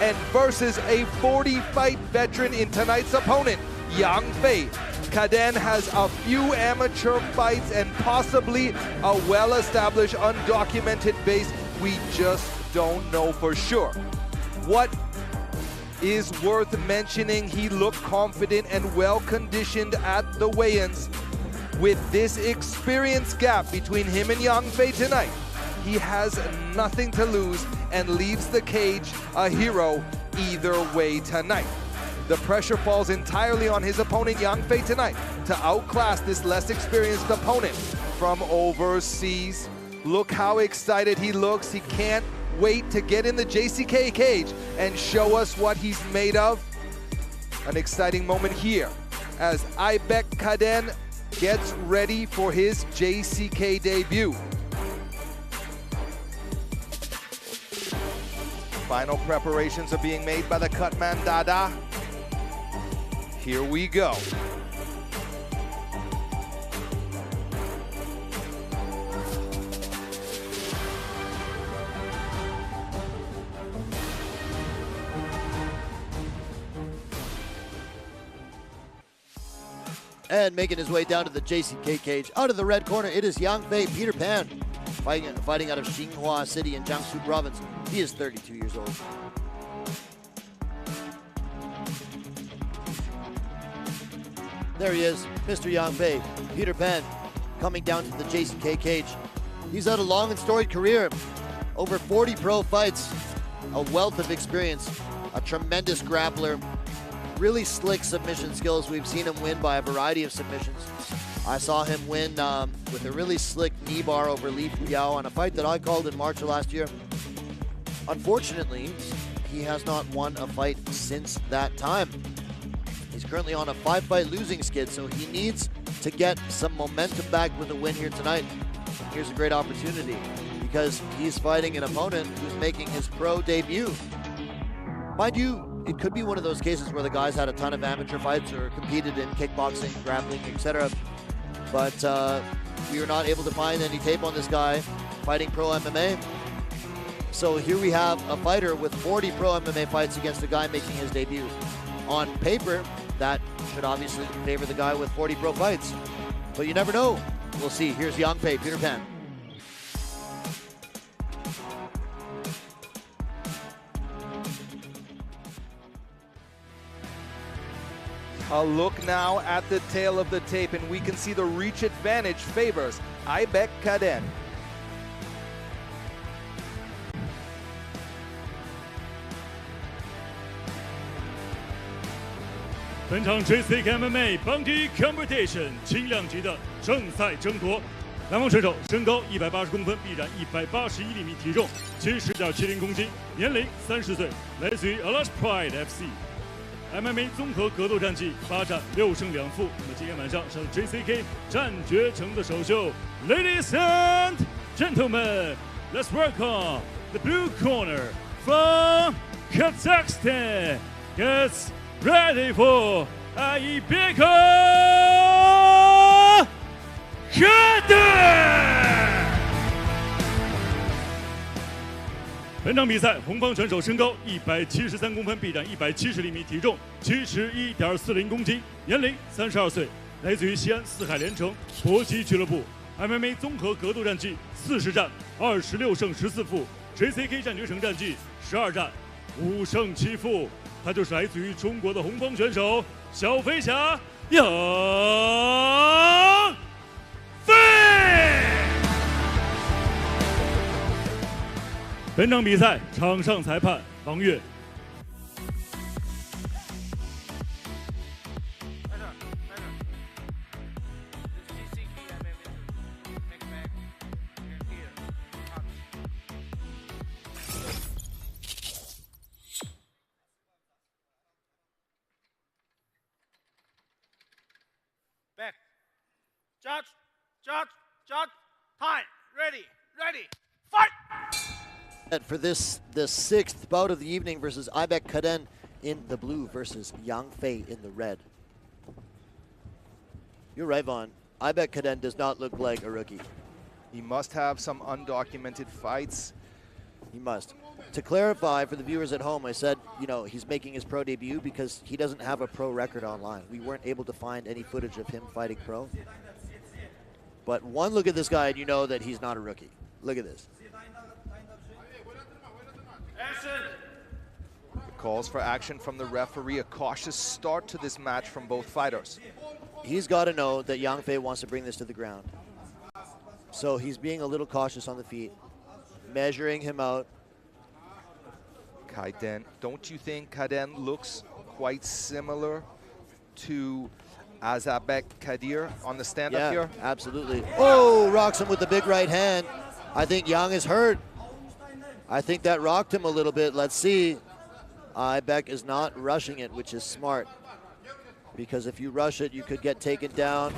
S8: And versus a 40-fight veteran in tonight's opponent, Yang Fei. Caden has a few amateur fights and possibly a well-established, undocumented base. We just don't know for sure. What is worth mentioning, he looked confident and well-conditioned at the weigh-ins. With this experience gap between him and Yang Fei tonight, he has nothing to lose and leaves the cage a hero either way tonight. The pressure falls entirely on his opponent Yang Fei tonight to outclass this less experienced opponent from overseas. Look how excited he looks. He can't wait to get in the JCK cage and show us what he's made of. An exciting moment here as Aibek Caden gets ready for his JCK debut. Final preparations are being made by the cutman Dada. Here we go.
S11: And making his way down to the JCK cage. Out of the red corner, it is Yang Fei Peter Pan, fighting out of Xinhua City in Jiangsu Province. He is 32 years old. There he is, Mr. Yang Fei, Peter Pan, coming down to the JCK cage. He's had a long and storied career, over 40 pro fights, a wealth of experience, a tremendous grappler, really slick submission skills. We've seen him win by a variety of submissions. I saw him win with a really slick knee bar over Li Fuyao on a fight that I called in March of last year. Unfortunately, he has not won a fight since that time. He's currently on a 5-fight losing skid, so he needs to get some momentum back with a win here tonight. Here's a great opportunity because he's fighting an opponent who's making his pro debut. Mind you, it could be one of those cases where the guy's had a ton of amateur fights or competed in kickboxing, grappling, etc. But we were not able to find any tape on this guy fighting pro MMA. So here we have a fighter with 40 pro MMA fights against a guy making his debut. On paper, that should obviously favor the guy with 40 pro fights. But you never know. We'll see. Here's Yang Fei, Peter Pan.
S8: A look now at the tail of the tape, and we can see the reach advantage favors Aibek Caden.
S10: 本场 JCK MMA Bounty Competition 轻量级的正赛争夺，南方选手身高180公分，臂展181厘米，体重70.70公斤，年龄30岁，来自于 Alash Pride FC。MMA 综合格斗战绩8战6胜2负。那么今天晚上是 JCK 战决城的首秀 ，Ladies and gentlemen, let's welcome the blue corner from Kazakhstan. Gets ready for Aibek Caden. 本场比赛，红方选手身高173公分，臂展170厘米，体重71.40公斤，年龄32岁，来自于西安四海连城搏击俱乐部。MMA 综合格斗战绩40战26胜14负 ，JCK 战决城战绩12战5胜7负。他就是来自于中国的红方选手小飞侠杨飞。本场比赛场上裁判王悦。
S5: Back. Judge, time, ready, fight!
S11: For this, the 6th bout of the evening versus Aibek Caden in the blue versus Yang Fei in the red. You're right, Vaughn. Aibek Caden does not look like a rookie.
S8: He must have some undocumented fights.
S11: He must. To clarify for the viewers at home, I said, you know, he's making his pro debut because he doesn't have a pro record online. We weren't able to find any footage of him fighting pro. But one look at this guy and you know that he's not a rookie. Look at this.
S8: Calls for action from the referee. A cautious start to this match from both fighters.
S11: He's got to know that Yang Fei wants to bring this to the ground. So he's being a little cautious on the feet, measuring him out.
S8: Kaiden, don't you think Kaiden looks quite similar to Azabek Kadir on the stand-up here?
S11: Yeah, absolutely. Oh, rocks him with the big right hand. I think Yang is hurt. I think that rocked him a little bit. Let's see. Aibek is not rushing it, which is smart. Because if you rush it, you could get taken down.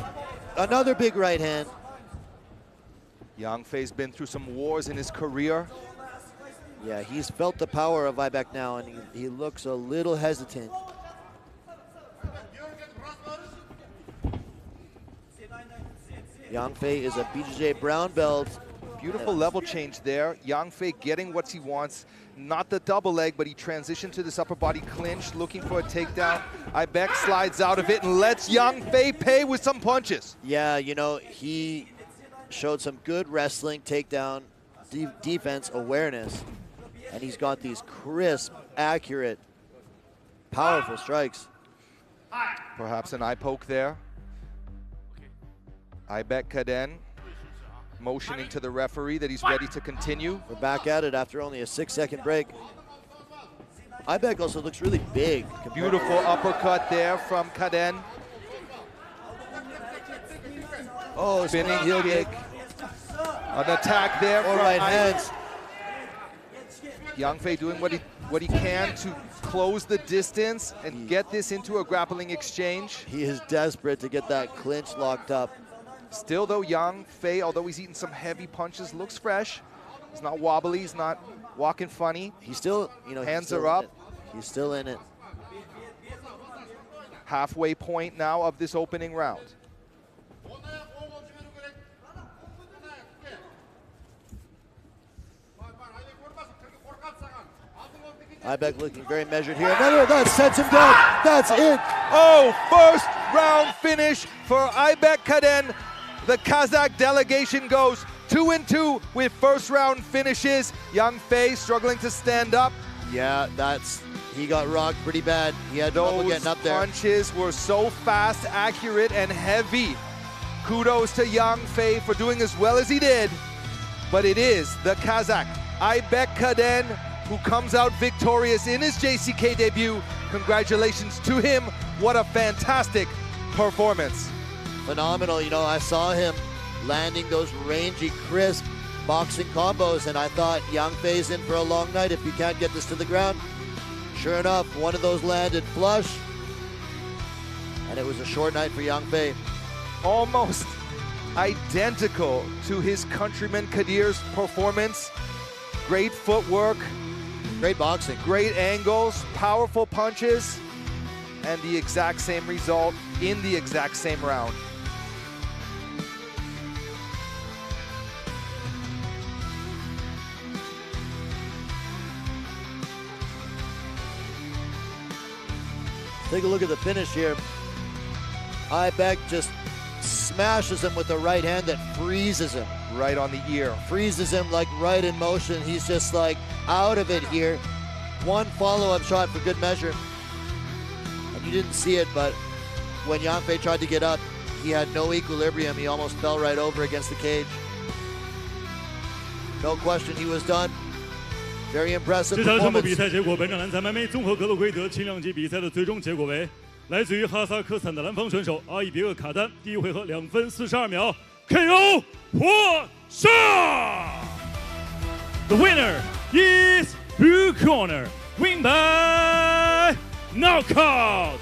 S11: Another big right hand.
S8: Yang Fei's been through some wars in his career.
S11: Yeah, he's felt the power of Aibek now, and he looks a little hesitant. Yang Fei is a BJJ brown belt.
S8: Beautiful level change there. Yang Fei getting what he wants. Not the double leg, but he transitioned to this upper body clinch, looking for a takedown. Aibek slides out of it and lets Yang Fei pay with some punches.
S11: Yeah, you know, he showed some good wrestling, takedown, defense, awareness. And he's got these crisp, accurate, powerful strikes.
S8: Perhaps an eye poke there. Aibek Kaiden motioning to the referee that he's ready to continue.
S11: We're back at it after only a 6-second break. Aibek also looks really big.
S8: Beautiful uppercut there from Kaiden.
S11: Oh,
S8: spinning heel kick. An attack there from
S11: right hands.
S8: Yang Fei doing what he can to close the distance and get this into a grappling exchange.
S11: He is desperate to get that clinch locked up.
S8: Still though, Yang Fei, although he's eating some heavy punches, looks fresh. He's not wobbly, he's not walking funny.
S11: He's still, you know,
S8: hands are up.
S11: He's still in it.
S8: Halfway point now of this opening round.
S11: Aibek looking very measured here. No, that sets him down. That's it.
S8: Oh, first round finish for Aibek Kaiden. The Kazakh delegation goes 2-2 with first round finishes. Yang Fei struggling to stand up.
S11: Yeah, he got rocked pretty bad. He had trouble getting up there.
S8: Those punches were so fast, accurate, and heavy. Kudos to Yang Fei for doing as well as he did. But it is the Kazakh, Aibek Kaiden, who comes out victorious in his JCK debut. Congratulations to him. What a fantastic performance.
S11: Phenomenal. You know, I saw him landing those rangy, crisp boxing combos, and I thought Yang Fei's in for a long night if he can't get this to the ground. Sure enough, one of those landed flush, and it was a short night for Yang Fei.
S8: Almost identical to his countryman Kadir's performance. Great footwork.
S11: Great boxing.
S8: Great angles, powerful punches, and the exact same result in the exact same round.
S11: Take a look at the finish here. Aibek just smashes him with the right hand that freezes him.
S8: Right on the ear.
S11: Freezes him like right in motion. He's just like out of it here. One follow-up shot for good measure. And you didn't see it, but when Yang Fei tried to get up, he had no equilibrium. He almost fell right over against the cage. No question, he was done. Very impressive
S10: 这场胜负比
S11: performance.
S10: 赛结果，本场男子MMA综合格斗规则轻量级比赛的最终结果为来自于哈萨克斯坦的蓝方选手阿伊别克卡丹，第一回合2分42秒 KO 获胜。The winner is Blue Corner, win by knockout.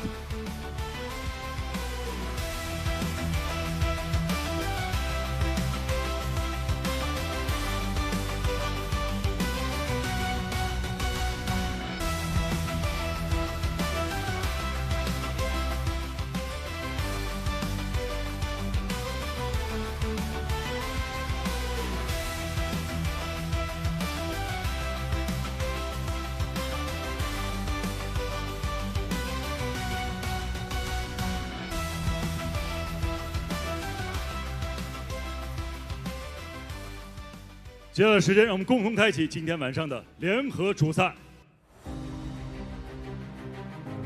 S10: 接下来时间，让我们共同开启今天晚上的联合主赛。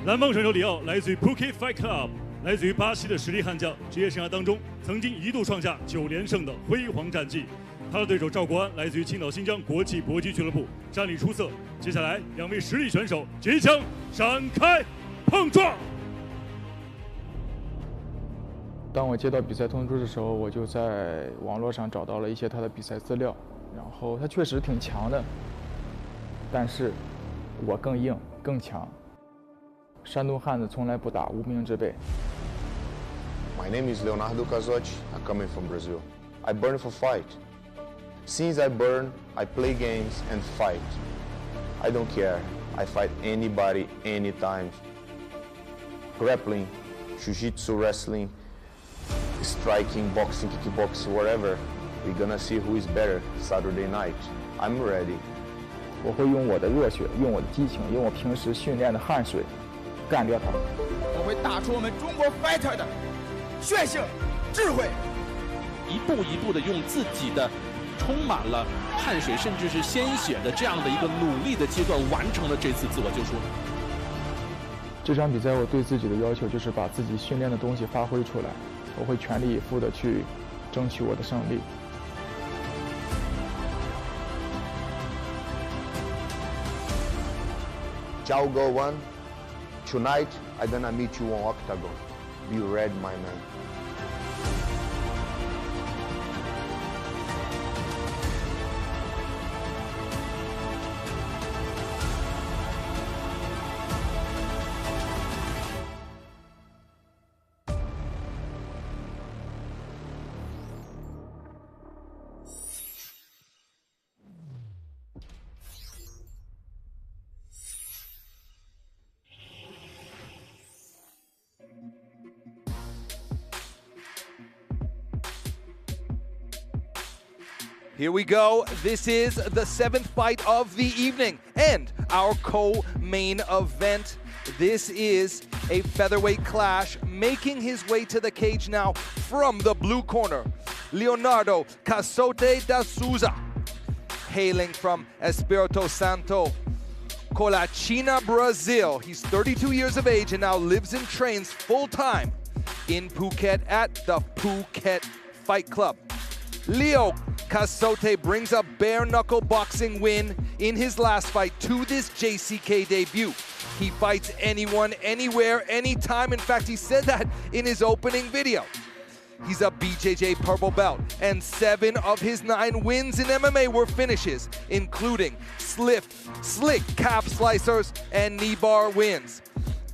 S10: 蓝方选手里奥来自于 Phuket Fight Club， 来自于巴西的实力悍将，职业生涯当中曾经一度创下9连胜的辉煌战绩。他的对手赵国安来自于青岛新疆国际搏击俱乐部，战力出色。接下来两位实力选手即将展开碰撞。
S18: 当我接到比赛通知的时候，我就在网络上找到了一些他的比赛资料，然后他确实挺强的，但是我更硬更强。山东汉子从来不打无名之辈。
S7: My name is Leonardo Casotti. I'm coming from Brazil. I burn for fight. Since I burn, I play games and fight. I don't care. I fight anybody, anytime. Grappling, jiu-jitsu, wrestling, striking, boxing, kickboxing, whatever. We're gonna see who is better Saturday night. I'm ready.
S18: 我会用我的热血，用我的激情，用我平时训练的汗水，干掉他。
S9: 我会打出我们中国 fighter 的血性、智慧，
S5: 一步一步的用自己的充满了汗水甚至是鲜血的这样的一个努力的阶段，完成了这次自我救赎。
S18: 这场比赛我对自己的要求就是把自己训练的东西发挥出来，我会全力以赴的去争取我的胜利。
S7: Zhao Guoan, tonight I'm gonna meet you on Octagon. Be ready, my man.
S8: Here we go. This is the 7th fight of the evening and our co-main event. This is a featherweight clash. Making his way to the cage now from the blue corner, Leonardo Casotti da Souza, hailing from Espírito Santo, Colachina, Brazil. He's 32 years of age and now lives and trains full-time in Phuket at the Phuket Fight Club. Leo Casotti brings a bare-knuckle boxing win in his last fight to this JCK debut. He fights anyone, anywhere, anytime. In fact, he said that in his opening video. He's a BJJ purple belt, and 7 of his 9 wins in MMA were finishes, including slick calf slicers and knee bar wins.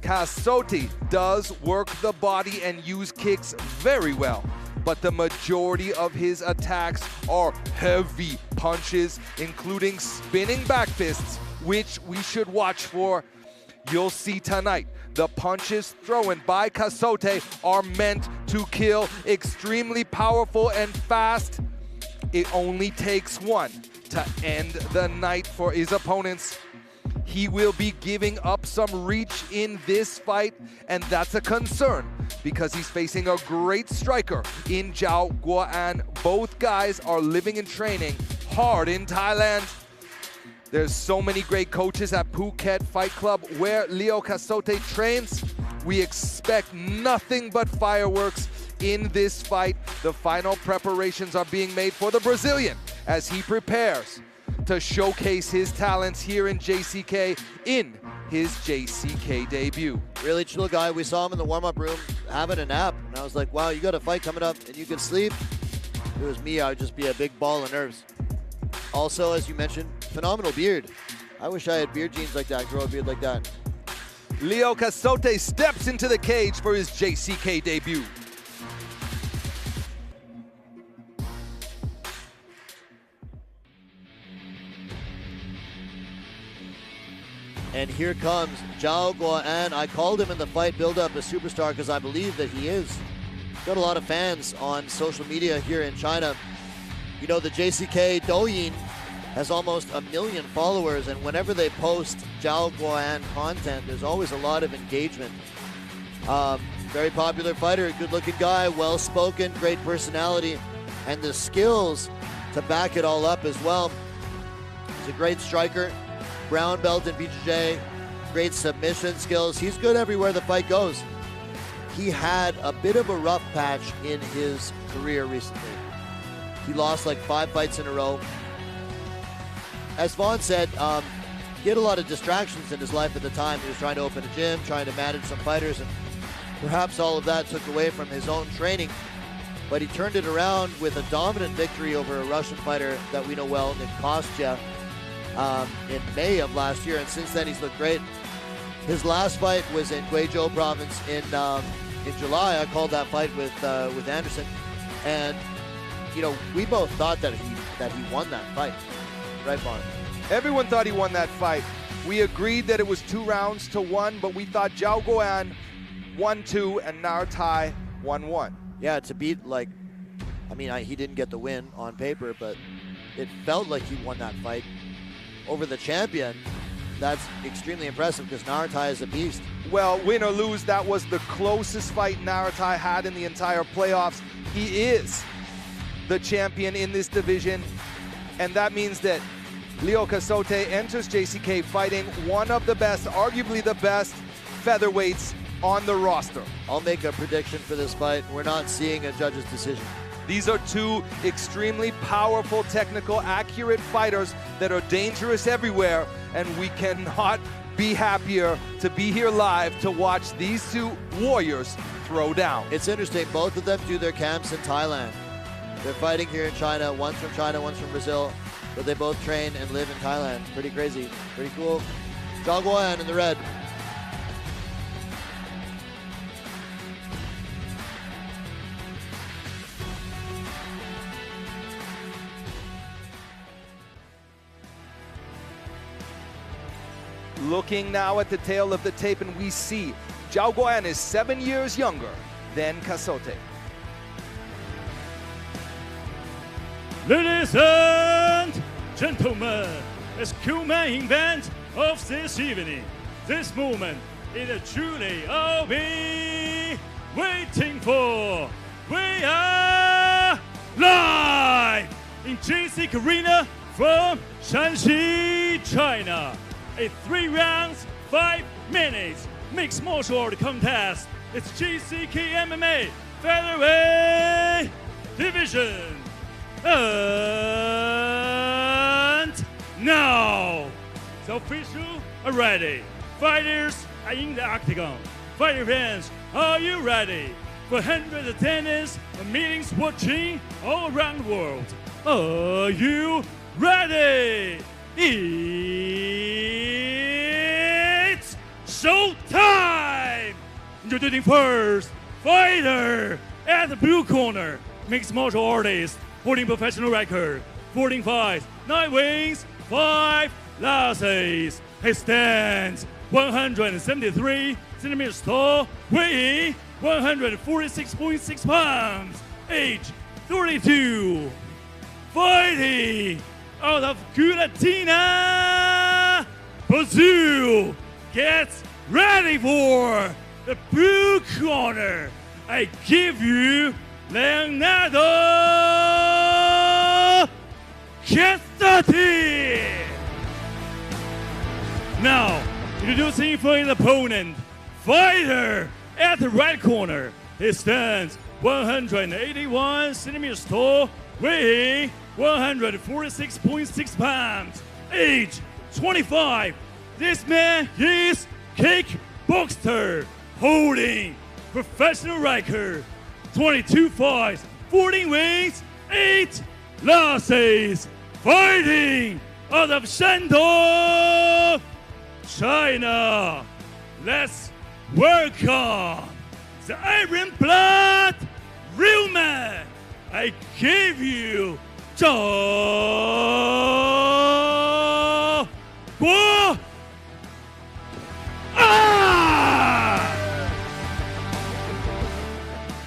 S8: Casotti does work the body and use kicks very well, but the majority of his attacks are heavy punches, including spinning back fists, which we should watch for. You'll see tonight. The punches thrown by Casotti are meant to kill, extremely powerful and fast. It only takes one to end the night for his opponents. He will be giving up some reach in this fight, and that's a concern because he's facing a great striker in Zhao Guoan. Both guys are living and training hard in Thailand. There's so many great coaches at Phuket Fight Club where Leo Casotti trains. We expect nothing but fireworks in this fight. The final preparations are being made for the Brazilian as he prepares to showcase his talents here in JCK in his JCK debut.
S11: Really chill guy. We saw him in the warm-up room having a nap, and I was like, wow, you got a fight coming up and you can sleep? If it was me, I would just be a big ball of nerves. Also, as you mentioned, phenomenal beard. I wish I had beard genes like that, grow a beard like that.
S8: Leo Casotti steps into the cage for his JCK debut.
S11: And here comes Zhao Guoan. I called him in the fight build-up a superstar because I believe that he is. Got a lot of fans on social media here in China. You know, the JCK Douyin has almost 1 million followers, and whenever they post Zhao Guoan content, there's always a lot of engagement. Very popular fighter, good-looking guy, well-spoken, great personality, and the skills to back it all up as well. He's a great striker, brown belt in BJJ, great submission skills. He's good everywhere the fight goes. He had a bit of a rough patch in his career recently. He lost like 5 fights in a row. As Vaughn said, he had a lot of distractions in his life at the time. He was trying to open a gym, trying to manage some fighters, and perhaps all of that took away from his own training. But he turned it around with a dominant victory over a Russian fighter that we know well, Nick Kostya, in May of last year, and since then he's looked great. His last fight was in Guizhou province in July. I called that fight with Anderson, and you know, we both thought that he won that fight, right, Vaughn?
S12: Everyone thought he won that fight. We agreed that it was 2 rounds to 1, but we thought Zhao Guoan won 2 and Nartai won 1.
S11: Yeah, to beat, like, I mean, he didn't get the win on paper, but it felt like he won that fight over the champion. That's extremely impressive because Nartai is a beast.
S12: Well, win or lose, that was the closest fight Nartai had in the entire playoffs. He is the champion in this division, and that means that Leo Casotti enters JCK fighting one of the best, arguably the best featherweights on the roster.
S11: I'll make a prediction for this fight. We're not seeing a judge's decision.
S12: These are 2 extremely powerful, technical, accurate fighters that are dangerous everywhere, and we cannot be happier to be here live to watch these 2 warriors throw down.
S11: It's interesting, both of them do their camps in Thailand. They're fighting here in China, one's from China, one's from Brazil, but they both train and live in Thailand. Pretty crazy, pretty cool. Zhao Guoan in the red.
S12: Looking now at the tail of the tape, and we see Zhao Guoan is 7 years younger than Casotti.
S10: Ladies and gentlemen, it's main event of this evening. This moment is truly all be waiting for. We are live in JCK Arena from Shanxi, China. A 3 rounds, 5 minutes mixed martial art contest. It's JCK MMA featherweight division. And now, the officials are ready. Fighters are in the octagon. Fighter fans, are you ready? For hundreds of attendees and meetings watching all around the world, are you ready? It's showtime! Introducing first, fighter at the blue corner, mixed martial artist, holding professional record, 14 fights, 9 wins, 5 losses. He stands 173 centimeters tall, weighing 146.6 pounds, age 32. Fighting out of Curitiba, Brazil, gets ready for the blue corner. I give you Leonardo Casotti. Now, introducing for his opponent, fighter at the right corner. He stands 181 centimeters tall, weighing 146.6 pounds, age 25. This man is kickboxer, holding professional record, 22 fights, 14 wins, 8 losses. Fighting out of Shandong, China. Let's welcome the Iron Blood real man. I give you Zhao Guoan.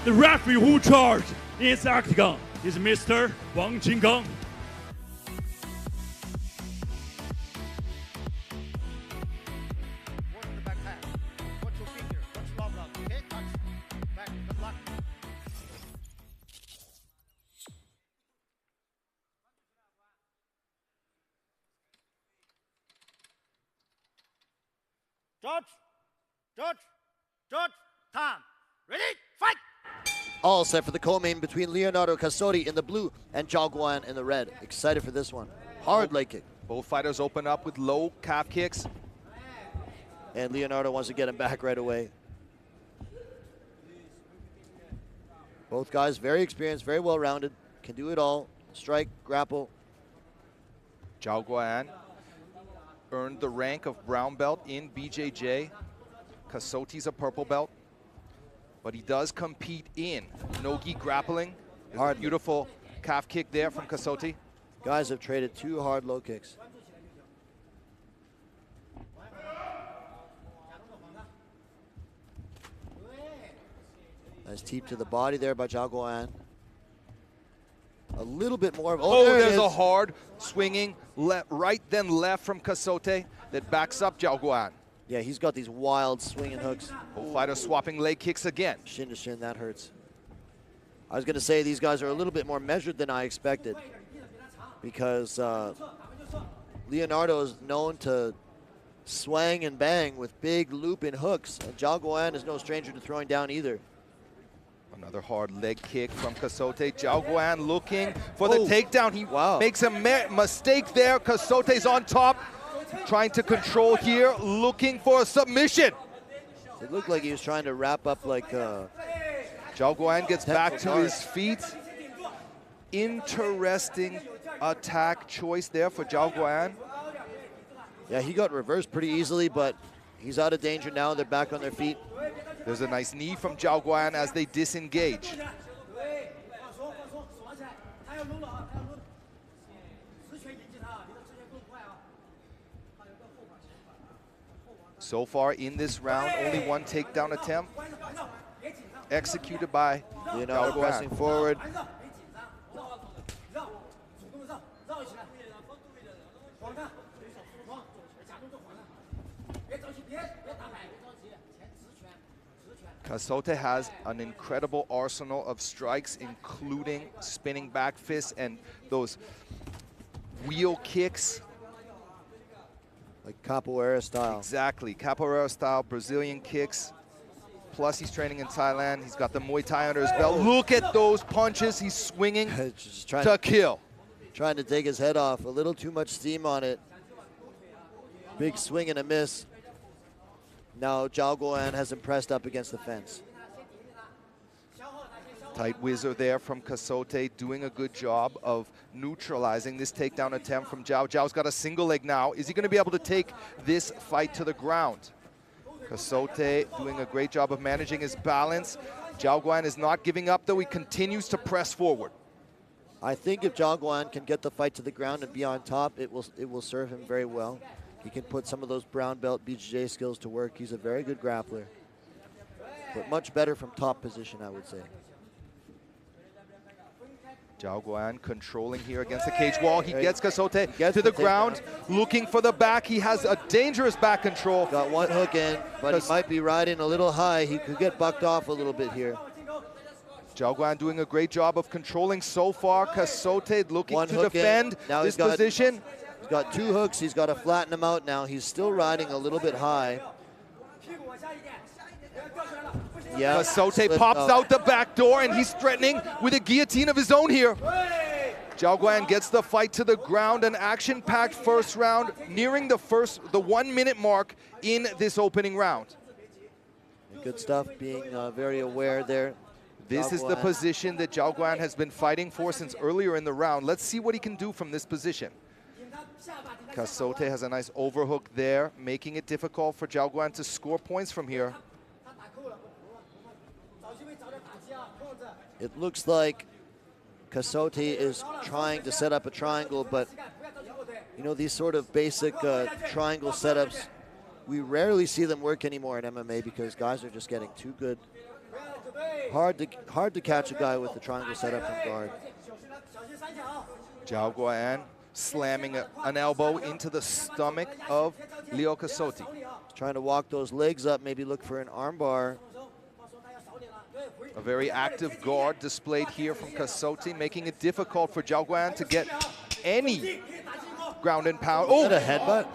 S10: The referee who charged in the octagon is Mr. Wang Jinggang.
S1: Judge, time. Ready, fight!
S11: All set for the co-main between Leonardo Casotti in the blue and Zhao Guoan in the red. Excited for this one. Hard leg kick.
S12: Both fighters open up with low calf kicks.
S11: And Leonardo wants to get him back right away. Both guys very experienced, very well-rounded, can do it all. Strike, grapple.
S12: Zhao Guoan earned the rank of brown belt in BJJ. Casotti's a purple belt, but he does compete in no-gi grappling. Hard. Beautiful calf kick there from Casotti.
S11: Guys have traded 2 hard low kicks. Nice teep to the body there by Zhao Guoan. A little bit more of...
S12: Oh, there's a hard swinging right then left from Casotti that backs up Zhao Guoan.
S11: Yeah, he's got these wild swinging hooks.
S12: Both fighters swapping leg kicks again.
S11: Shin to shin, that hurts. I was going to say these guys are a little bit more measured than I expected, because Leonardo is known to swang and bang with big looping hooks, and Zhao Guoan is no stranger to throwing down either.
S12: Another hard leg kick from Casotti. Zhao Guoan looking for the takedown. He makes a mistake there. Casotti's on top, trying to control here, looking for a submission.
S11: It looked like he was trying to wrap up like...
S12: Zhao Guoan gets back to his feet. Interesting attack choice there for Zhao Guoan.
S11: Yeah, he got reversed pretty easily, but he's out of danger now. They're back on their feet.
S12: There's a nice knee from Zhao Guoan as they disengage. So far in this round, only 1 takedown attempt executed by
S11: Leonardo pressing forward.
S12: Casotti has an incredible arsenal of strikes, including spinning back fists and those wheel kicks.
S11: Like capoeira style.
S12: Exactly, capoeira style, Brazilian kicks. Plus he's training in Thailand. He's got the Muay Thai under his belt. Look at those punches. He's swinging to kill.
S11: Trying to take his head off. A little too much steam on it. Big swing and a miss. Now Zhao Guoan has him pressed up against the fence.
S12: Tight whizzer there from Casotti, doing a good job of neutralizing this takedown attempt from Zhao. Zhao's got a single leg now. Is he going to be able to take this fight to the ground? Casotti doing a great job of managing his balance. Zhao Guoan is not giving up, though. He continues to press forward.
S11: I think if Zhao Guoan can get the fight to the ground and be on top, it will serve him very well. He can put some of those brown belt BJJ skills to work. He's a very good grappler, but much better from top position, I would say.
S12: Zhao Guoan controlling here against the cage wall. He gets Casotti to the ground, looking for the back. He has a dangerous back control.
S11: Got 1 hook in, but he might be riding a little high. He could get bucked off a little bit here.
S12: Zhao Guoan doing a great job of controlling so far. Casotti looking to defend this position.
S11: He's got 2 hooks. He's got to flatten him out now. He's still riding a little bit high. Yeah,
S12: Casotti pops out the back door, and he's threatening with a guillotine of his own here. Zhao Guoan gets the fight to the ground. An action-packed first round, nearing the 1-minute mark in this opening round.
S11: Good stuff, being very aware there.
S12: This is the position that Zhao Guoan has been fighting for since earlier in the round. Let's see what he can do from this position. Casotti has a nice overhook there, making it difficult for Zhao Guoan to score points from here.
S11: It looks like Casotti is trying to set up a triangle, but you know, these sort of basic triangle setups, we rarely see them work anymore in MMA because guys are just getting too good. Hard to catch a guy with the triangle setup from guard.
S12: Zhao Guoan slamming an elbow into the stomach of Leo Casotti.
S11: Trying to walk those legs up, maybe look for an armbar.
S12: A very active guard displayed here from Casotti, making it difficult for Zhao Guoan to get any ground and pound.
S11: Oh, a headbutt.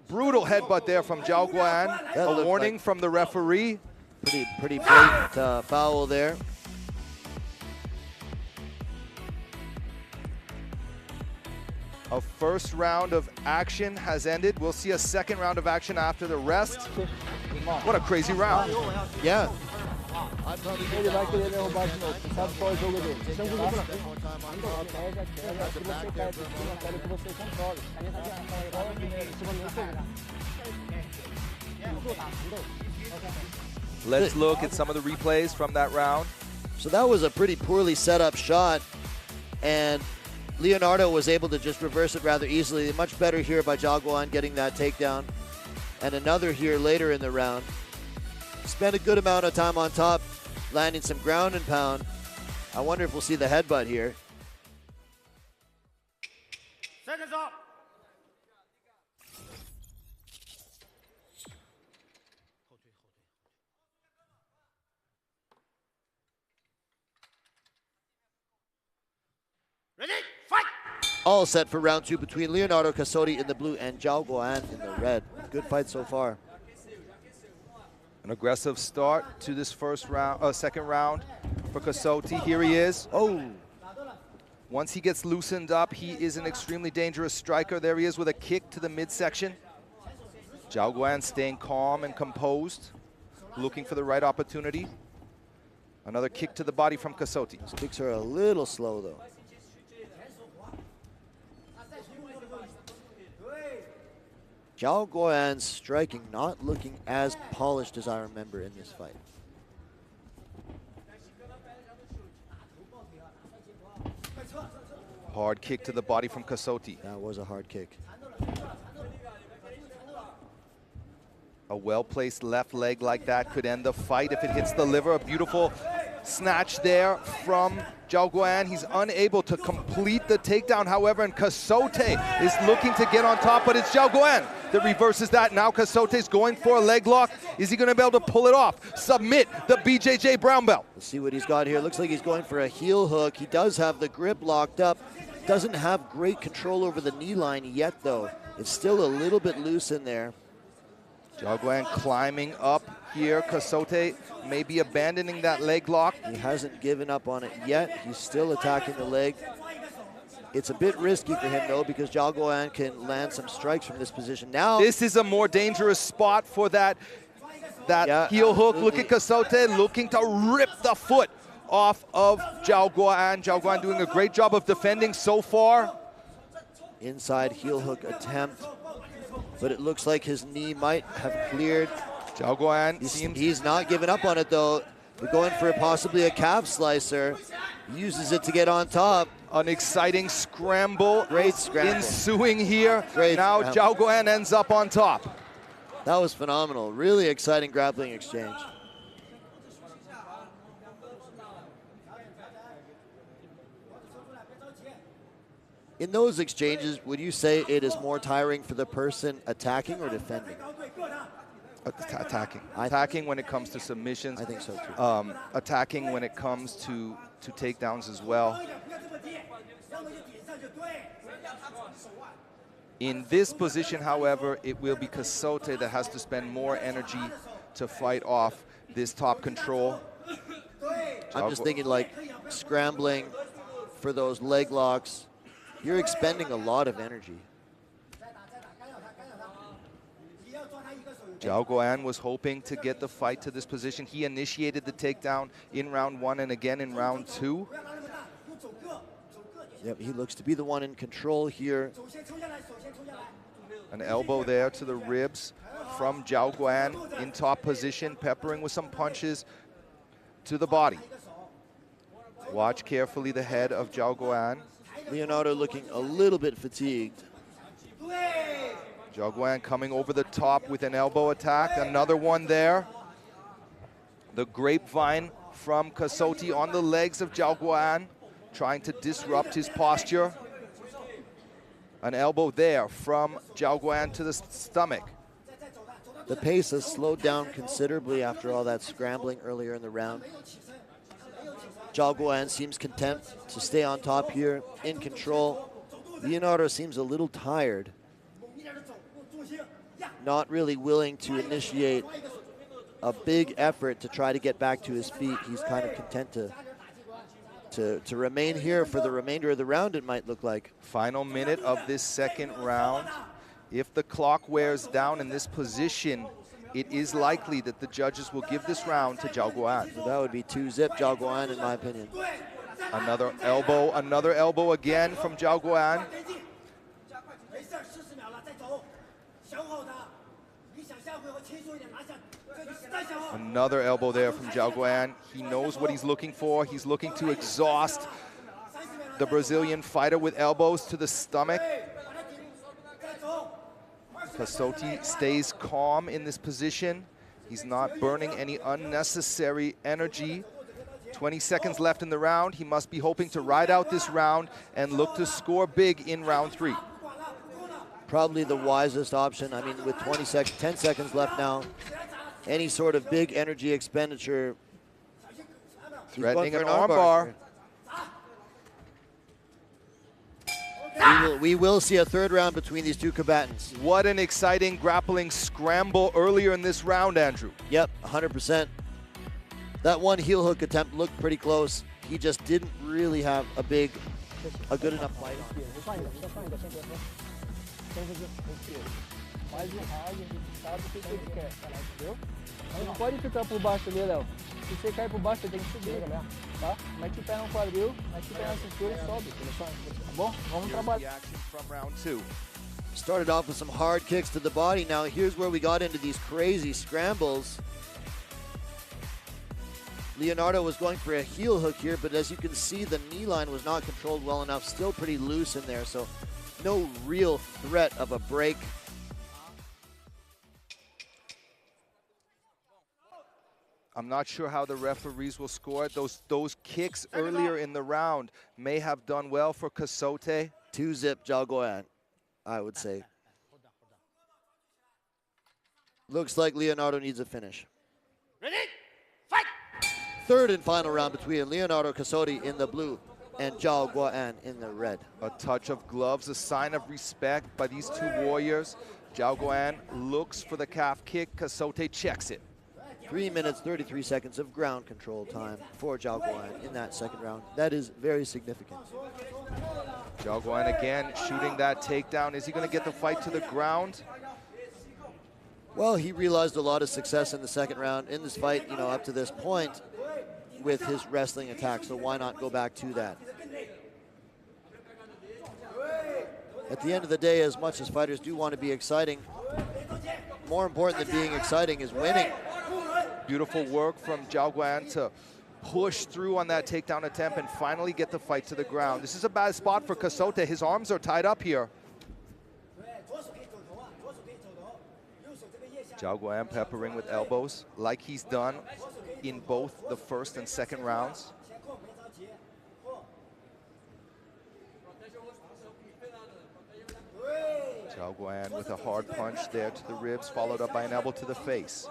S12: brutal headbutt there from Zhao Guoan. A warning
S11: like
S12: from the referee.
S11: Pretty blatant foul there.
S12: A first round of action has ended. We'll see a second round of action after the rest. What a crazy round.
S11: Yeah.
S12: Let's look at some of the replays from that round.
S11: So that was a pretty poorly set up shot, and Leonardo was able to just reverse it rather easily. Much better here by Zhao Guoan getting that takedown. And another here later in the round. Spent a good amount of time on top, landing some ground and pound. I wonder if we'll see the headbutt here.
S1: Seconds up. Ready, fight!
S11: All set for round 2 between Leonardo Casotti in the blue and Zhao Guoan in the red. Good fight so far.
S12: An aggressive start to this second round for Casotti. Here he is.
S11: Oh.
S12: Once he gets loosened up, he is an extremely dangerous striker. There he is with a kick to the midsection. Zhao Guoan staying calm and composed, looking for the right opportunity. Another kick to the body from Casotti.
S11: His kicks are a little slow though. Zhao Guoan's striking not looking as polished as I remember in this fight.
S12: Hard kick to the body from Casotti.
S11: That was a hard kick.
S12: A well-placed left leg like that could end the fight if it hits the liver. A beautiful snatch there from Zhao Guoan. He's unable to complete the takedown, however, and Casotti is looking to get on top, but it's Zhao Guoan that reverses that. Now Casotti's going for a leg lock. Is he going to be able to pull it off? Submit the BJJ brown belt.
S11: Let's see what he's got here. Looks like he's going for a heel hook. He does have the grip locked up. Doesn't have great control over the knee line yet, though. It's still a little bit loose in there.
S12: Zhao Guoan climbing up here. Casotti may be abandoning that leg lock.
S11: He hasn't given up on it yet. He's still attacking the leg. It's a bit risky for him, though, because Zhao Guoan can land some strikes from this position. Now,
S12: this is a more dangerous spot for that heel hook.
S11: Absolutely.
S12: Look at Casotti looking to rip the foot off of Zhao Guoan. Zhao Guoan doing a great job of defending so far.
S11: Inside heel hook attempt, but it looks like his knee might have cleared.
S12: Zhao Guoan
S11: he's not giving up on it, though. We're going for possibly a calf slicer. Uses it to get on top.
S12: An exciting scramble.
S11: Great scramble.
S12: Ensuing here.
S11: Great
S12: now
S11: scramble.
S12: Zhao Guoan ends up on top.
S11: That was phenomenal. Really exciting grappling exchange. In those exchanges, would you say it is more tiring for the person attacking or defending?
S12: Attacking. Attacking when it comes to submissions.
S11: I think so too.
S12: Attacking when it comes to takedowns as well. In this position, however, it will be Casotti that has to spend more energy to fight off this top control.
S11: I'm just thinking like scrambling for those leg locks. You're expending a lot of energy.
S12: Zhao Guoan was hoping to get the fight to this position. He initiated the takedown in round 1 and again in round 2.
S11: Yep, he looks to be the one in control here.
S12: An elbow there to the ribs from Zhao Guoan in top position, peppering with some punches to the body. Watch carefully the head of Zhao Guoan.
S11: Leonardo looking a little bit fatigued.
S12: Zhao Guoan coming over the top with an elbow attack. Another one there. The grapevine from Casotti on the legs of Zhao Guoan, trying to disrupt his posture. An elbow there from Zhao Guoan to the stomach.
S11: The pace has slowed down considerably after all that scrambling earlier in the round. Zhao Guoan seems content to stay on top here, in control. Leonardo seems a little tired. not really willing to initiate a big effort to try to get back to his feet. He's kind of content to remain here for the remainder of the round, it might look like.
S12: Final minute of this second round. If the clock wears down in this position, it is likely that the judges will give this round to Zhao Guoan.
S11: So that would be 2-zip Zhao Guoan, in my opinion.
S12: Another elbow again from Zhao Guoan. Another elbow there from Zhao Guoan. He knows what he's looking for. He's looking to exhaust the Brazilian fighter with elbows to the stomach. Casotti stays calm in this position. He's not burning any unnecessary energy. 20 seconds left in the round. He must be hoping to ride out this round and look to score big in round 3.
S11: Probably the wisest option. I mean, with 10 seconds left now, any sort of big energy expenditure.
S12: Threatening an armbar.
S11: We will see a third round between these two combatants.
S12: What an exciting grappling scramble earlier in this round, Andrew.
S11: Yep, 100%. That one heel hook attempt looked pretty close. He just didn't really have a good enough fight on.
S4: Mais hard, a gente sabe o que ele quer, entendeu? Mas não pode ficar por baixo ali, Léo. Se você cair por baixo, você tem que subir, tá? Mete o pé no quadril, mete o pé na cintura e sobe, tá bom? Vamos trabalhar.
S12: From round 2.
S11: Started off with some hard kicks to the body. Now here's where we got into these crazy scrambles. Leonardo was going for a heel hook here, but as you can see, the knee line was not controlled well enough. Still pretty loose in there, so no real threat of a break.
S12: I'm not sure how the referees will score it. Those kicks earlier in the round may have done well for Casotti.
S11: 2-zip Zhao Guoan, I would say. Looks like Leonardo needs a finish.
S1: Ready? Fight!
S11: Third and final round between Leonardo Casotti in the blue and Zhao Guoan in the red.
S12: A touch of gloves, a sign of respect by these two warriors. Zhao Guoan looks for the calf kick. Casotti checks it.
S11: 3 minutes, 33 seconds of ground control time for Zhao Guoan in that second round. That is very significant.
S12: Zhao Guoan again shooting that takedown. Is he going to get the fight to the ground?
S11: Well, he realized a lot of success in the second round in this fight, you know, up to this point with his wrestling attack, so why not go back to that? At the end of the day, as much as fighters do want to be exciting, more important than being exciting is winning.
S12: Beautiful work from Zhao Guoan to push through on that takedown attempt and finally get the fight to the ground. This is a bad spot for Casotti. His arms are tied up here. Zhao Guoan peppering with elbows like he's done in both the first and second rounds. Zhao Guoan with a hard punch there to the ribs, followed up by an elbow to the face.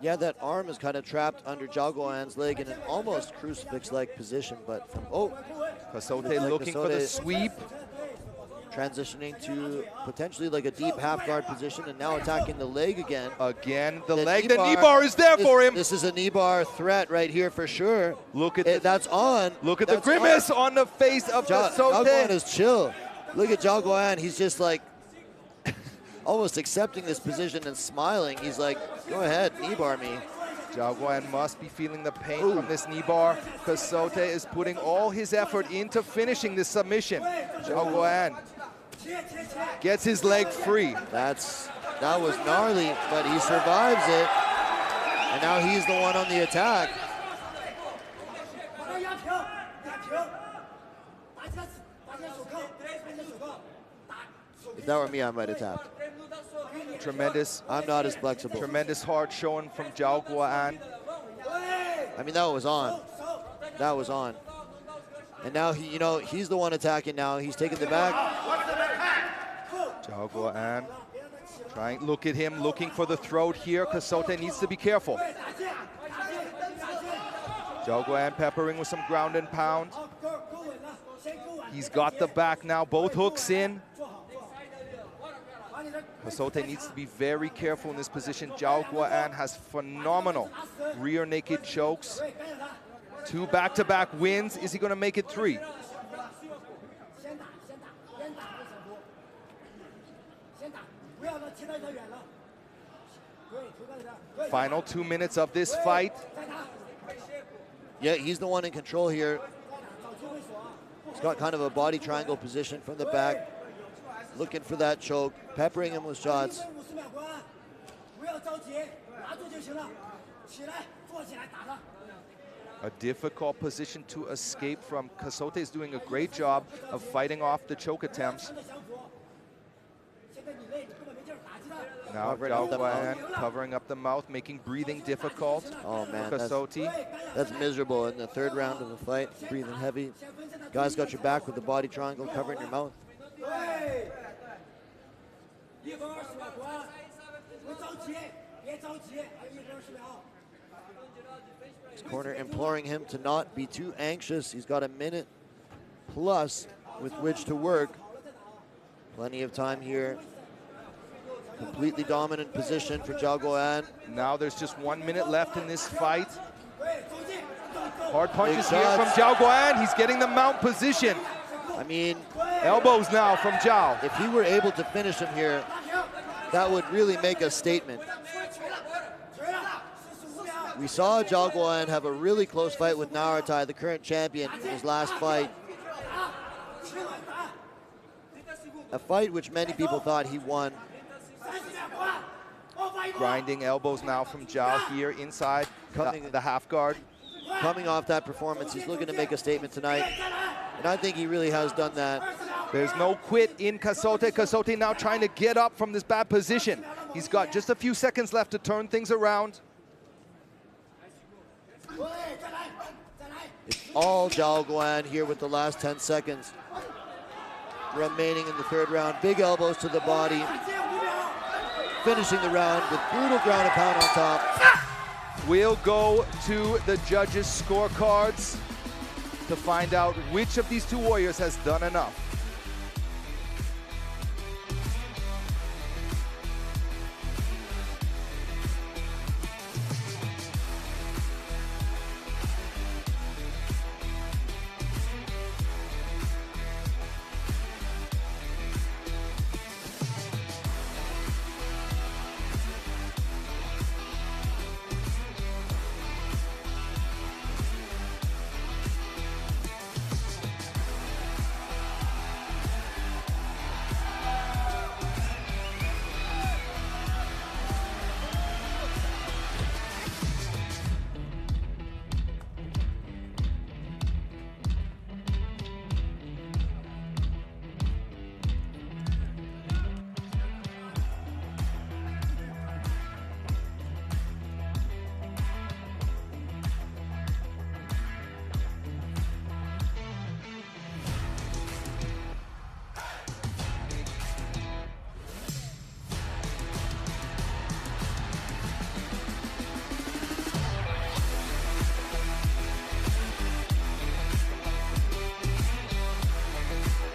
S11: Yeah, that arm is kind of trapped under Zhao Guoan's leg in an almost crucifix-like position, but from,
S12: Casotti looking for the sweep.
S11: Transitioning to potentially like a deep half guard position and now attacking the leg again.
S12: Again, the leg, the knee bar is there for him.
S11: This is a knee bar threat right here for sure.
S12: Look at
S11: that's on.
S12: Look at the grimace on the face of Casotti.
S11: Zhao Guoan is chill. Look at Zhao Guoan, he's just like almost accepting this position and smiling. He's like, go ahead, knee bar me.
S12: Zhao Guoan must be feeling the pain from this knee bar. Casotti is putting all his effort into finishing this submission. Zhao Guoan gets his leg free.
S11: That was gnarly, but he survives it. And now he's the one on the attack. If that were me, I might have tapped.
S12: Tremendous.
S11: I'm not as flexible.
S12: Tremendous hard showing from Zhao Guoan.
S11: I mean, that was on. That was on. And now he, you know, he's the one attacking now. He's taking the back.
S12: Zhao Guoan trying, look at him, looking for the throat here. Casotti needs to be careful. Zhao Guoan peppering with some ground and pound. He's got the back now, both hooks in. Casotti needs to be very careful in this position. Zhao Guoan has phenomenal rear naked chokes. 2 back-to-back wins. Is he going to make it 3? Final 2 minutes of this fight.
S11: Yeah, he's the one in control here. He's got kind of a body triangle position from the back, looking for that choke, peppering him with shots.
S12: A difficult position to escape from. Casotti is doing a great job of fighting off the choke attempts. Now Zhao Guoan covering up the mouth, making breathing difficult.
S11: Oh man,
S12: Casotti.
S11: That's miserable in the 3rd round of the fight, breathing heavy. Guy's got your back with the body triangle covering your mouth. His corner imploring him to not be too anxious. He's got a minute plus with which to work. Plenty of time here. Completely dominant position for Zhao Guoan.
S12: Now there's just 1 minute left in this fight. Hard punches here from Zhao Guoan. He's getting the mount position.
S11: I mean,
S12: elbows now from Zhao.
S11: If he were able to finish him here, that would really make a statement. We saw Zhao Guoan have a really close fight with Narutai, the current champion, in his last fight. A fight which many people thought he won.
S12: Grinding elbows now from Zhao here inside the half guard.
S11: Coming off that performance, he's looking to make a statement tonight. And I think he really has done that.
S12: There's no quit in Casotti. Casotti now trying to get up from this bad position. He's got just a few seconds left to turn things around.
S11: It's all Zhao Guoan here with the last 10 seconds remaining in the 3rd round. Big elbows to the body. Finishing the round with brutal ground and pound on top.
S12: We'll go to the judges' scorecards to find out which of these 2 warriors has done enough.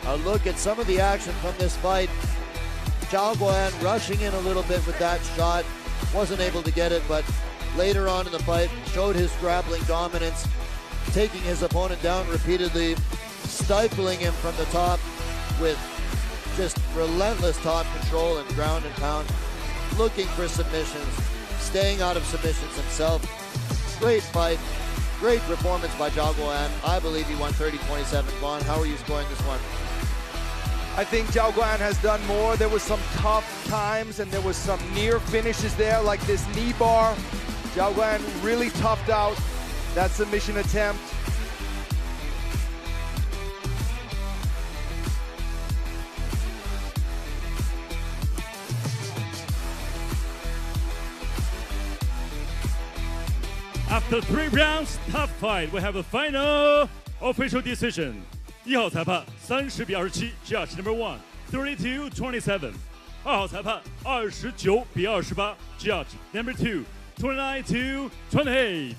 S11: A look at some of the action from this fight. Zhao Guoan rushing in a little bit with that shot. Wasn't able to get it, but later on in the fight showed his grappling dominance, taking his opponent down repeatedly, stifling him from the top with just relentless top control and ground and pound, looking for submissions, staying out of submissions himself. Great fight, great performance by Zhao Guoan. I believe he won 30-27. Vaughn, how are you scoring this one?
S12: I think Zhao Guoan has done more. There was some tough times and there was some near finishes there, like this knee bar. Zhao Guoan really toughed out that submission attempt.
S10: After 3 rounds, tough fight, we have a final official decision. 1号裁判30比27 ，Judge number 1 32-27。2号裁判29比28 ，Judge number 2 29-28。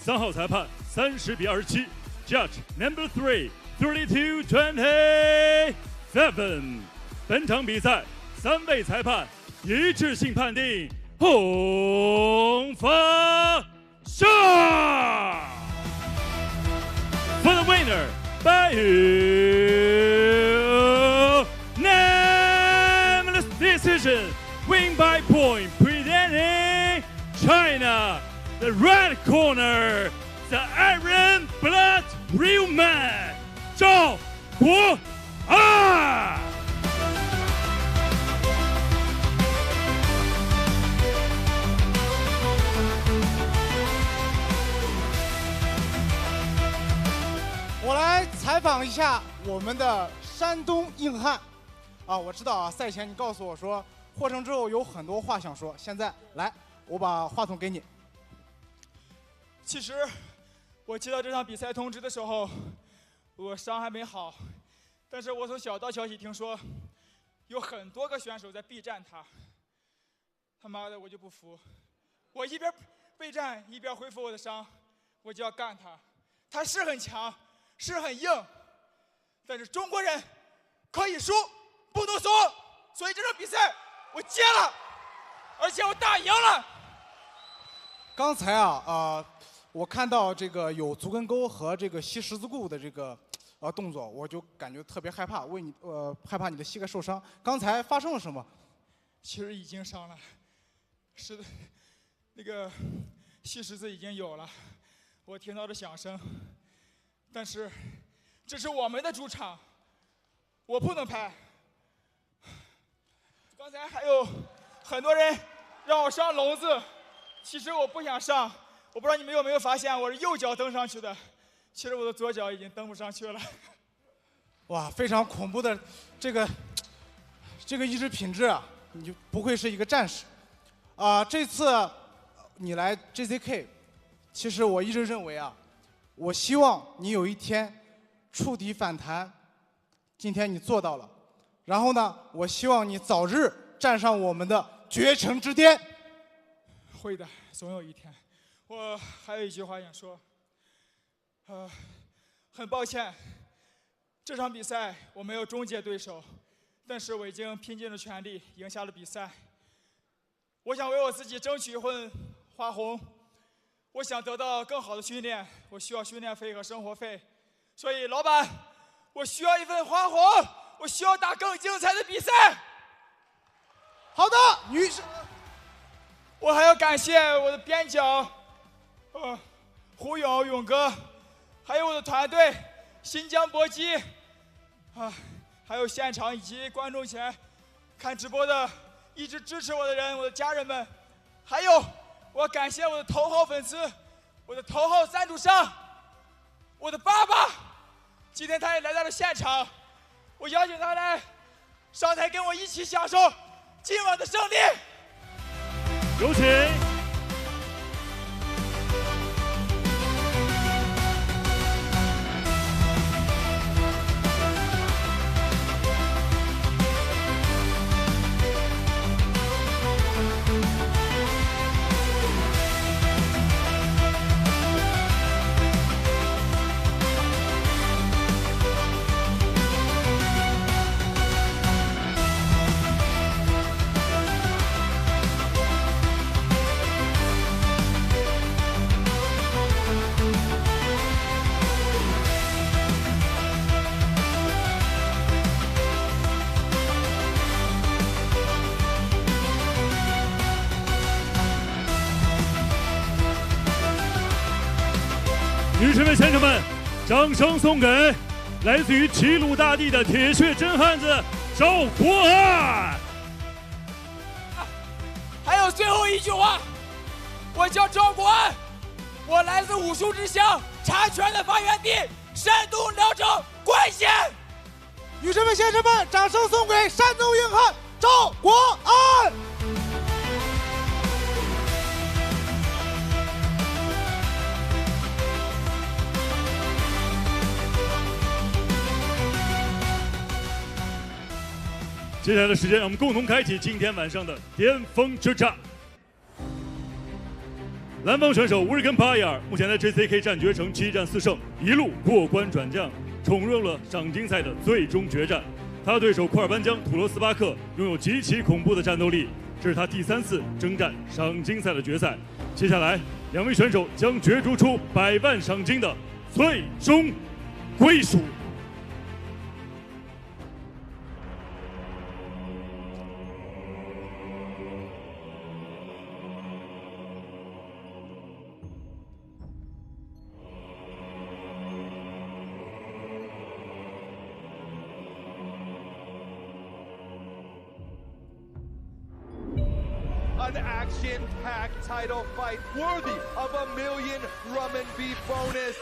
S10: 3号裁判30比27 ，Judge number 3 32-27。本场比赛3位裁判一致性判定，红方胜。For the winner by unanimous decision, win by point, presenting China, the red corner, the Iron Blood Real Man, Zhao Guoan.
S2: 我来采访一下我们的山东硬汉啊！我知道啊，赛前你告诉我说获胜之后有很多话想说，现在来，我把话筒给你。
S18: 其实我接到这场比赛通知的时候，我伤还没好，但是我从小道消息听说，有很多个选手在避战他。他妈的，我就不服！我一边备战一边恢复我的伤，我就要干他。他是很强。 是很硬，但是中国人可以输，不能怂，所以这场比赛我接了，而且我打赢了。
S2: 刚才啊，我看到这个有足跟钩和这个吸十字固的这个动作，我就感觉特别害怕，害怕你的膝盖受伤。刚才发生了什么？
S18: 其实已经伤了，是的，那个吸十字已经有了，我听到了响声。 但是，这是我们的主场，我不能拍。刚才还有很多人让我上笼子，其实我不想上。我不知道你们有没有发现，我是右脚蹬上去的，其实我的左脚已经蹬不上去了。
S2: 哇，非常恐怖的这个意志品质啊！你就不愧是一个战士啊！这次你来 JCK， 其实我一直认为啊。 我希望你有一天触底反弹，今天你做到了。然后呢，我希望你早日站上我们的绝尘之巅。
S18: 会的，总有一天。我还有一句话想说，很抱歉，这场比赛我没有终结对手，但是我已经拼尽了全力赢下了比赛。我想为我自己争取一份花红。 我想得到更好的训练，我需要训练费和生活费，所以老板，我需要一份花红，我需要打更精彩的比赛。
S2: 好的，女士，
S18: 我还要感谢我的边角，胡勇哥，还有我的团队新疆搏击，还有现场以及观众前看直播的一直支持我的人，我的家人们，还有。 我感谢我的头号粉丝，我的头号赞助商，我的爸爸，今天他也来到了现场，我邀请他来上台跟我一起享受今晚的胜利。
S10: 有请。女士们、先生们，掌声送给来自于齐鲁大地的铁血真汉子赵国安。
S18: 还有最后一句话，我叫赵国安，我来自武术之乡茶泉的发源地山东聊城冠县。
S2: 女士们、先生们，掌声送给山东硬汉赵国安。
S10: 接下来的时间，让我们共同开启今天晚上的巅峰之战。蓝方选手Urgenbayar目前在 JCK 战决成7战4胜，一路过关斩将，冲入了赏金赛的最终决战。他的对手库尔班江土罗斯巴克拥有极其恐怖的战斗力，这是他第3次征战赏金赛的决赛。接下来，2位选手将角逐出100万赏金的最终归属。
S12: An action-packed title fight worthy of $1 million RMB bonus.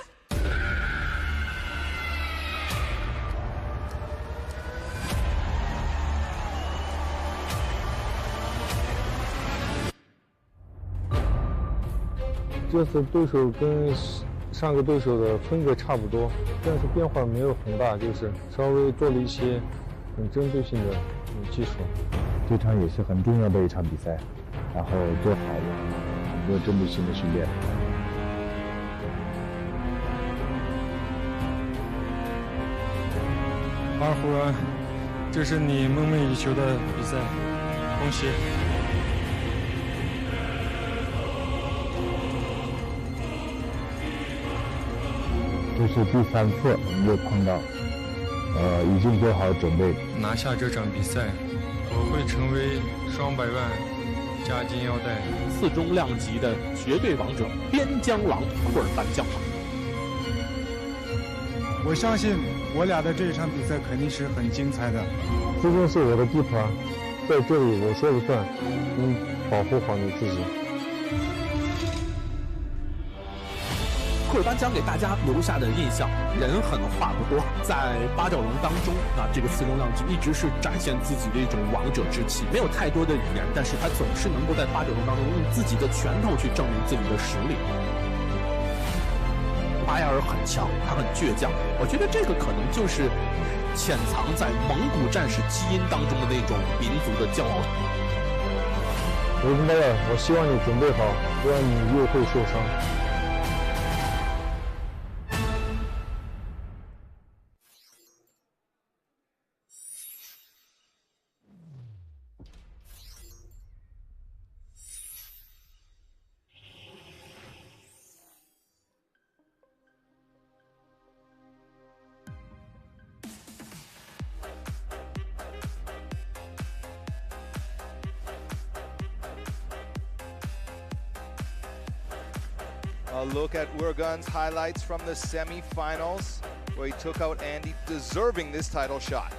S21: This 这次对手跟上个对手的风格差不多，但是变化没有很大，就是稍微做了一些很针对性的技术。
S6: 这场也是很重要的一场比赛，然后做好了很多针对性的训练。
S21: 阿胡安，这是你梦寐以求的比赛，恭喜！
S6: 这是第3次又碰到，已经做好准备。
S21: 拿下这场比赛，我会成为双百万加金腰带
S5: 4中量级的绝对王者边疆狼库尔班将。
S13: 我相信我俩的这一场比赛肯定是很精彩的。
S21: 这边是我的地盘，在这里我说了算，你保护好你自己。
S5: 库尔班将给大家留下的印象，人狠话不多，在八角笼当中这个4中量级一直是展现自己的一种王者之气，没有太多的语言，但是他总是能够在八角笼当中用自己的拳头去证明自己的实力。巴亚尔很强，他很倔强，我觉得这个可能就是潜藏在蒙古战士基因当中的那种民族的骄傲。
S21: Urgenbayar，我希望你准备好，不然你又会受伤。
S12: A look at Urgen's highlights from the semi-finals, where he took out Andy, deserving this title shot.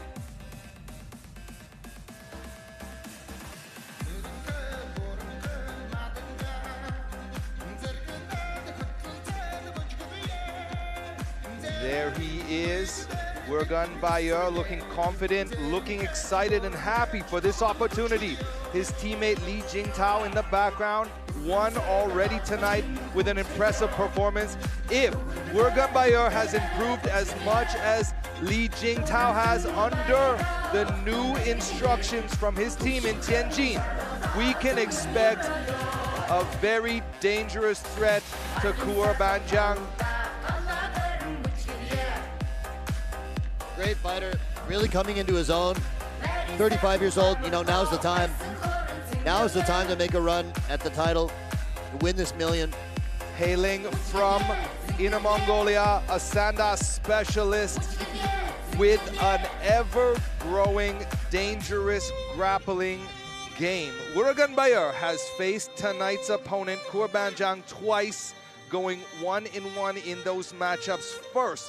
S12: There he is, Urgenbayar, looking confident, looking excited and happy for this opportunity. His teammate Li Jingtao in the background, won already tonight with an impressive performance. If Urgenbayar has improved as much as Li Jingtao has under the new instructions from his team in Tianjin, we can expect a very dangerous threat to Kuerbanjiang.
S11: Great fighter, really coming into his own. 35 years old, you know, now's the time. Now's the time to make a run at the title, to win this million.
S12: Hailing from Inner Mongolia, a Sanda specialist with an ever-growing, dangerous grappling game. Urgenbayar has faced tonight's opponent, Kuerbanjiang, twice, going 1-1 in those matchups. First,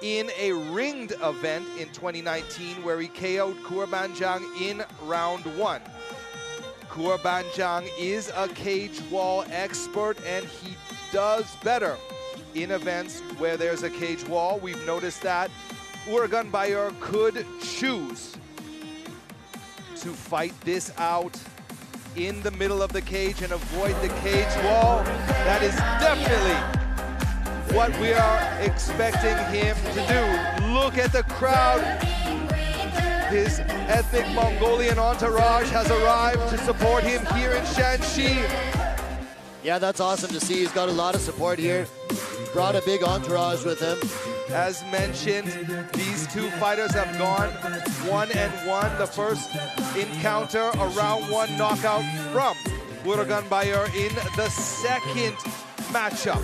S12: in a ringed event in 2019, where he KO'd Kuerbanjiang in round 1. Kuerbanjiang is a cage wall expert, and he does better in events where there's a cage wall. We've noticed that. Urgenbayar could choose to fight this out in the middle of the cage and avoid the cage wall. That is definitely what we are expecting him to do. Look at the crowd. His ethnic Mongolian entourage has arrived to support him here in Shanxi.
S11: Yeah, that's awesome to see. He's got a lot of support here. Brought a big entourage with him.
S12: As mentioned, these two fighters have gone 1-1. The first encounter, a round 1 knockout from Urgenbayar in the second matchup.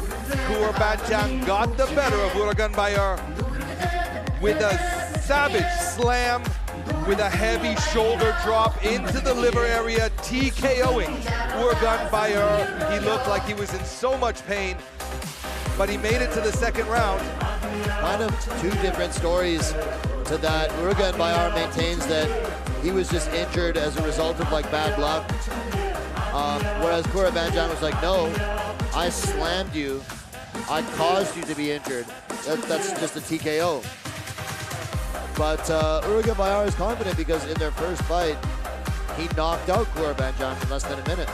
S12: Kuerbanjiang got the better of Urgenbayar with a savage slam, with a heavy shoulder drop into the liver area, TKOing Urgenbayar. He looked like he was in so much pain, but he made it to the second round.
S11: Kind of two different stories to that. Urgenbayar maintains that he was just injured as a result of like bad luck. Whereas Kuerbanjiang was like, no, I slammed you. I caused you to be injured. That's just a TKO. But Urgenbayar is confident because in their first fight, he knocked out Kuerbanjiang in less than a minute.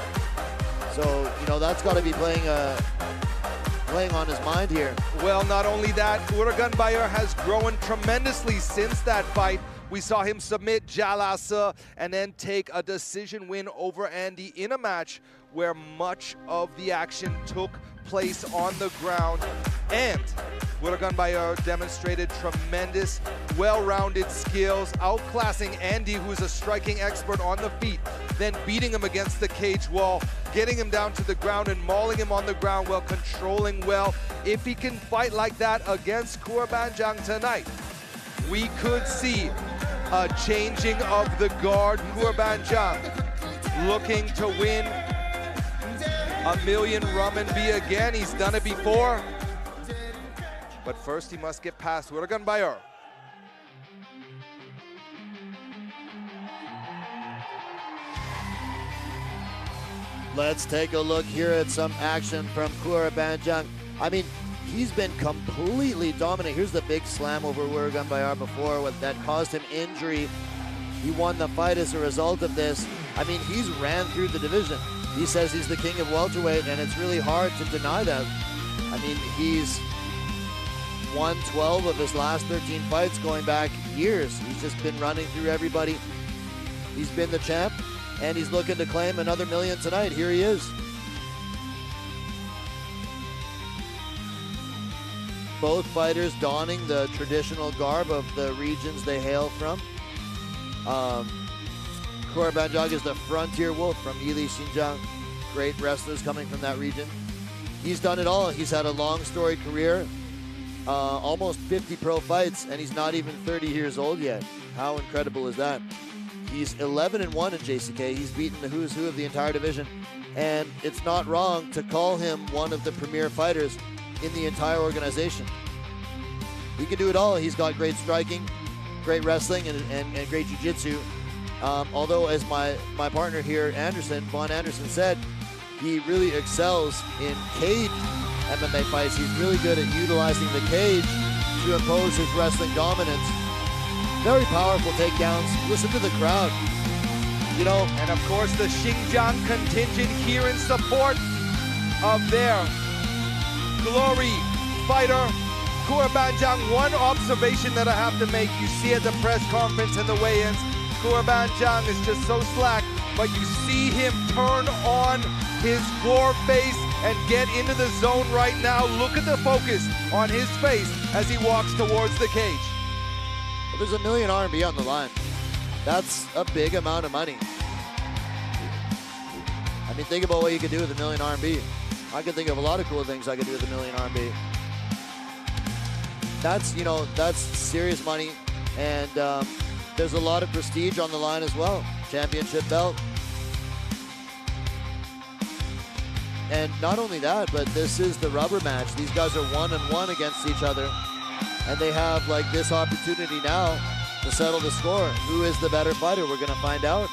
S11: So, you know, that's got to be playing on his mind here.
S12: Well, not only that, Urgenbayar has grown tremendously since that fight. We saw him submit Jalasa and then take a decision win over Andy in a match where much of the action took place on the ground. And Urgenbayar demonstrated tremendous, well-rounded skills, outclassing Andy, who's a striking expert on the feet, then beating him against the cage wall, getting him down to the ground and mauling him on the ground while controlling well. If he can fight like that against Kuerbanjiang tonight, we could see a changing of the guard. Kuerbanjiang looking to win $1 million renminbi again. He's done it before. But first he must get past Urgenbayar.
S11: Let's take a look here at some action from Kuerbanjiang. I mean, he's been completely dominant. Here's the big slam over Urgenbayar before that caused him injury. He won the fight as a result of this. I mean, he's ran through the division. He says he's the king of welterweight, and it's really hard to deny that. I mean, he's won 12 of his last 13 fights going back years. He's just been running through everybody. He's been the champ, and he's looking to claim another $1 million tonight. Here he is. Both fighters donning the traditional garb of the regions they hail from. Kuerbanjiang is the frontier wolf from Yili, Xinjiang. Great wrestlers coming from that region. He's done it all. He's had a long storied career. Almost 50 pro fights, and he's not even 30 years old yet. How incredible is that? He's 11-1 in JCK. He's beaten the who's who of the entire division. And it's not wrong to call him one of the premier fighters in the entire organization. He can do it all. He's got great striking, great wrestling, and great jiu-jitsu. Although, as my partner here, Vaughn Anderson said, he really excels in cage MMA fights. He's really good at utilizing the cage to impose his wrestling dominance. Very powerful takedowns. Listen to the crowd. You know,
S12: and of course the Xinjiang contingent here in support of their glory fighter, Kuerbanjiang. One observation that I have to make, you see at the press conference and the weigh-ins, Kuerbanjiang is just so slack, but you see him turn on his war face and get into the zone right now. Look at the focus on his face as he walks towards the cage.
S11: There's $1 million RMB on the line. That's a big amount of money. I mean, think about what you could do with $1 million RMB. I can think of a lot of cool things I could do with $1 million RMB. That's, you know, that's serious money, and there's a lot of prestige on the line as well. Championship belt. And not only that, but this is the rubber match. These guys are 1-1 against each other. And they have like this opportunity now to settle the score. Who is the better fighter? We're gonna find out.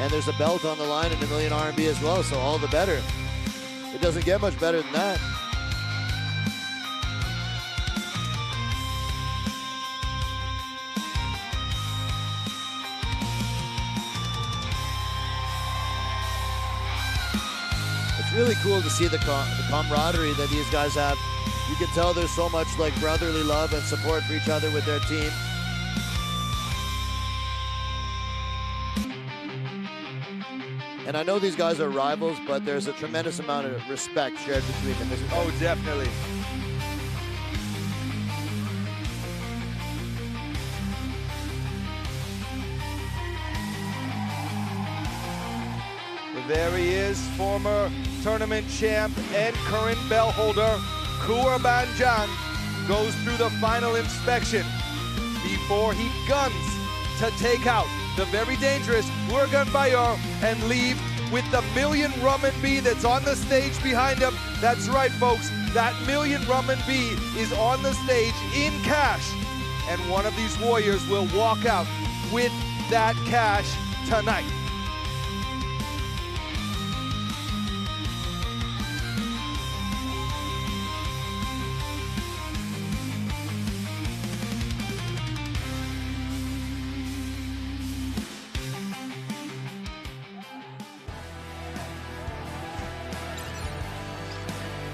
S11: And there's a belt on the line and $1 million RMB as well, so all the better. It doesn't get much better than that. Really cool to see the camaraderie that these guys have. You can tell there's so much like brotherly love and support for each other with their team. And I know these guys are rivals, but there's a tremendous amount of respect shared between them.
S12: Oh, definitely. There he is, former tournament champ and current belt holder, Kuerbanjiang, goes through the final inspection before he guns to take out the very dangerous Urgenbayar and leave with the million renminbi that's on the stage behind him. That's right, folks, that million renminbi is on the stage in cash, and one of these warriors will walk out with that cash tonight.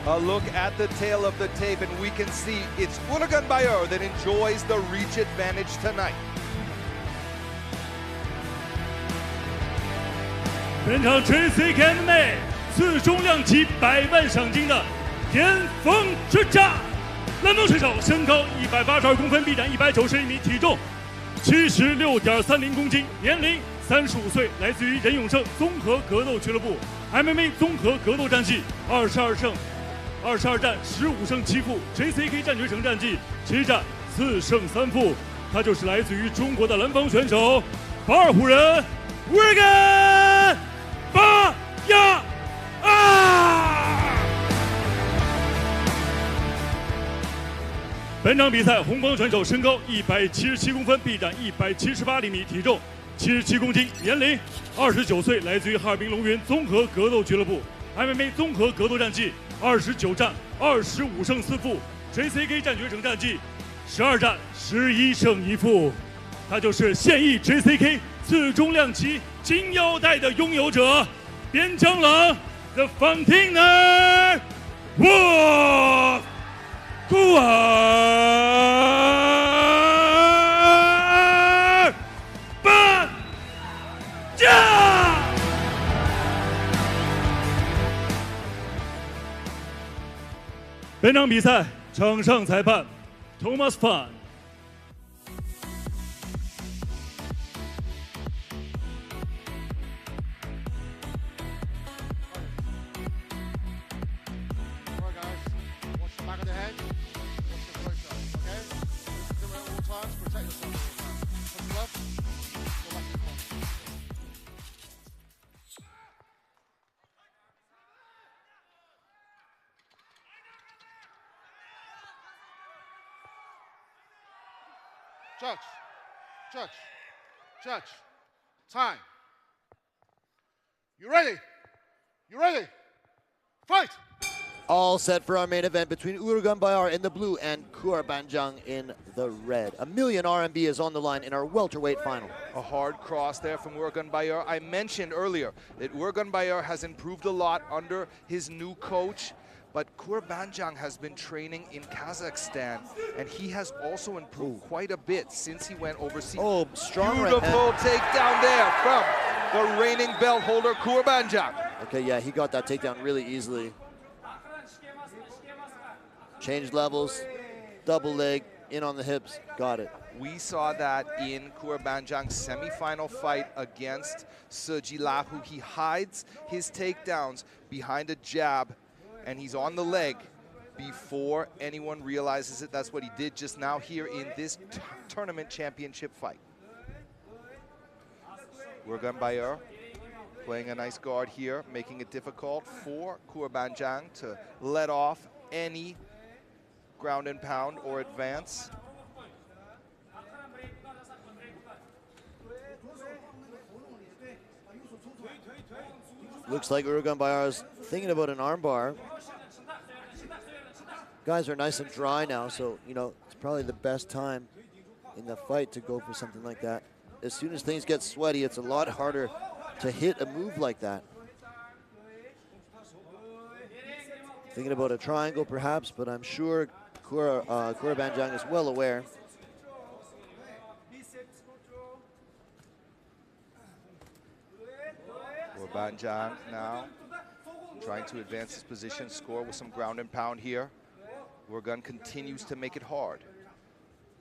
S12: A look at the tail of the tape, and we can see it's Urgenbayar that enjoys the reach advantage tonight.
S10: 本场 JCK MMA 次重量级100万赏金的巅峰之战，蓝方选手身高182公分，臂展191厘米，体重76.30公斤，年龄35岁，来自于任永胜综合格斗俱乐部 ，MMA 综合格斗战绩22战15胜7负 ，JCK 战决胜战绩7战4胜3负。他就是来自于中国的蓝方选手，巴尔虎人Urgenbayar。本场比赛，红方选手身高177公分，臂展178厘米，体重77公斤，年龄29岁，来自于哈尔滨龙云综合格斗俱乐部 ，MMA 综合格斗战绩29战25胜4负 ，JCK 战决胜战绩12战11胜1负。他就是现役 JCK 次重量级金腰带的拥有者，边疆狼 The Fountainer Wolf Kuerbanjiang。本场比赛场上裁判 Thomas Fan。Judge,
S1: time. You ready? You ready? Fight!
S11: All set for our main event between Urgenbayar in the blue and Kuerbanjiang in the red. $1 million RMB is on the line in our welterweight final.
S12: A hard cross there from Urgenbayar. I mentioned earlier that Urgenbayar has improved a lot under his new coach, but Kuerbanjiang has been training in Kazakhstan, and he has also improved quite a bit since he went overseas.
S11: Oh, strong
S12: Beautiful takedown there from the reigning belt holder, Kuerbanjiang.
S11: Okay, yeah, he got that takedown really easily. Changed levels, double leg, in on the hips, got it.
S12: We saw that in Kuerbanjiang's semifinal fight against Sejilab, who he hides his takedowns behind a jab, and he's on the leg before anyone realizes it. That's what he did just now here in this tournament championship fight. Urgenbayar playing a nice guard here, making it difficult for Kuerbanjiang to let off any ground and pound or advance.
S11: Looks like Urgenbayar is thinking about an armbar. Guys are nice and dry now, so, you know, it's probably the best time in the fight to go for something like that. As soon as things get sweaty, it's a lot harder to hit a move like that. Thinking about a triangle, perhaps, but I'm sure Kuerbanjiang is well aware.
S12: Kuerbanjiang now trying to advance his position, score with some ground and pound here. Guoan continues to make it hard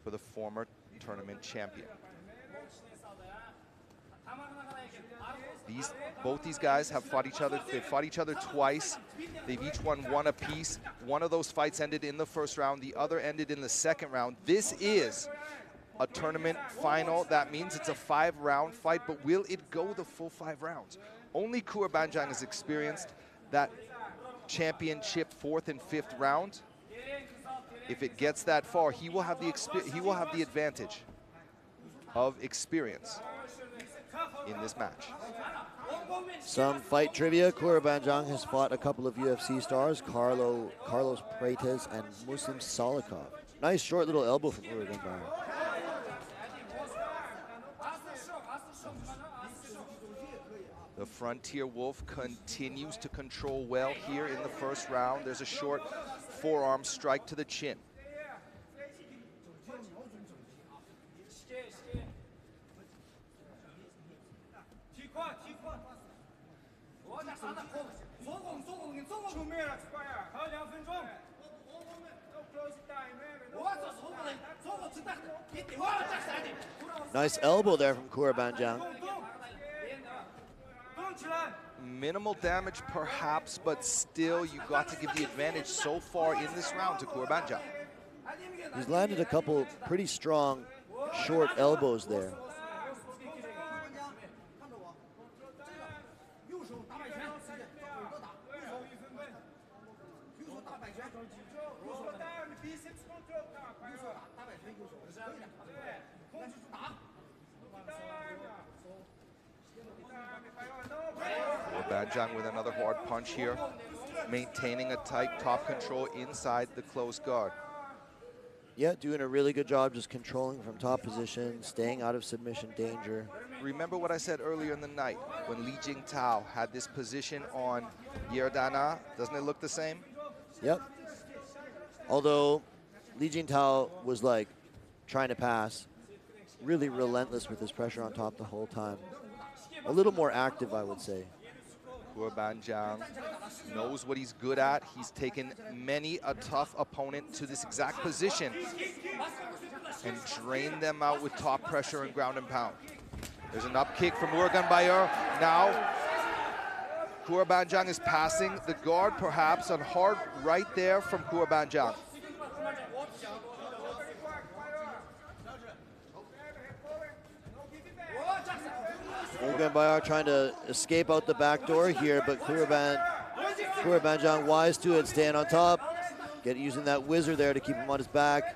S12: for the former tournament champion. Both these guys have fought each other. They've fought each other twice. They've each won one apiece. One of those fights ended in the first round. The other ended in the second round. This is a tournament final. That means it's a 5-round fight, but will it go the full 5 rounds? Only Kuerbanjiang has experienced that championship 4th and 5th round. If it gets that far, he will have the advantage of experience in this match.
S11: Some fight trivia. Kuerbanjiang has fought a couple of UFC stars, Carlos Prates and Muslim Salikov. Nice short little elbow from Urgenbayar.
S12: The Frontier Wolf continues to control well here in the first round. There's a short forearm strike to the chin.
S11: Nice elbow there from Kuerbanjiang.
S12: Minimal damage perhaps, but still you got to give the advantage so far in this round to Kuerbanjiang.
S11: He's landed a couple pretty strong short elbows there.
S12: Kuerbanjiang with another hard punch here, maintaining a tight top control inside the closed guard.
S11: Yeah, doing a really good job just controlling from top position, staying out of submission danger.
S12: Remember what I said earlier in the night when Li Jingtao had this position on Yerdana? Doesn't it look the same?
S11: Yep. Although Li Jingtao was like trying to pass, really relentless with his pressure on top the whole time. A little more active, I would say.
S12: Kuerbanjiang knows what he's good at. He's taken many a tough opponent to this exact position and drained them out with top pressure and ground and pound. There's an up kick from Urgenbayar. Now, Kuerbanjiang is passing the guard perhaps on hard right there from Kuerbanjiang.
S11: Urgenbayar trying to escape out the back door here, but Kuerbanjiang wise to it, staying on top, using that whizzer there to keep him on his back.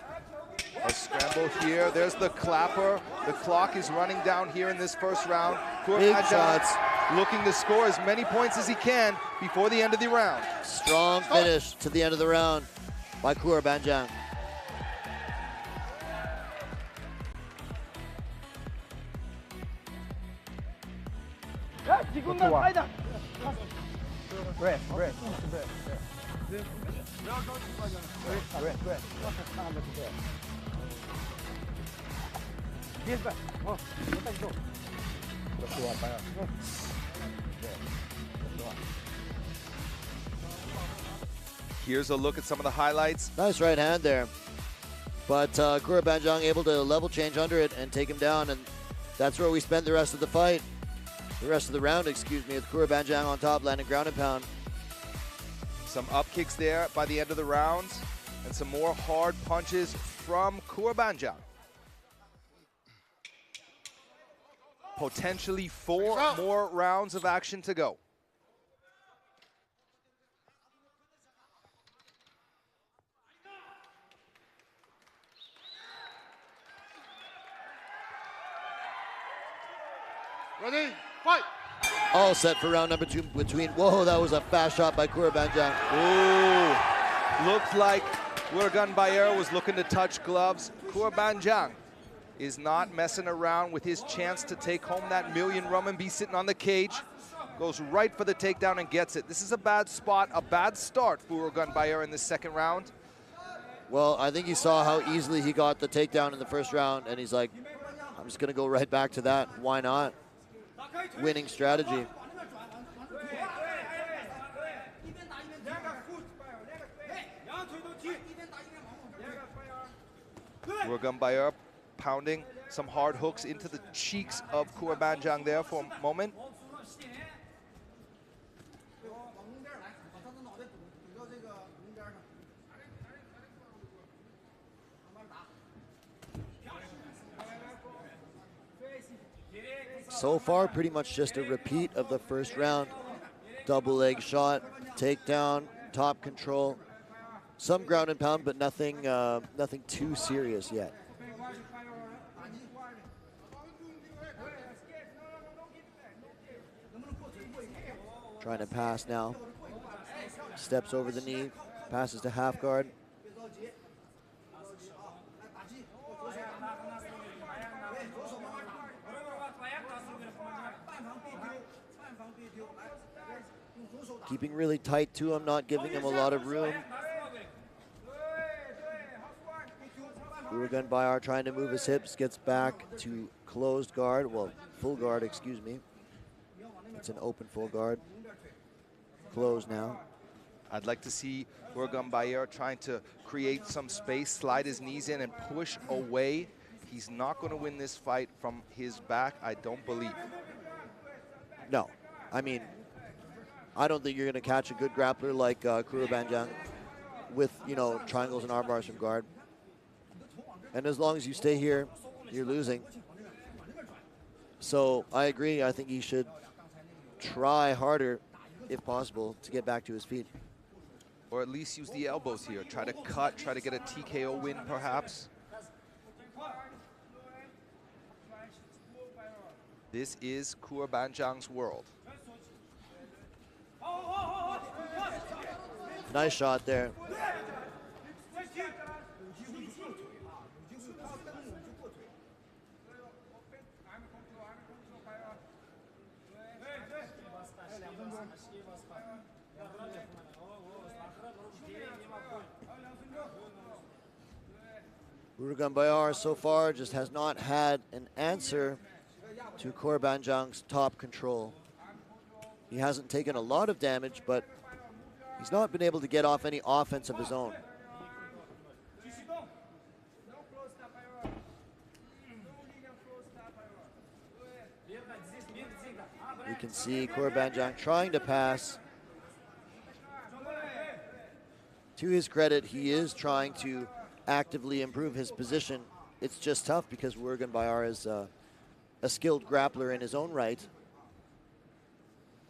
S12: A scramble here. There's the clapper. The clock is running down here in this first round. Kuerbanjiang looking to score as many points as he can before the end of the round.
S11: Strong finish to the end of the round by Kuerbanjiang.
S12: Here's a look at some of the highlights.
S11: Nice right hand there. But Kuerbanjiang able to level change under it and take him down, and that's where we spent the rest of the fight. The rest of the round, excuse me, with Kuerbanjiang on top, landing ground and pound.
S12: Some up kicks there by the end of the round, and some more hard punches from Kuerbanjiang. Potentially 4 more rounds of action to go.
S1: Ready, fight!
S11: All set for round number 2 between, whoa, that was a fast shot by Kuerbanjiang.
S12: Ooh, looked like Urgenbayar was looking to touch gloves. Kuerbanjiang is not messing around with his chance to take home that million RMB sitting on the cage. Goes right for the takedown and gets it. This is a bad spot, a bad start for Urgenbayar in this second round.
S11: Well, I think he saw how easily he got the takedown in the first round, and he's like, I'm just gonna go right back to that. Why not? Winning strategy.
S12: Urgenbayar pounding some hard hooks into the cheeks of Kuerbanjiang there for a moment.
S11: So far, pretty much just a repeat of the first round. Double leg shot, takedown, top control. Some ground and pound, but nothing, nothing too serious yet. Trying to pass now. Steps over the knee, passes to half guard. Keeping really tight to him, not giving him a lot of room. Urgenbayar trying to move his hips, gets back to closed guard, well, full guard, excuse me. It's an open full guard. Closed now.
S12: I'd like to see Urgenbayar trying to create some space, slide his knees in and push away. He's not going to win this fight from his back, I don't believe.
S11: No, I mean, I don't think you're going to catch a good grappler like Kuerbanjiang with, you know, triangles and arm bars from guard. And as long as you stay here, you're losing. So I agree. I think he should try harder, if possible, to get back to his feet.
S12: Or at least use the elbows here. Try to cut, try to get a TKO win, perhaps. This is Kuerbanjiang's world.
S11: Nice shot there. Urgenbayar so far just has not had an answer to Kuerbanjiang's top control. He hasn't taken a lot of damage, but he's not been able to get off any offense of his own. You can see Kuerbanjiang trying to pass. To his credit, he is trying to actively improve his position. It's just tough because Urgenbayar is a skilled grappler in his own right.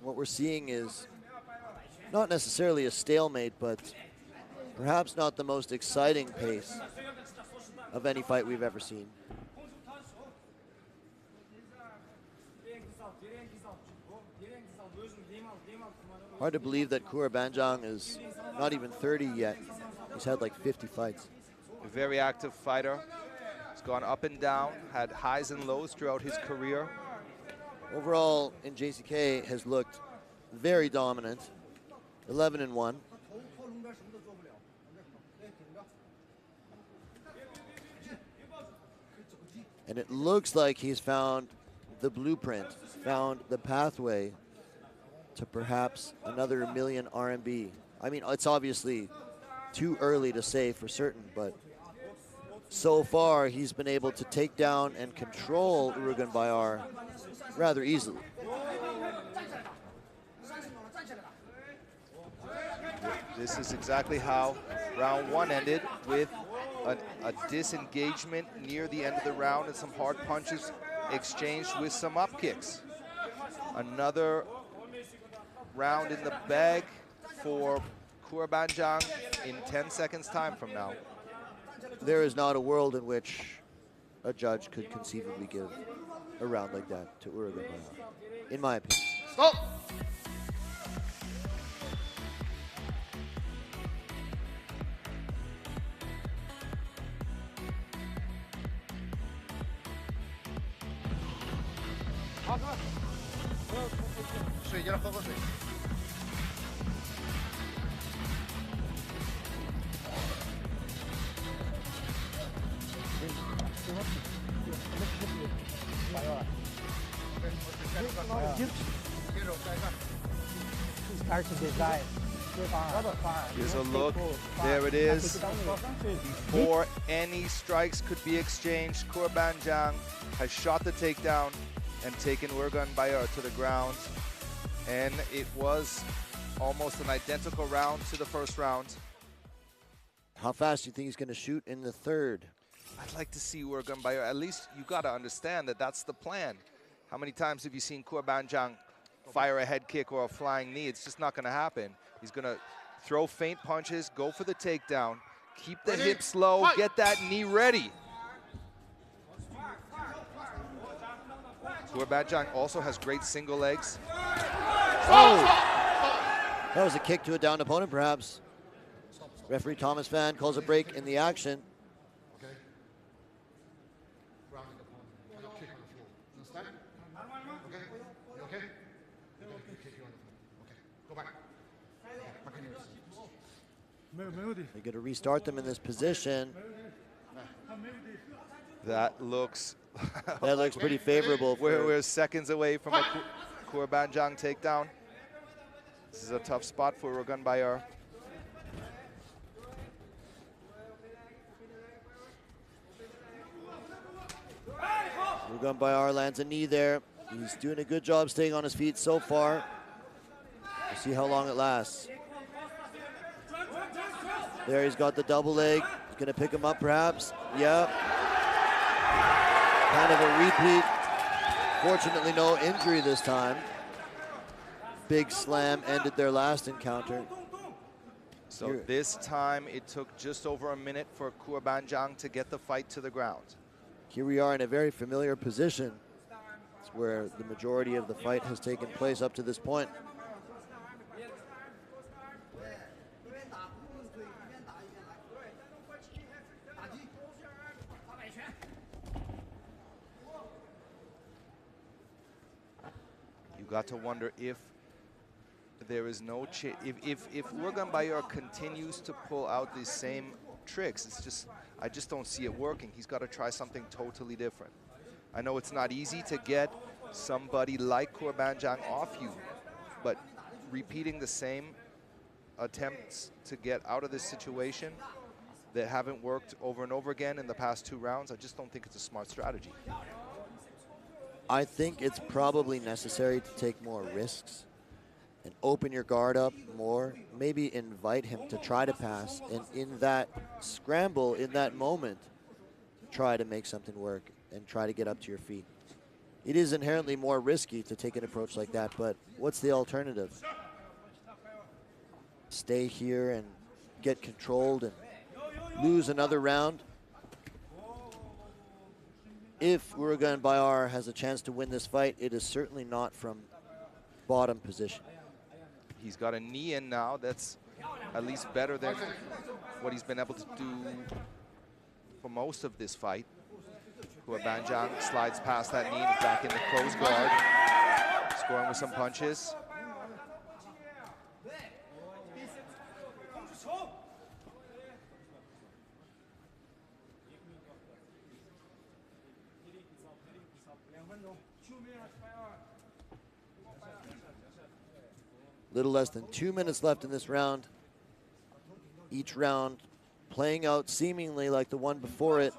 S11: What we're seeing is not necessarily a stalemate, but perhaps not the most exciting pace of any fight we've ever seen. Hard to believe that Kuerbanjiang is not even 30 yet. He's had like 50 fights.
S12: A very active fighter. He's gone up and down, had highs and lows throughout his career.
S11: Overall, in JCK, has looked very dominant. 11-1. And it looks like he's found the blueprint, found the pathway to perhaps another million RMB. I mean, it's obviously too early to say for certain, but so far he's been able to take down and control Urgenbayar rather easily.
S12: This is exactly how round one ended, with a disengagement near the end of the round and some hard punches exchanged with some up kicks. Another round in the bag for Kuerbanjiang in 10 seconds time from now.
S11: There is not a world in which a judge could conceivably give a round like that to Urgenbayar, in my opinion.
S1: Stop!
S24: Start to desire.
S12: Here's a look. There it is. Before any strikes could be exchanged, Kuerbanjiang has shot the takedown and taken Urgenbayar to the ground. And it was almost an identical round to the first round.
S11: How fast do you think he's going to shoot in the third?
S12: I'd like to see Urgenbayar. At least you got to understand that that's the plan. How many times have you seen Kuerbanjiang fire a head kick or a flying knee? It's just not going to happen. He's going to throw feint punches, go for the takedown, keep the hips low, get that knee ready. Kuerbanjiang also has great single legs.
S11: Oh! That was a kick to a downed opponent, perhaps. Referee Thomas Fan calls a break in the action. They're going to restart them in this position.
S12: That looks
S11: pretty favorable.
S12: We're seconds away from a Kuerbanjiang takedown. This is a tough spot for Urgenbayar.
S11: Urgenbayar lands a knee there. He's doing a good job staying on his feet so far. We'll see how long it lasts. There he's got the double leg. He's gonna pick him up perhaps. Yep. Kind of a repeat. Fortunately no injury this time. Big slam ended their last encounter.
S12: So this time it took just over a minute for Kuerbanjiang to get the fight to the ground.
S11: Here we are in a very familiar position. It's where the majority of the fight has taken place up to this point.
S12: You got to wonder if there is no chance. If Urgenbayar continues to pull out these same tricks, it's just, I just don't see it working. He's got to try something totally different. I know it's not easy to get somebody like Kuerbanjiang off you, but repeating the same attempts to get out of this situation that haven't worked over and over again in the past 2 rounds, I just don't think it's a smart strategy.
S11: I think it's probably necessary to take more risks and open your guard up more, maybe invite him to try to pass, and in that scramble, in that moment, try to make something work and try to get up to your feet. It is inherently more risky to take an approach like that, but what's the alternative? Stay here and get controlled and lose another round? If Urgenbayar has a chance to win this fight, it is certainly not from bottom position.
S12: He's got a knee in now. That's at least better than what he's been able to do for most of this fight. Kuerbanjiang slides past that knee and is back in the close guard, scoring with some punches.
S11: Little less than 2 minutes left in this round. Each round playing out seemingly like the one before it.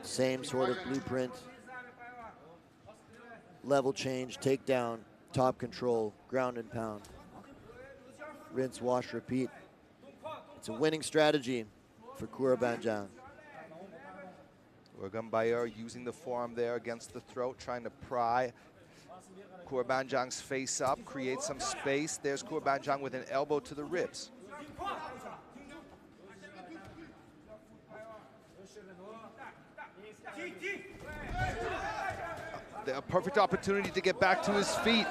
S11: Same sort of blueprint. Level change, takedown, top control, ground and pound. Rinse, wash, repeat. It's a winning strategy for Kuerbanjiang.
S12: Urgenbayar using the forearm there against the throat, trying to pry Kuerbanjiang's face up, create some space. There's Kuerbanjiang with an elbow to the ribs. A perfect opportunity to get back to his feet.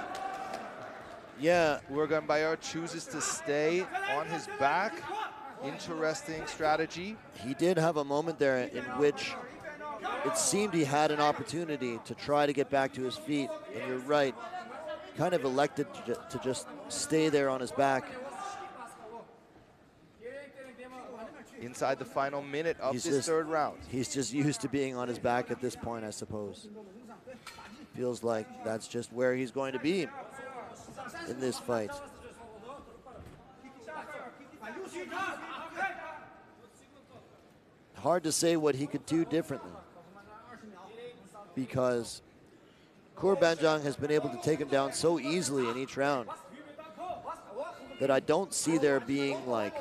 S11: Yeah.
S12: Urgenbayar chooses to stay on his back. Interesting strategy.
S11: He did have a moment there in which it seemed he had an opportunity to try to get back to his feet, and you're right, kind of elected to just stay there on his back.
S12: Inside the final minute of this third round.
S11: He's just used to being on his back at this point, I suppose. Feels like that's just where he's going to be. in this fight. Hard to say what he could do differently, because Kuerbanjiang has been able to take him down so easily in each round that I don't see there being like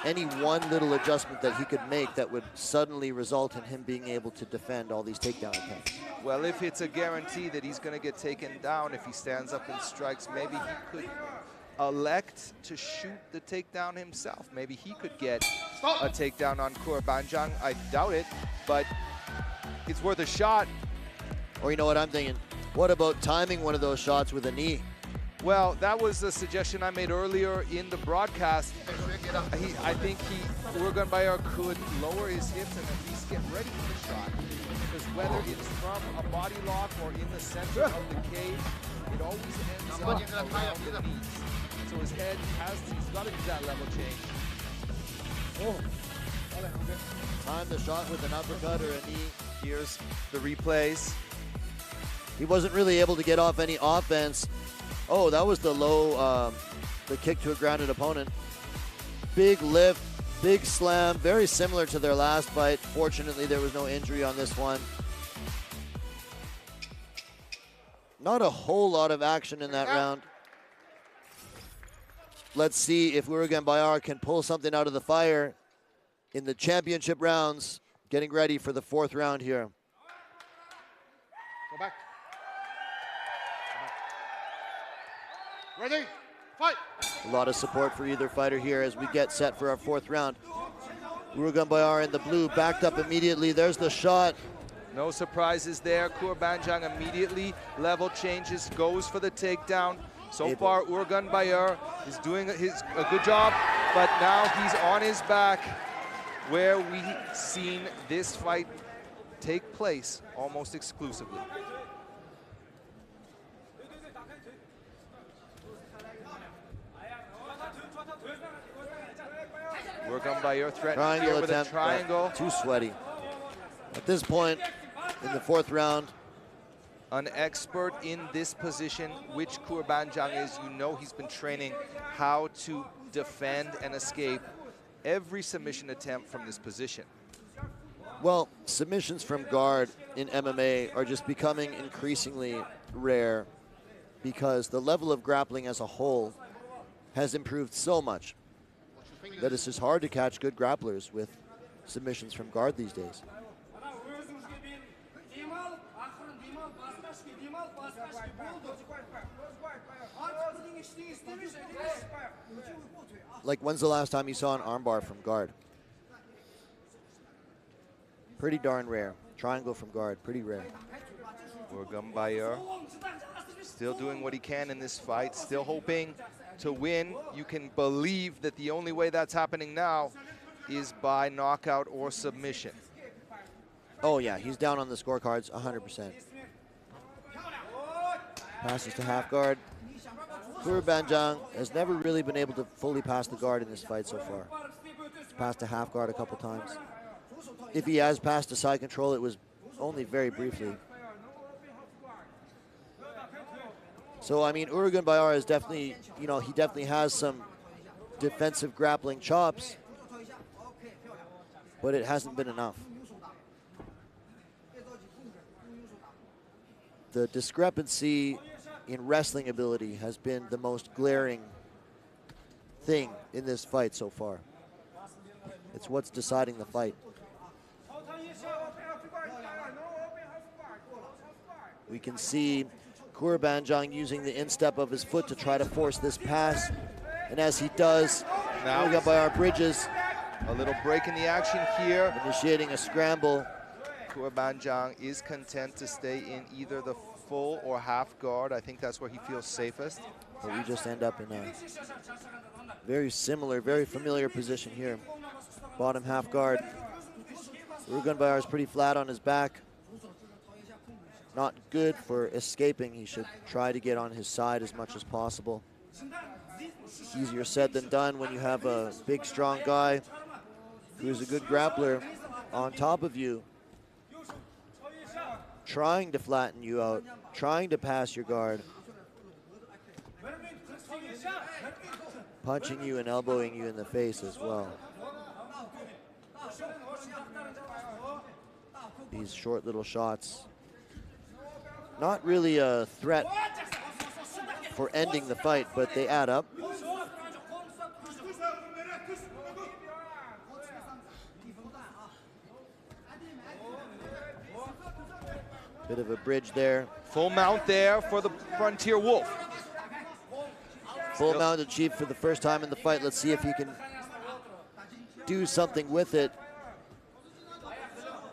S11: any one little adjustment that he could make that would suddenly result in him being able to defend all these takedown attempts.
S12: Well, if it's a guarantee that he's going to get taken down if he stands up and strikes, maybe he could elect to shoot the takedown himself. Maybe he could get a takedown on Kuerbanjiang. I doubt it, but it's worth a shot.
S11: Or you know what I'm thinking? What about timing one of those shots with a knee?
S12: Well, that was a suggestion I made earlier in the broadcast. I think Urgenbayar could lower his hips and at least get ready for the shot. Because whether it's from a body lock or in the center of the cage, it always ends up around the knees. So his head he's got to do that level change.
S11: Time the shot with an uppercut or a knee.
S12: Here's the replays.
S11: He wasn't really able to get off any offense. Oh, that was the low, the kick to a grounded opponent. Big lift, big slam, very similar to their last fight. Fortunately, there was no injury on this one. Not a whole lot of action in that round. Let's see if Urgenbayar can pull something out of the fire in the championship rounds, getting ready for the fourth round here.
S1: Go back. Ready? Fight!
S11: A lot of support for either fighter here as we get set for our fourth round. Urgenbayar in the blue, backed up immediately. There's the shot.
S12: No surprises there. Kuerbanjiang immediately level changes, goes for the takedown. So far, Urgenbayar is doing a good job, but now he's on his back, where we've seen this fight take place almost exclusively. Urgenbayar threatening here with a triangle.
S11: Too sweaty. At this point in the fourth round,
S12: an expert in this position, which Kuerbanjiang is. You know he's been training how to defend and escape every submission attempt from this position.
S11: Well, submissions from guard in MMA are just becoming increasingly rare because the level of grappling as a whole has improved so much that it's just hard to catch good grapplers with submissions from guard these days. Like, when's the last time you saw an armbar from guard? Pretty darn rare. Triangle from guard, pretty rare.
S12: Urgenbayar still doing what he can in this fight, still hoping to win. You can believe that the only way that's happening now is by knockout or submission.
S11: Oh yeah, he's down on the scorecards 100%. Passes to half guard. Kuerbanjiang has never really been able to fully pass the guard in this fight so far. He's passed to half guard a couple times. If he has passed to side control, it was only very briefly. So, I mean, Urgenbayar is definitely, you know, he definitely has some defensive grappling chops, but it hasn't been enough. The discrepancy in wrestling ability has been the most glaring thing in this fight so far. It's what's deciding the fight. We can see Kuerbanjiang using the instep of his foot to try to force this pass. And as he does, Urgenbayar bridges.
S12: A little break in the action here.
S11: Initiating a scramble.
S12: Kuerbanjiang is content to stay in either the full or half guard. I think that's where he feels safest.
S11: But we just end up in a very similar, very familiar position here. Bottom half guard. Urgenbayar is pretty flat on his back. Not good for escaping. He should try to get on his side as much as possible. Easier said than done when you have a big, strong guy who's a good grappler on top of you, trying to flatten you out, trying to pass your guard. punching you and elbowing you in the face as well. These short little shots, not really a threat for ending the fight, but they add up. Bit of a bridge there.
S12: Full mount there for the Frontier Wolf.
S11: Full mount achieved for the first time in the fight. Let's see if he can do something with it.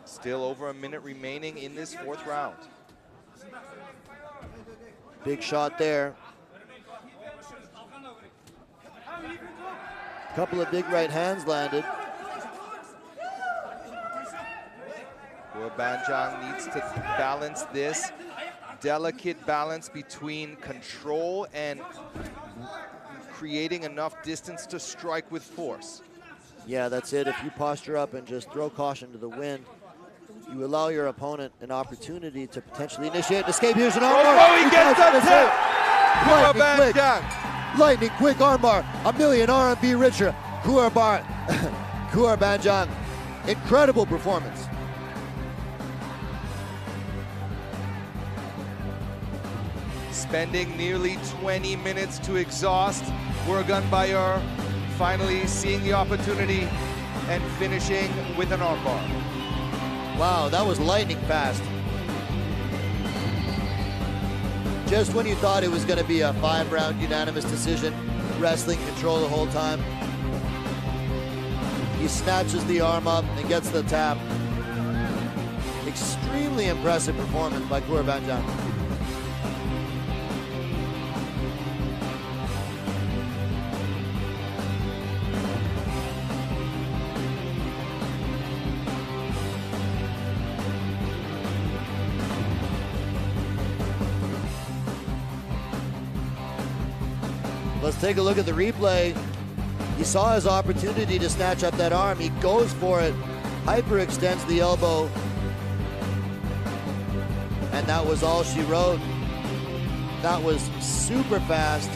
S12: Still over a minute remaining in this 4th round.
S11: Big shot there. Couple of big right hands landed.
S12: Kuerbanjiang needs to balance this delicate balance between control and creating enough distance to strike with force.
S11: Yeah, that's it. If you posture up and just throw caution to the wind, you allow your opponent an opportunity to potentially initiate an escape. Here's an armbar.
S12: Oh, he gets the tip!
S11: Lightning quick armbar. A million RMB richer. Kuerbanjiang. Incredible performance.
S12: Spending nearly 20 minutes to exhaust. Urgenbayar finally seeing the opportunity and finishing with an armbar.
S11: Wow, that was lightning fast. Just when you thought it was going to be a 5-round unanimous decision, wrestling control the whole time, he snatches the arm up and gets the tap. Extremely impressive performance by Kuerbanjiang. Let's take a look at the replay. He saw his opportunity to snatch up that arm. He goes for it, hyperextends the elbow, and that was all she wrote. That was super fast,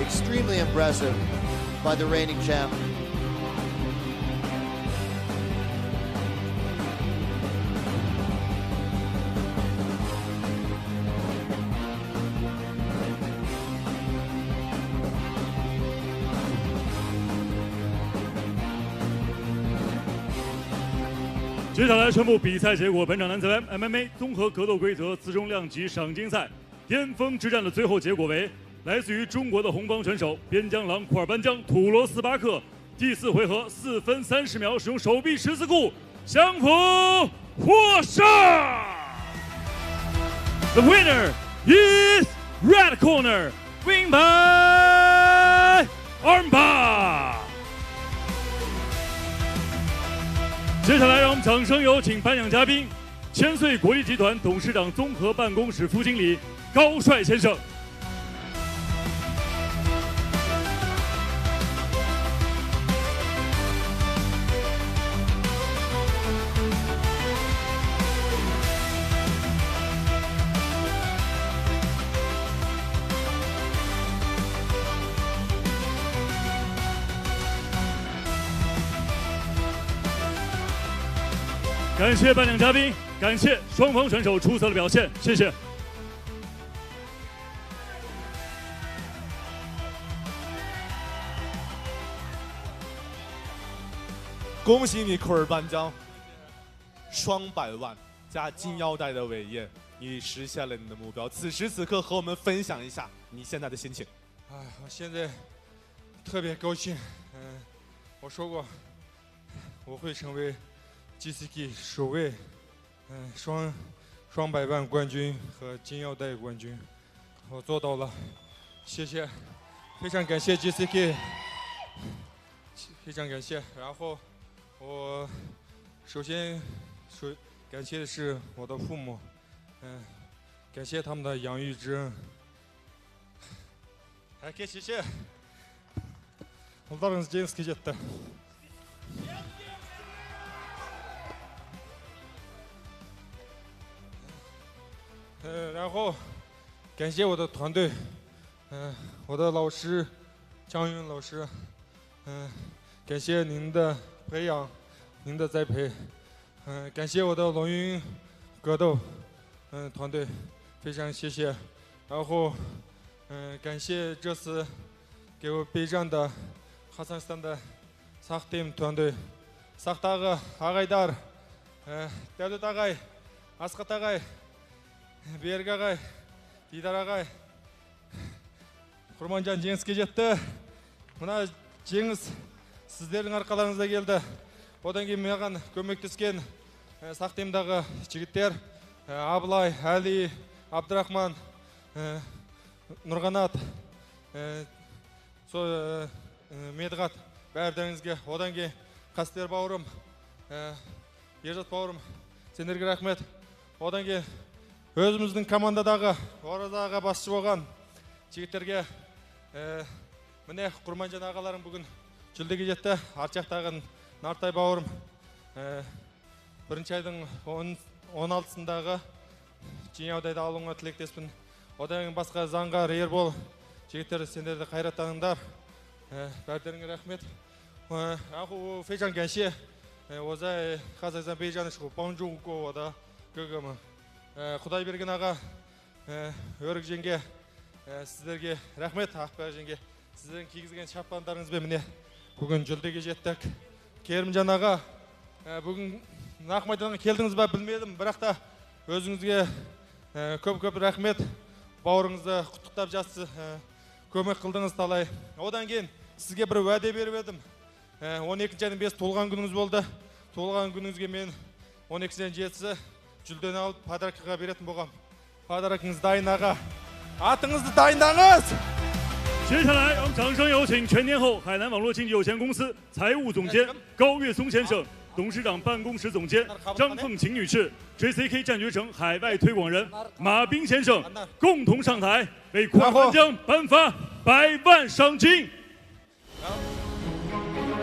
S11: extremely impressive by the reigning champ.
S10: 接下来宣布比赛结果：本场男子 MMA 综合格斗规则次中量级赏金赛巅峰之战的最后结果为来自于中国的红帮选手边疆狼库尔班江土罗斯巴克第4回合4分30秒使用手臂14库降服获胜。The winner is red corner, win by armbar。接下来，让我们掌声有请颁奖嘉宾，千岁国际集团董事长综合办公室副经理高帅先生。感谢颁奖嘉宾，感谢双方选手出色的表现，谢谢。
S14: 恭喜你，库尔班江，双100万加金腰带的伟业，你实现了你的目标。此时此刻，和我们分享一下你现在的心情。
S15: 我现在特别高兴。我说过，我会成为 JCK 首位双100万冠军和金腰带冠军，我做到了，谢谢，非常感谢 JCK， 非常感谢。然后我首先感谢的是我的父母，感谢他们的养育之恩。Herkes谢。Allah'ınız JCK жетті。然后感谢我的团队，我的老师江云老师，感谢您的培养，您的栽培，感谢我的龙云格斗团队，非常谢谢。然后感谢这次给我备战的哈萨克斯坦的萨克팀团队，сақтағы ағайдар, дәулет ағай, асқат ағай, берік ағай, дидар ағай, құрманжан жеңіске жетті. Мына жеңіс сіздердің арқаларыңызда келді. Одан кейін маған көмектескен сақтемдағы жігіттер Абылай, Әли, Абдырахман, Нұрғанат, Медғат бәрдеріңізге. Одан кейін Қастер бауырым, Ержат бауырым, сендерге рахмет. Одан кейін өзіміздің командадағы Оразаға басшы болған жігіттерге міне Құрманжан ағаларың бүгін жүлдеге жетті. Арт жақтағы Нартай бауырым бірінші айдың 16-сындағы Жеңіаудайды алуыңа тілектеспін. Одан кейін басқа Заңғар, Ербол жігіттер, сендерді қайраттаныңдар. Бәрдеріңе рахмет. 然后非常感谢我在哈萨克斯坦备战的时候帮助过我的哥哥们. Құдай берген аға, өрік жеңге, сіздерге рахмет. Ақбай жеңге, сіздердің кигізген шапандарыңызбен міне бүгін жүлдеге жеттік. Керімжан аға, бүгін Ақ майданға келдіңіз ба білмедім, бірақ та өзіңізге көп рахмет. Бауырыңызды құттықтап жатсыз, көмек қылдыңыз талай. Одан кейін сізге бір уәде беріп едім. 12-ші айдың 5 толған күніңіз болды. Толған күніңізге мен 12-ші айдың 7-сі жүлдені алып подаркаға беретін болғам. Подаркаңыз дайын аға. Атыңызды дайындаңыз!
S10: 接下来，我们掌声有请全天候海南网络经纪有限公司财务总监高岳松先生、董事长办公室总监张凤琴女士、JCK 战决城海外推广人马斌先生共同上台，为库尔班江颁发100万赏金。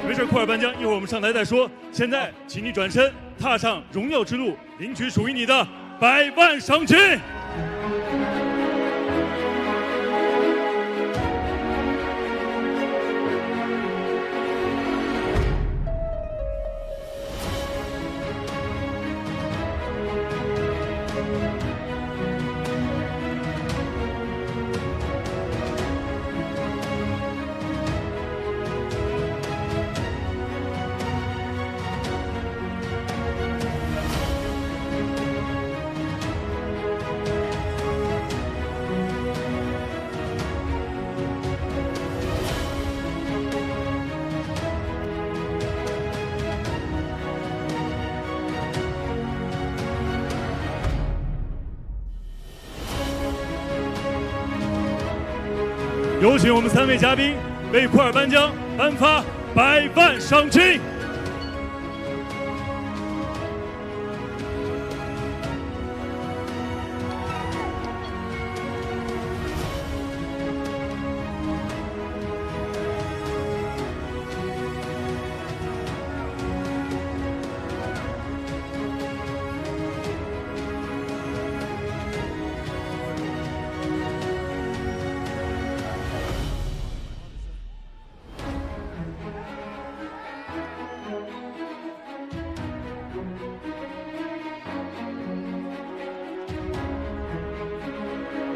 S10: 没事，库尔班江，一会儿我们上台再说。现在，请你转身踏上荣耀之路，领取属于你的100万赏金。 有请我们3位嘉宾为库尔班江颁发100万赏金。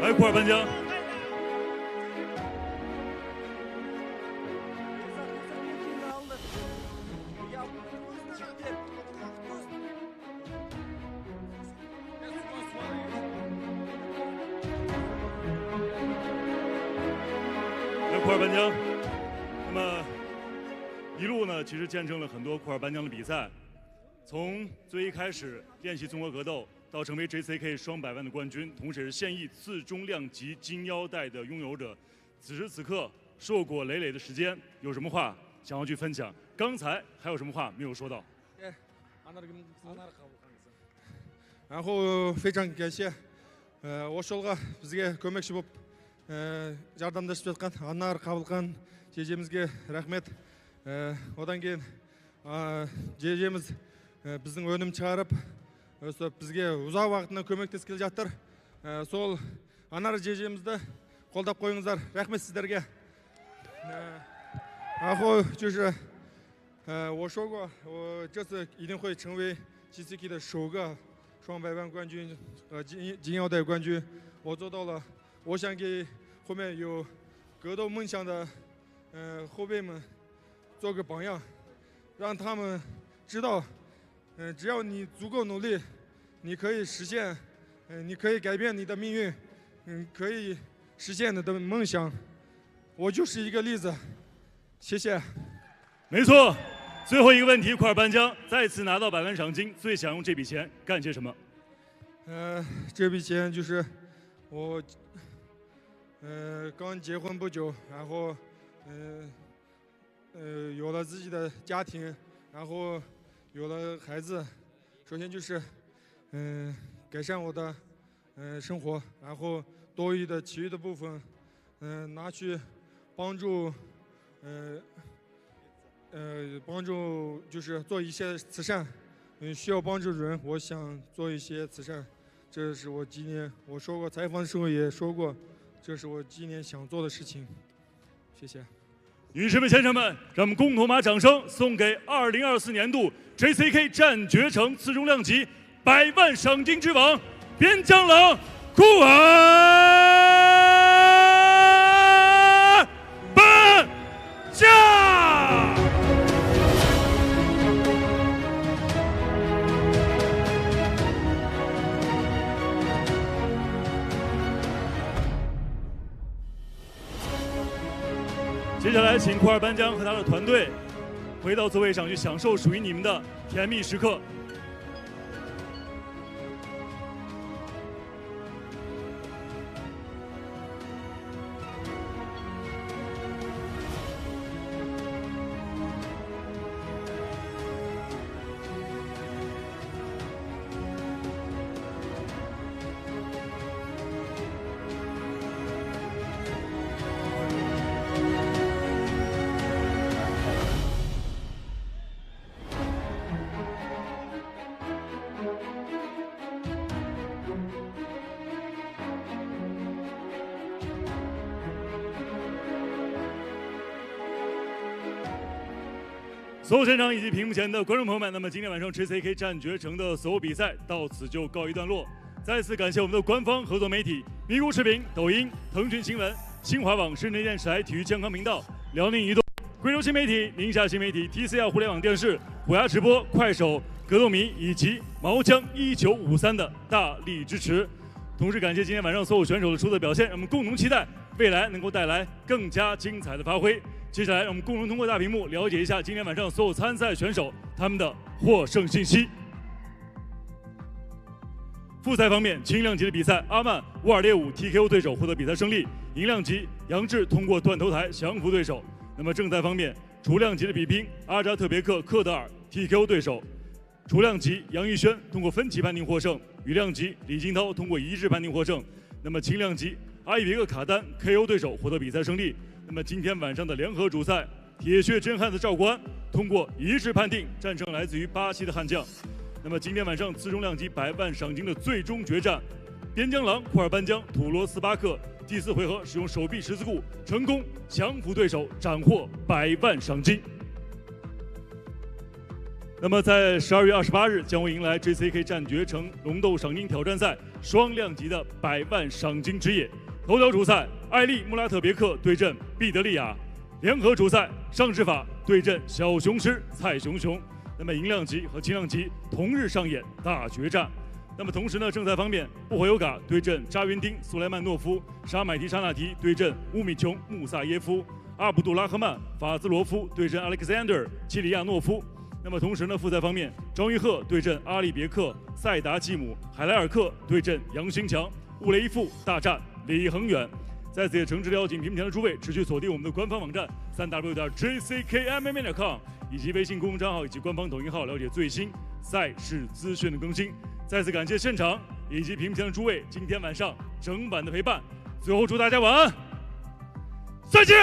S10: 来，库尔班江。来，库尔班江。那么一路呢，其实见证了很多库尔班江的比赛，从最一开始练习综合格斗。 到成为 JCK 双100万的冠军，同时也是现役次中量级金腰带的拥有者。此时此刻，硕果累累的时间，有什么话想要去分享？刚才还有什么话没有说到？
S15: 然后非常感谢，осы жолға бізге көмекші болып жардамдасып жатқан Анар Қабылқан жежемізге рахмет. Одан кейін жежеміз біздің өнім шығарып бізге ұзақ уақытына көмектесіп келе жатыр. Сол Анар жежемізді қолдап қойыңыздар. Рахмет сіздерге.然后就是，我说过，我这次一定会成为 JCK 的首个双百万冠军和金腰带冠军。我做到了，我想给后面有格斗梦想的后辈们做个榜样，让他们知道，只要你足够努力，你可以实现，你可以改变你的命运，可以实现你的梦想。我就是一个例子，谢谢。
S10: 没错，最后一个问题，库尔班江再次拿到100万赏金，最想用这笔钱干些什么？
S15: 这笔钱就是我，刚结婚不久，然后，有了自己的家庭，然后有了孩子。首先就是，改善我的，生活，然后多余的其余的部分，拿去帮助，帮助就是做一些慈善，需要帮助的人，我想做一些慈善。这是我今年我说过采访的时候也说过，这是我今年想做的事情。谢谢。
S10: 女士们、先生们，让我们共同把掌声送给2024年度 JCK 战绝城次重量级100万赏金之王边疆狼库尔班江。接下来，请库尔班江和他的团队回到座位上去享受属于你们的甜蜜时刻。所有现场以及屏幕前的观众朋友们，那么今天晚上 JCK 战绝城的所有比赛到此就告一段落。再次感谢我们的官方合作媒体咪咕视频、抖音、腾讯新闻、新华网、深圳电视台体育健康频道、辽宁移动、贵州新媒体、宁夏新媒体、TCL 互联网电视、虎牙直播、快手、格斗迷以及毛江1953的大力支持。同时感谢今天晚上所有选手的出色表现，让我们共同期待未来能够带来更加精彩的发挥。接下来，让我们共同通过大屏幕了解一下今天晚上所有参赛选手他们的获胜信息。复赛方面，轻量级的比赛，阿曼乌尔列伍 TKO 对手获得比赛胜利；银量级，杨志通过断头台降服对手。那么正赛方面，雏量级的比拼，阿扎特别克科德尔 TKO 对手；雏量级，杨逸轩通过分歧判定获胜；羽量级，李金涛通过一致判定获胜。那么轻量级，阿伊别克卡丹 KO 对手获得比赛胜利。那么今天晚上的联合主赛，铁血真汉子赵国安通过一致判定战胜来自于巴西的悍将。那么今天晚上次重量级100万赏金的最终决战，边疆狼库尔班江土罗斯巴克第4回合使用手臂十字固成功降服对手，斩获100万赏金。那么在12月28日将会迎来 JCK 战绝城龙斗赏金挑战赛双量级的100万赏金之夜。头条主赛，艾利穆拉特别克对阵毕德利亚；联合主赛，尚志法对阵小雄狮蔡雄雄。那么银量级和轻量级同日上演大决战。那么同时呢，正赛方面，布霍尤嘎对阵扎云丁苏莱曼诺夫，沙买提沙纳提对阵乌米琼穆萨耶夫，阿卜杜拉赫曼法兹罗夫对阵 Alexander 齐里亚诺夫。那么同时呢，复赛方面，张玉鹤对阵阿利别克塞达季姆，海莱尔克对阵杨新强，乌雷伊夫大战李恒远。在此也诚挚邀请屏幕前的诸位持续锁定我们的官方网站3w.jckmma.com 以及微信公众账号以及官方抖音号，了解最新赛事资讯的更新。再次感谢现场以及屏幕前的诸位今天晚上整晚的陪伴。最后祝大家晚安，再见。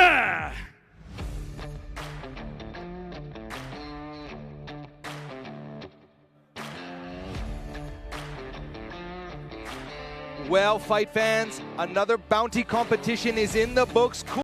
S12: Well, fight fans, another bounty competition is in the books.